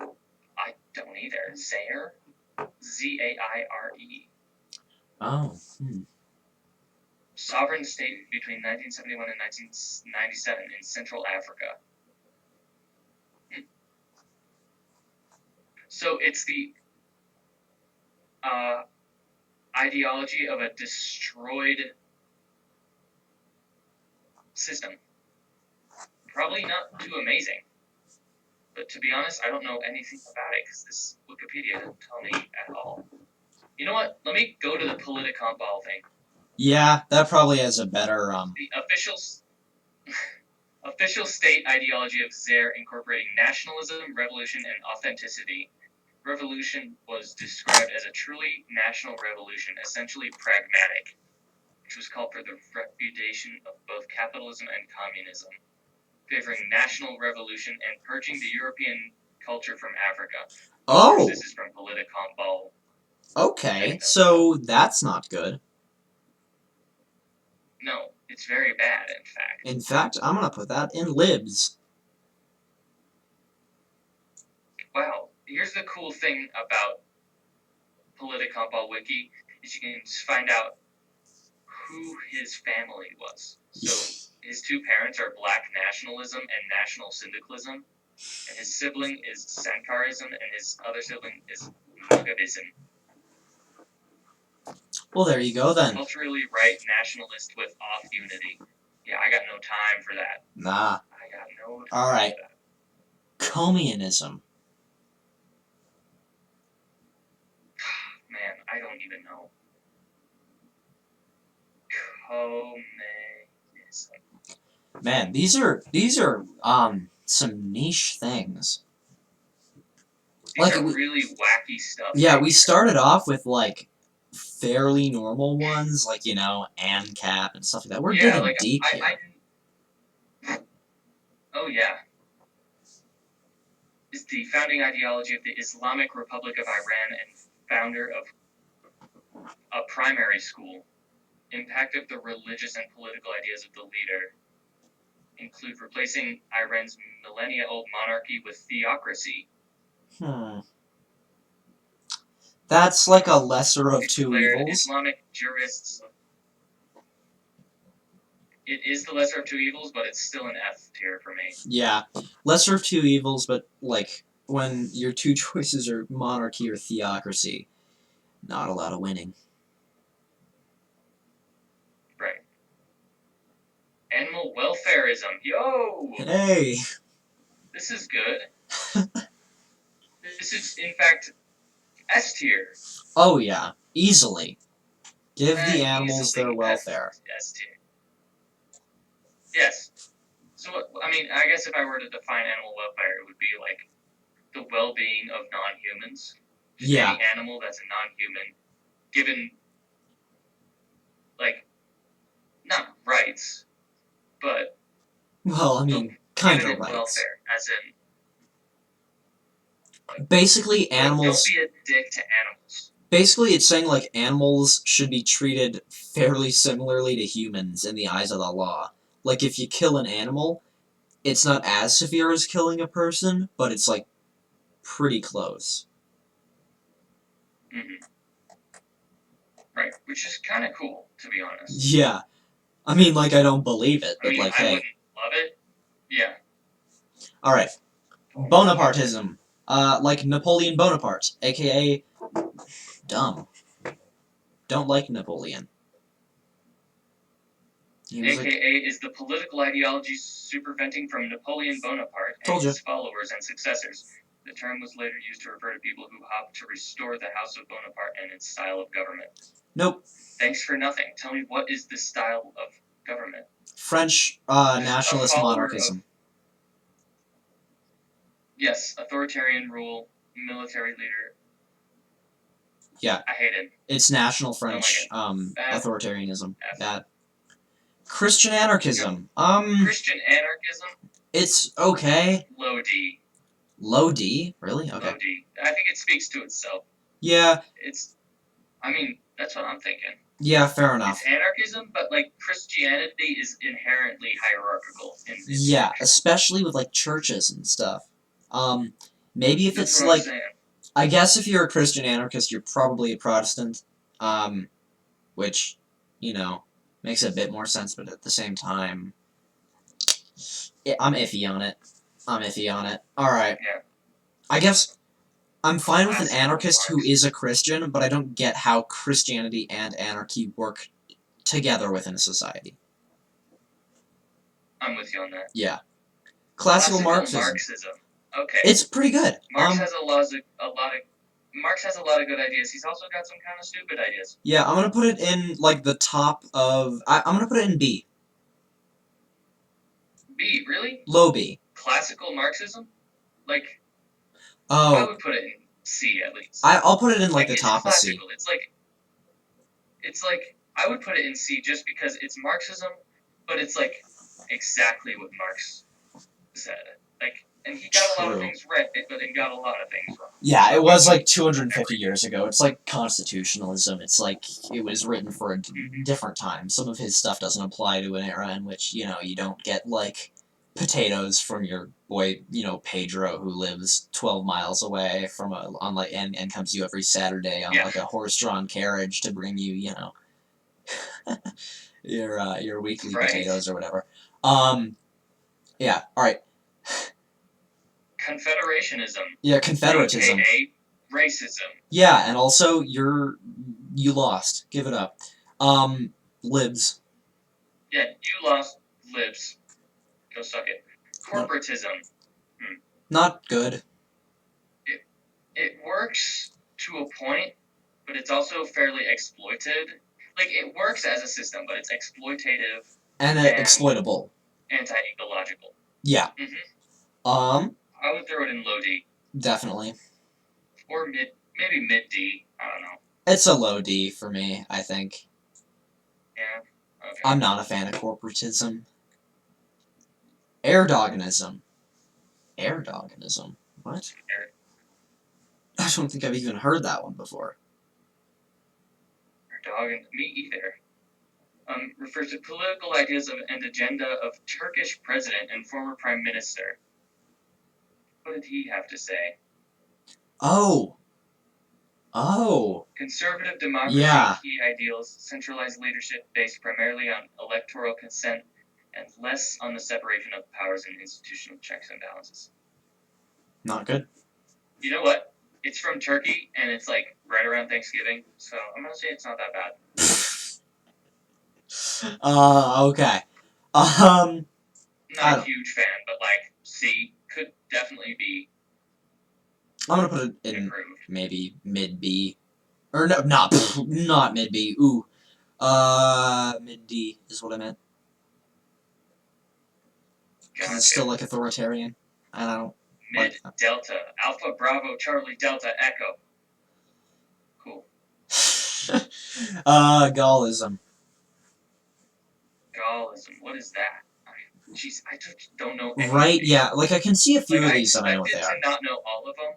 that. I don't either. Zaire? Zaire. Oh, Sovereign state between 1971 and 1997 in Central Africa. So it's the ideology of a destroyed system. Probably not too amazing. But to be honest, I don't know anything about it because this Wikipedia doesn't tell me at all. You know what? Let me go to the Politicon ball thing. yeah, that probably has a better, The official state ideology of Zaire incorporating nationalism, revolution, and authenticity. Revolution was described as a truly national revolution, essentially pragmatic, which was called for the repudiation of both capitalism and communism, favoring national revolution and purging the European culture from Africa. Of course, this is from Politicon Ball. Okay, so that's not good. No, it's very bad, in fact. In fact, I'm gonna put that in libs. Wow, here's the cool thing about Politicon Ball Wiki, is you can just find out who his family was. So, his two parents are black nationalism and national syndicalism, and his sibling is Sankarism, and his other sibling is Mugabeism. Well, there you go then. Culturally right nationalist with off unity. Yeah, I got no time for that. Nah. I got no time Alright. for that. Communism. Man, I don't even know. Communism. Man, these are some niche things. These are really wacky stuff. Yeah, we started off with like fairly normal ones, like ANCAP and stuff like that. We're digging deep here. Oh yeah. Is the founding ideology of the Islamic Republic of Iran and founder of a primary school. Impact of the religious and political ideas of the leader include replacing Iran's millennia-old monarchy with theocracy. That's like a lesser of two evils. Islamic jurists. It is the lesser of two evils, but it's still an F tier for me. Yeah, lesser of two evils, but like when your two choices are monarchy or theocracy, not a lot of winning. Right. Animal welfareism. Yo! Hey! This is good. This is, in fact, S tier. Oh yeah, easily. Give the animals their welfare. S tier. Yes. So, I mean, I guess if I were to define animal welfare, it would be like the well-being of non-humans. Yeah. Any animal that's a non-human, given, like, not rights, but... Well, I mean, kind of rights. Welfare, as in... Like, basically, animals... Don't be a dick to animals. Basically, it's saying, like, animals should be treated fairly similarly to humans in the eyes of the law. Like, if you kill an animal, it's not as severe as killing a person, but it's, like, pretty close. Mm-hmm. Right, which is kind of cool, to be honest. Yeah. I mean, like, I don't believe it, but, like, I hey. wouldn't love it. Yeah. Alright. Bonapartism. Like Napoleon Bonaparte, a.k.a. dumb. Don't like Napoleon. AKA is the political ideology superventing from Napoleon Bonaparte and his followers and successors. The term was later used to refer to people who hoped to restore the House of Bonaparte and its style of government. Nope. Thanks for nothing. Tell me, what is this style of government? French nationalist monarchism. Yes, authoritarian rule, military leader. Yeah. I hate it. It's national French authoritarianism. Bad. Christian anarchism. Christian anarchism? It's okay. Low D. Low D? Really? Okay. Low D. I think it speaks to itself. Yeah. I mean, that's what I'm thinking. Yeah, fair enough. It's anarchism, but, like, Christianity is inherently hierarchical. Yeah, especially with, like, churches and stuff. Maybe if that's it's, like... I guess if you're a Christian anarchist, you're probably a Protestant. Which, makes a bit more sense, but at the same time... I'm iffy on it. Alright. Yeah. I guess I'm fine with an anarchist who is a Christian, but I don't get how Christianity and anarchy work together within a society. I'm with you on that. Yeah. Classical Marxism. Okay. It's pretty good. Marx has Marx has a lot of good ideas. He's also got some kind of stupid ideas. Yeah, I'm gonna put it in, like, the top of... I'm gonna put it in B. B, really? Low B. Classical Marxism? Like... Oh. I would put it in C, at least. I'll put it in, like the top of C. It's like... I would put it in C just because it's Marxism, but it's, like, exactly what Marx said. Like... And he got a lot of things right, but he got a lot of things wrong. Yeah, it was like 250 years ago. It's like constitutionalism. It's like it was written for a different time. Some of his stuff doesn't apply to an era in which, you don't get, like, potatoes from your boy, Pedro, who lives 12 miles away from and comes to you every Saturday on, like, a horse-drawn carriage to bring you, your weekly potatoes or whatever. Yeah, alright. Confederationism. Yeah, Confederatism. AKA racism. Yeah, and also you lost. Give it up. Libs. Yeah, you lost. Libs. Go suck it. Corporatism. Not good. It works to a point, but it's also fairly exploited. Like, it works as a system, but it's exploitative And and exploitable. anti-ecological. Yeah. I would throw it in low D. Definitely. Or maybe mid D. I don't know. It's a low D for me, I think. Yeah. Okay. I'm not a fan of corporatism. Airdoganism. Airdoganism? What? I don't think I've even heard that one before. Dog and me either. Refers to political ideas and agenda of Turkish president and former prime minister. What did he have to say? Oh. Oh. Conservative democracy, Yeah. key ideals, centralized leadership based primarily on electoral consent and less on the separation of powers and institutional checks and balances. Not good. You know what? It's from Turkey, and it's like right around Thanksgiving, so I'm gonna say it's not that bad. Okay. Not a huge fan, but like C could definitely be I'm gonna put it in improved. maybe mid B. Or no, not mid B. Ooh. Mid D is what I meant. Because it's still like authoritarian. I don't Mid like that. Delta, Alpha Bravo Charlie Delta Echo. Cool. Gaullism. Gaullism. What is that? Jeez, I just don't know any Right? of these. Yeah. Like I can see a few Like, of I these and I know what they expected are. to not know all of them.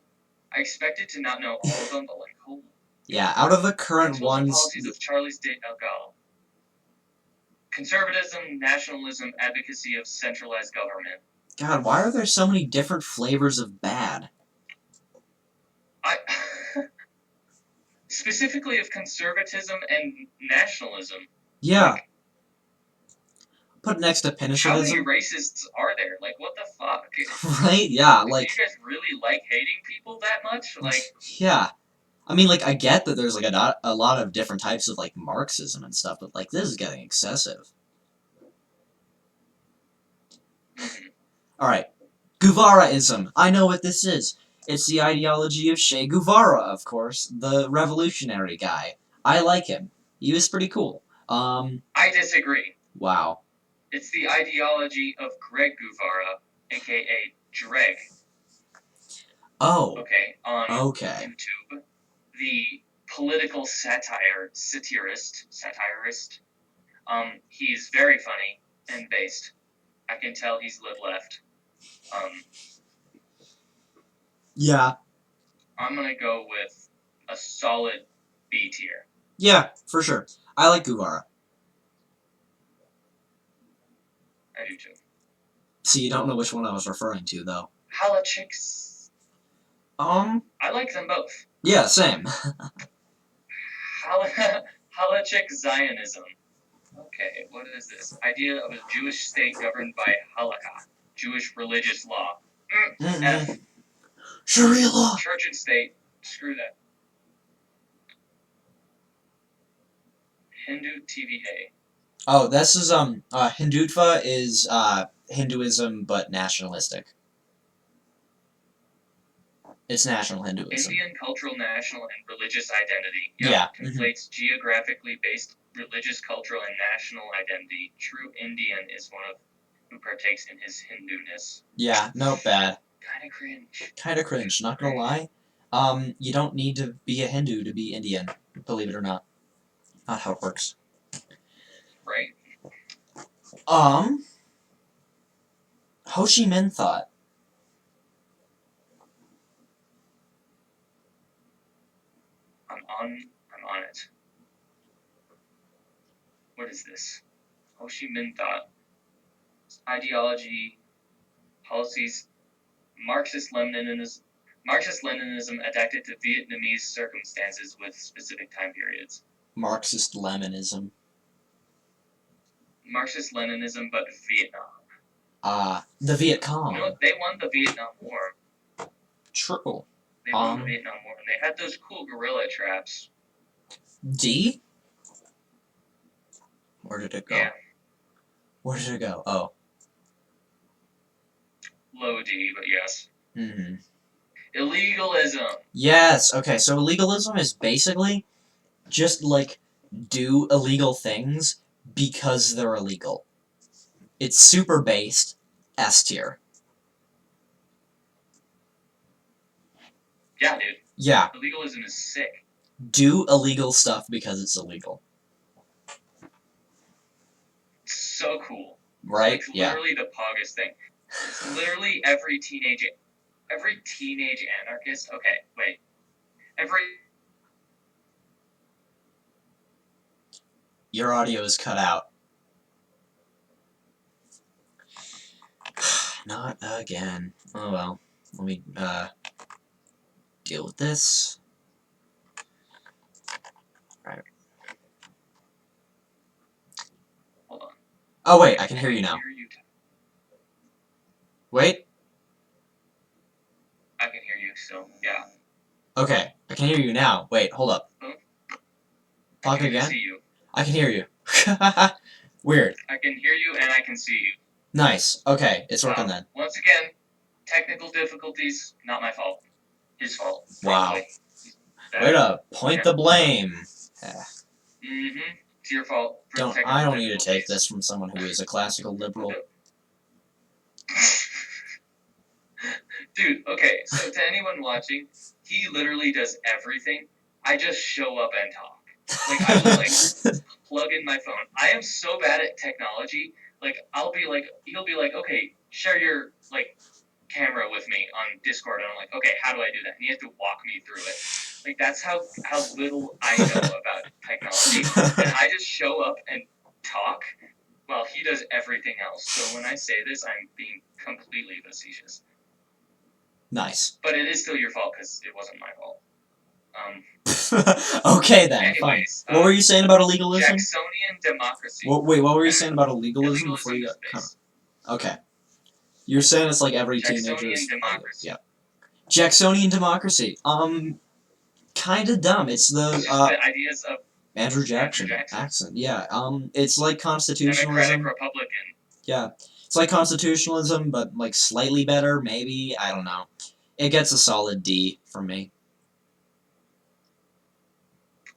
I expected to not know all of them, but like, holy. Yeah. Out of the current Principles and ones. policies of Charlie State El Gal. Conservatism, nationalism, advocacy of centralized government. God, why are there so many different flavors of bad? Specifically of conservatism and nationalism. Yeah. Like, put next to how many pinnatism. racists are there? Like, what the fuck? Right? Yeah. Do Like. you guys really like hating people that much? Like. Yeah. I mean, like, I get that there's, like, a lot of different types of, like, Marxism and stuff, but, like, this is getting excessive. Alright. Guevaraism. I know what this is. It's the ideology of Che Guevara, of course, the revolutionary guy. I like him. He was pretty cool. I disagree. Wow. It's the ideology of Greg Guevara, aka Dreg. Oh. Okay, on Okay. YouTube. The political satirist. He's very funny and based. I can tell he's lived left. Yeah. I'm gonna go with a solid B tier. Yeah, for sure. I like Guevara. I do too. See, you don't know which one I was referring to, though. Halachiks. I like them both. Yeah, same. Halachik Zionism. Okay, what is this? Idea of a Jewish state governed by halakha, Jewish religious law. F. Sharia law. Church and state. Screw that. Hindu TVA. Oh, this is, Hindutva is, Hinduism, but nationalistic. It's national Hinduism. Indian cultural, national, and religious identity. Yep, Yeah. conflates geographically based religious, cultural, and national identity. True Indian is one of who partakes in his Hinduness. Yeah, no, bad. Kinda cringe. Kinda cringe, not gonna lie. You don't need to be a Hindu to be Indian, believe it or not. Not how it works. Right. Ho Chi Minh thought. I'm on it. What is this? Ho Chi Minh thought. Ideology, policies, Marxist-Leninism adapted to Vietnamese circumstances with specific time periods. Marxist-Leninism. Marxist-Leninism, but Vietnam. The Viet Cong. You know what? They won the Vietnam War. True. They won the Vietnam War, and they had those cool guerrilla traps. D? Where did it go? Yeah. Where did it go? Oh. Low D, but yes. Hmm. Illegalism. Yes. Okay. So illegalism is basically just like do illegal things because they're illegal. It's super based. S tier. Yeah, dude. Yeah. Illegalism is sick. Do illegal stuff because it's illegal. It's so cool. Right? It's like Yeah. literally the poggest thing. It's literally every teenage anarchist. Okay, wait. Every Your audio is cut out. Not again. Oh well. Let me deal with this. Right. hold on. Oh wait, I can hear you now. Wait. I can hear you still. Yeah. Okay, I can hear you now. Wait, hold up. Oh, I Talk can even again? see you. I can hear you. Weird. I can hear you and I can see you. Nice. Okay, it's working then. Once again, technical difficulties, not my fault. His fault, Wow. probably. Way to point the blame. Mm-hmm. It's your fault for Don't technical I don't need to difficulties. take this from someone who is a classical liberal. Dude, okay, so to anyone watching, he literally does everything. I just show up and talk. Like, I will, like, plug in my phone. I am so bad at technology. Like, he'll be like, okay, share your, like, camera with me on Discord. And I'm like, okay, how do I do that? And he has to walk me through it. Like, that's how little I know about technology. And I just show up and talk while he does everything else. So when I say this, I'm being completely facetious. Nice. But it is still your fault because it wasn't my fault. Okay then, anyways, fine. What were you saying about illegalism? Jacksonian democracy. Wait, what were you saying about illegalism before you Illegalism got... is Okay. You're saying it's like every Jacksonian teenager's... democracy. Yeah. Jacksonian democracy. Kinda dumb. It's It's just the ideas of Andrew Jackson accent. Yeah. It's like constitutionalism. Democratic Republican. Yeah. It's like constitutionalism, but like slightly better, maybe. I don't know. It gets a solid D from me.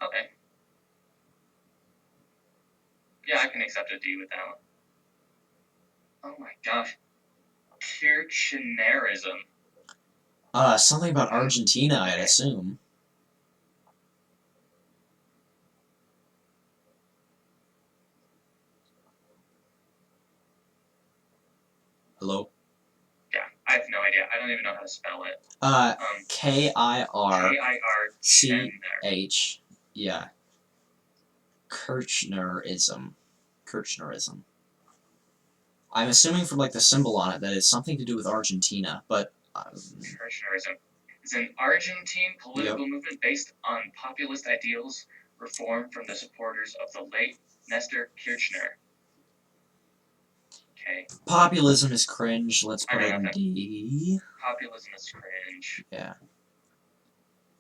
Okay. Yeah, I can accept a D with that one. Oh my gosh. Kirchnerism. Something about Argentina, I'd assume. Hello? Yeah, I have no idea. I don't even know how to spell it. Kirch. Yeah. Kirchnerism. Kirchnerism. I'm assuming from like the symbol on it that it's something to do with Argentina, but... Kirchnerism is an Argentine political movement based on populist ideals reformed from the supporters of the late Nestor Kirchner. Okay. Populism is cringe. Let's put it in nothing. D. Populism is cringe. Yeah.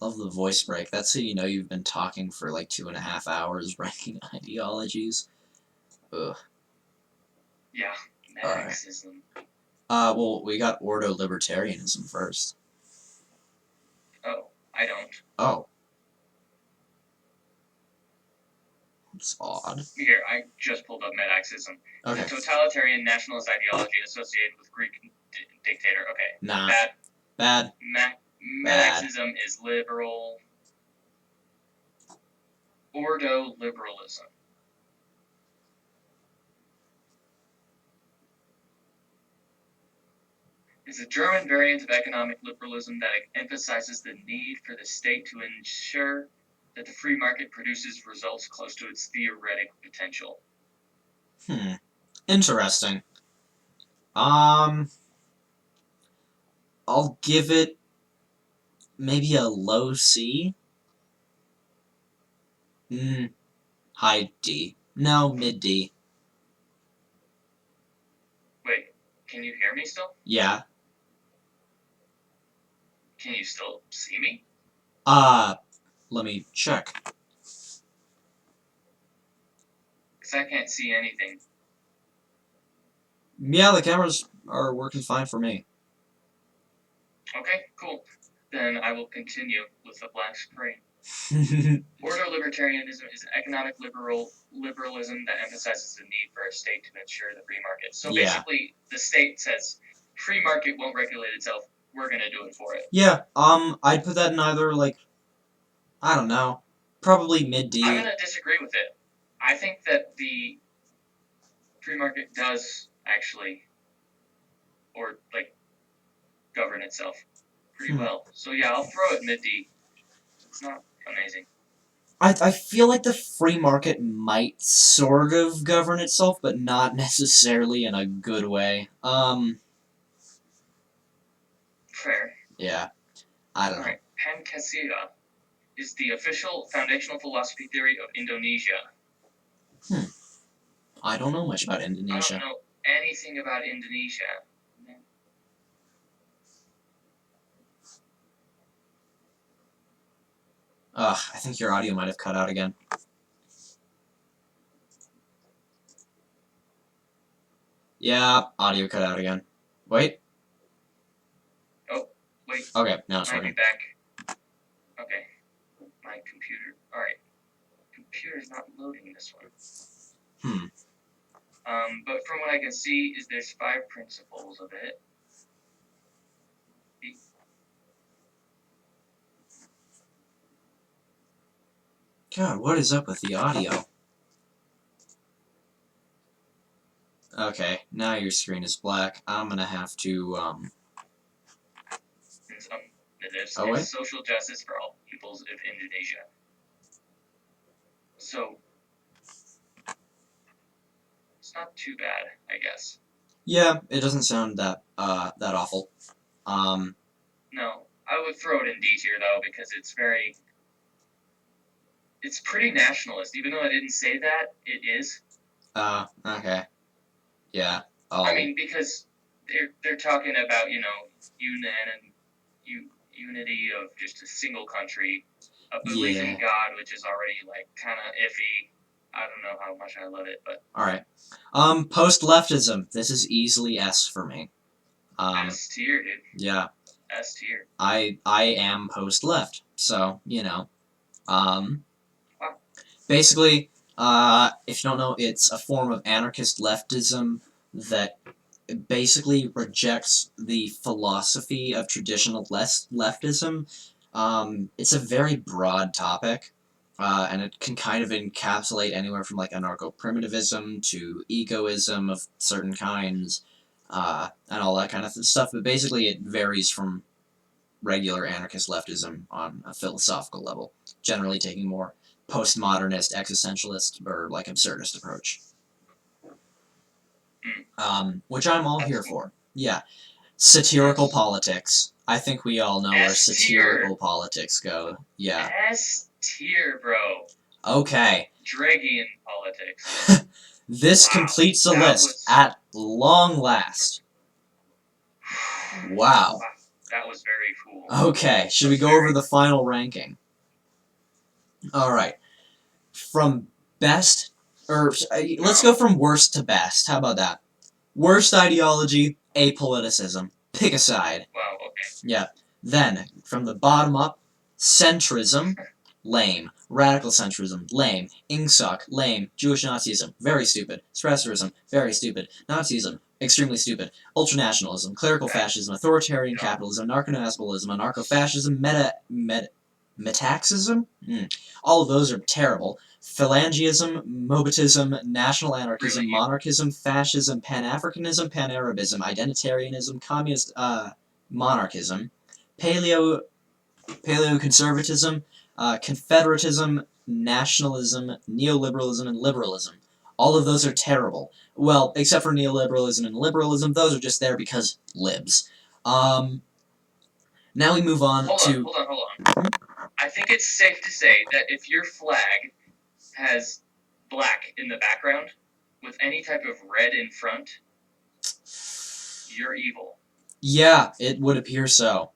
Love the voice break. That's how you know you've been talking for like 2.5 hours ranking ideologies. Ugh. Yeah. Marxism. Well, we got ordo-libertarianism first. Oh, I don't. Oh. It's odd. Here, I just pulled up Marxism. Okay. It's a totalitarian nationalist ideology associated with Greek dictator. Okay. Nah. Bad. Bad. Marxism is liberal. Ordo-liberalism. Is a German variant of economic liberalism that emphasizes the need for the state to ensure that the free market produces results close to its theoretic potential. Interesting. I'll give it maybe a low C. High D. No, mid D. Wait, can you hear me still? Yeah. Can you still see me? Let me check. Because I can't see anything. Yeah, the cameras are working fine for me. Okay, cool. Then I will continue with the black screen. Ordo-libertarianism is economic liberalism that emphasizes the need for a state to ensure the free market. So Yeah. basically, the state says, free market won't regulate itself, we're going to do it for it. Yeah, I'd put that in either, like, I don't know, probably mid-D. I'm going to disagree with it. I think that the free market does actually, or, like, govern itself pretty well. So yeah, I'll throw it mid-D. It's not amazing. I feel like the free market might sort of govern itself, but not necessarily in a good way. Fair. Yeah. I don't know. Alright, Pancasila is the official foundational philosophy theory of Indonesia. I don't know much about I Indonesia. don't know anything about Indonesia. Ugh, I think your audio might have cut out again. Yeah, audio cut out again. Wait. Oh, wait. Okay, now it's Might be working. back. Okay. My computer. Alright. Computer's not loading this one. But from what I can see, is there's 5 principles of it. God, what is up with the audio? Okay, now your screen is black. I'm gonna have to, Oh, wait. Social justice for all peoples of Indonesia. So, it's not too bad, I guess. Yeah, it doesn't sound that awful. No, I would throw it in D tier, though, because it's pretty nationalist. Even though I didn't say that, it is. Okay. Yeah. I mean, because they're talking about, unity of just a single country, a belief in God, which is already, like, kind of iffy. I don't know how much I love it, but... Alright. Post-leftism. This is easily S for me. S tier, dude. Yeah. S tier. I am post-left, so, you know. Basically, if you don't know, it's a form of anarchist leftism that basically rejects the philosophy of traditional leftism. It's a very broad topic, and it can kind of encapsulate anywhere from like anarcho-primitivism to egoism of certain kinds, and all that kind of stuff. But basically, it varies from regular anarchist leftism on a philosophical level, generally taking more postmodernist, existentialist, or like absurdist approach. Which I'm all here for. Yeah. Satirical politics. I think we all know where satirical politics go. Yeah. S tier, bro. Okay. Dragian politics. This completes the list at long last. Wow. That was very cool. Okay, should we go over the final ranking? Alright. From best, or let's go from worst to best. How about that? Worst ideology, apoliticism. Pick a side. Wow, okay. Yeah. Then, from the bottom up, centrism, lame. Radical centrism, lame. Ingsoc, lame. Jewish Nazism, very stupid. Stresserism, very stupid. Nazism, extremely stupid. Ultranationalism, clerical fascism, authoritarian capitalism, anarcho-nationalism, anarcho-fascism, metaxism? All of those are terrible. Phalangism, Mobitism, national anarchism, monarchism, fascism, pan-Africanism, pan-Arabism, identitarianism, communist monarchism, paleo-conservatism, confederatism, nationalism, neoliberalism, and liberalism. All of those are terrible. Well, except for neoliberalism and liberalism, those are just there because libs. Now we move on to... Hold on. I think it's safe to say that if your flag has black in the background with any type of red in front, you're evil. Yeah, it would appear so.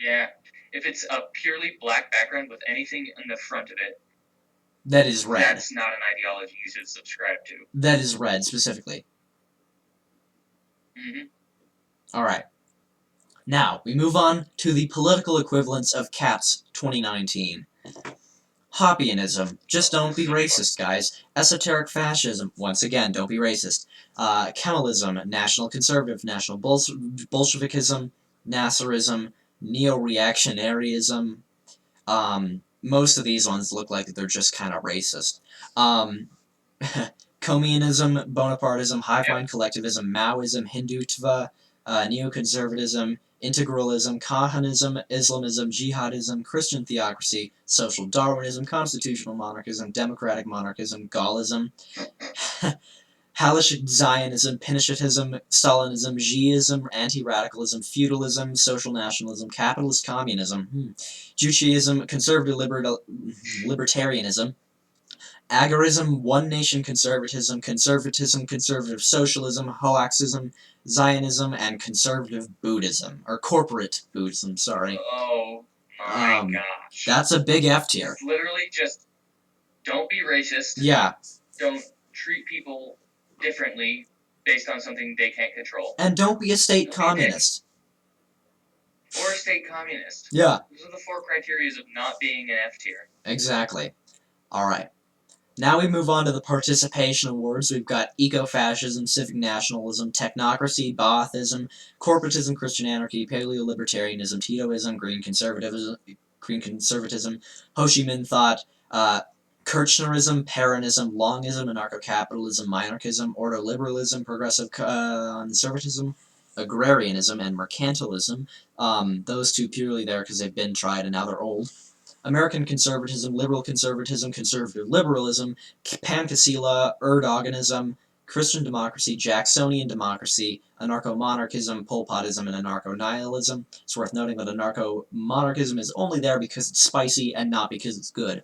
Yeah. If it's a purely black background with anything in the front of it, that is red. That's not an ideology you should subscribe to. That is red, specifically. Mm-hmm. Alright. Now, we move on to the political equivalents of CAPS 2019. Hobbyianism. Just don't be racist, guys. Esoteric fascism. Once again, don't be racist. Kemalism. National conservative. National Bolshevikism. Nasserism. Neo-reactionaryism. Most of these ones look like they're just kind of racist. Communism, Bonapartism, hive mind collectivism, Maoism, Hindutva, neoconservatism, integralism, Kahanism, Islamism, jihadism, Christian theocracy, social Darwinism, constitutional monarchism, democratic monarchism, Gaullism, Halish Zionism, Pinochetism, Stalinism, Xiism, anti-radicalism, feudalism, social nationalism, capitalist communism, Judaism, conservative libertarianism, agorism, one-nation conservatism, conservative socialism, hoaxism, Zionism, and conservative Buddhism. Or corporate Buddhism, sorry. Oh my gosh. That's a big F tier. It's literally just, don't be racist. Yeah. Don't treat people differently based on something they can't control. And don't be a state communist. Or a state communist. Yeah. Those are the 4 criteria of not being an F tier. Exactly. Alright. Now we move on to the participation awards. We've got eco-fascism, civic nationalism, technocracy, Baathism, corporatism, Christian anarchy, paleo-libertarianism, Titoism, green conservatism, Ho Chi Minh thought, Kirchnerism, Peronism, Longism, anarcho-capitalism, minarchism, ordoliberalism, progressive conservatism, agrarianism, and mercantilism. Those two purely there because they've been tried and now they're old. American conservatism, liberal conservatism, conservative liberalism, pancasila, Erdoganism, Christian democracy, Jacksonian democracy, anarcho-monarchism, Pol Potism, and anarcho-nihilism. It's worth noting that anarcho-monarchism is only there because it's spicy and not because it's good.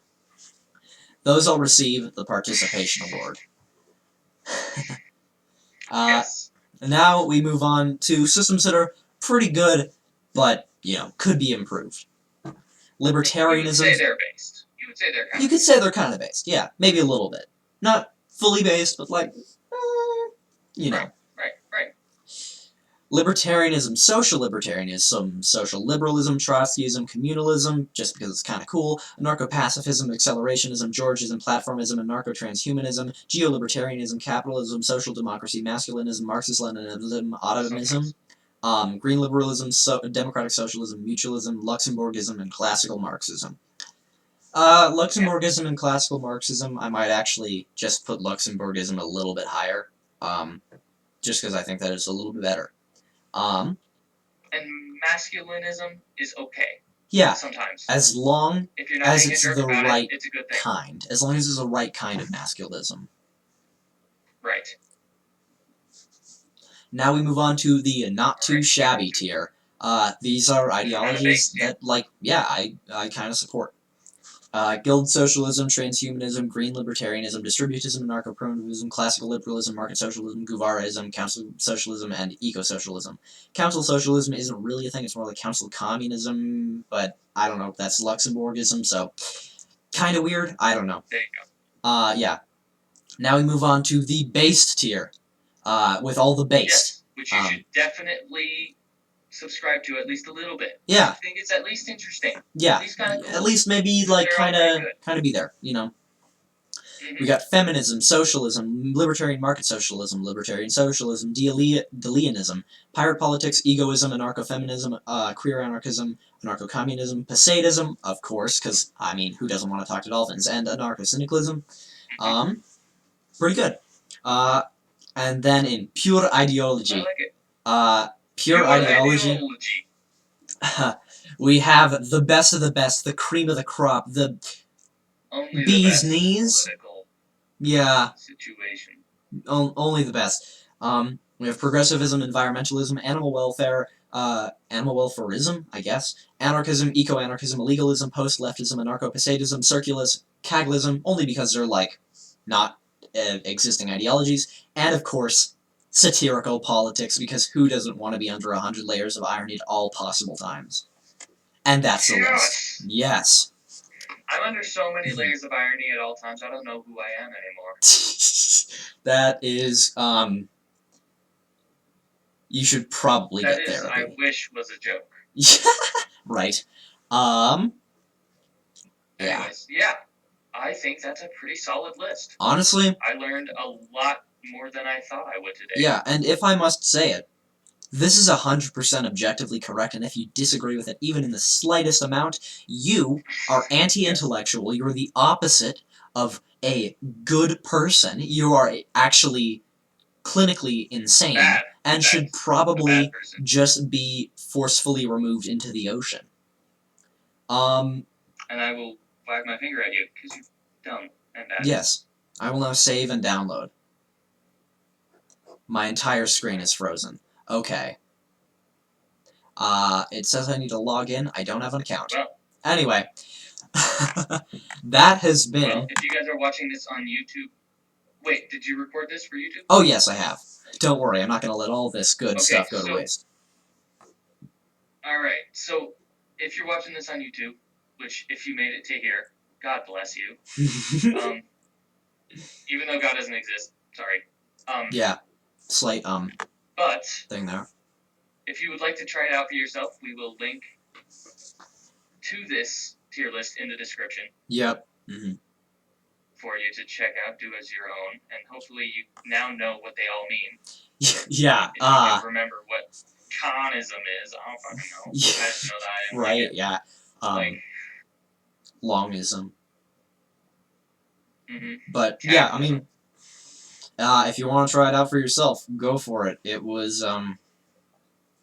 Those all receive the participation award. Yes. Now we move on to systems that are pretty good, but, could be improved. Libertarianism. You would say they're based. You could say they're kind of based, yeah. Maybe a little bit. Not fully based, but Right. Libertarianism, social libertarianism, social liberalism, Trotskyism, communalism, just because it's kind of cool, anarcho-pacifism, accelerationism, Georgism, platformism, anarcho-transhumanism, geo-libertarianism, capitalism, social democracy, masculinism, Marxist-Leninism, atomism, green liberalism, democratic socialism, mutualism, Luxembourgism, and classical Marxism. Luxembourgism and classical Marxism, I might actually just put Luxembourgism a little bit higher, just because I think that is a little bit better. And masculinism is okay. Yeah. Sometimes. As long if you're not as it's the right it's a good thing. kind. As long as it's the right kind of masculism. Right. Now we move on to the not too shabby tier. These are ideologies that, I kind of support. Guild socialism, transhumanism, green libertarianism, distributism, anarcho-primitivism, classical liberalism, market socialism, Guevaraism, council socialism, and eco-socialism. Council socialism isn't really a thing, it's more like council communism, but I don't know if that's Luxembourgism, so kind of weird, I don't know. There you go. Yeah. Now we move on to the based tier, with all the based. Yes, which you should definitely subscribe to at least a little bit. Yeah. I think it's at least interesting. Yeah. At least kind of cool. At least maybe, kind of be there, We got feminism, socialism, libertarian market socialism, libertarian socialism, Deleanism, pirate politics, egoism, anarcho-feminism, queer anarchism, anarcho-communism, Poseidism, of course, because, who doesn't want to talk to dolphins, and anarcho-syndicalism. Pretty good. And then in pure ideology. I like it. Pure ideology. We have the best of the best, the cream of the crop, the only bee's the best knees. Yeah. Situation. Only the best. We have progressivism, environmentalism, animal welfare, animal welfareism, I guess, anarchism, eco-anarchism, legalism, post-leftism, anarcho-poseidism, circulism, caglism, only because they're, not existing ideologies, and, of course, satirical politics, because who doesn't want to be under 100 layers of irony at all possible times? And that's the list. Yes. I'm under so many layers of irony at all times, I don't know who I am anymore. That is, You should probably That get is, I therapy. wish was a joke. Right. Yeah. Anyways, yeah, I think that's a pretty solid list. Honestly, I learned a lot more than I thought I would today. yeah, and if I must say it, this is 100% objectively correct, and if you disagree with it even in the slightest amount, you are anti-intellectual. You're the opposite of a good person. You are actually clinically insane Bad. and should A bad probably person. just be forcefully removed into the ocean. And I will wag my finger at you because you're dumb and bad. Yes. I will now save and download. My entire screen is frozen. Okay. It says I need to log in. I don't have an account. Well, anyway, that has been... Well, if you guys are watching this on YouTube... Wait, did you record this for YouTube? Oh, yes, I have. Don't worry, I'm not going to let all this good stuff go to waste. Alright, so if you're watching this on YouTube, which if you made it to here, God bless you. Even though God doesn't exist, sorry. Yeah, slight but thing there. If you would like to try it out for yourself, we will link to this tier list in the description. Yep. For you to check out, do as your own, and hopefully you now know what they all mean. Yeah. If you can remember what conism is, I don't fucking know. I just know that I didn't right. like it. Yeah. Longism. But yeah, I mean, if you want to try it out for yourself, go for it. It was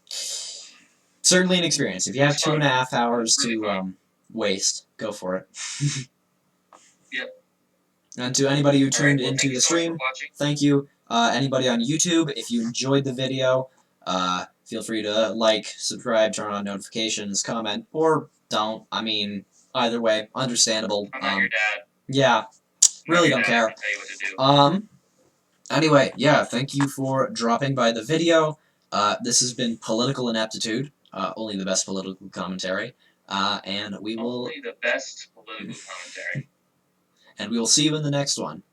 certainly an experience. If you have 2.5 hours to waste, go for it. Yep. And to anybody who tuned into the stream, thank you. Anybody on YouTube, if you enjoyed the video, feel free to like, subscribe, turn on notifications, comment, or don't. I mean, either way, understandable. I'm not your dad. Yeah, really don't care. Tell you what to do. Anyway, yeah, thank you for dropping by the video. This has been Political Ineptitude, only the best political commentary, and we will... Only the best political commentary. And we will see you in the next one.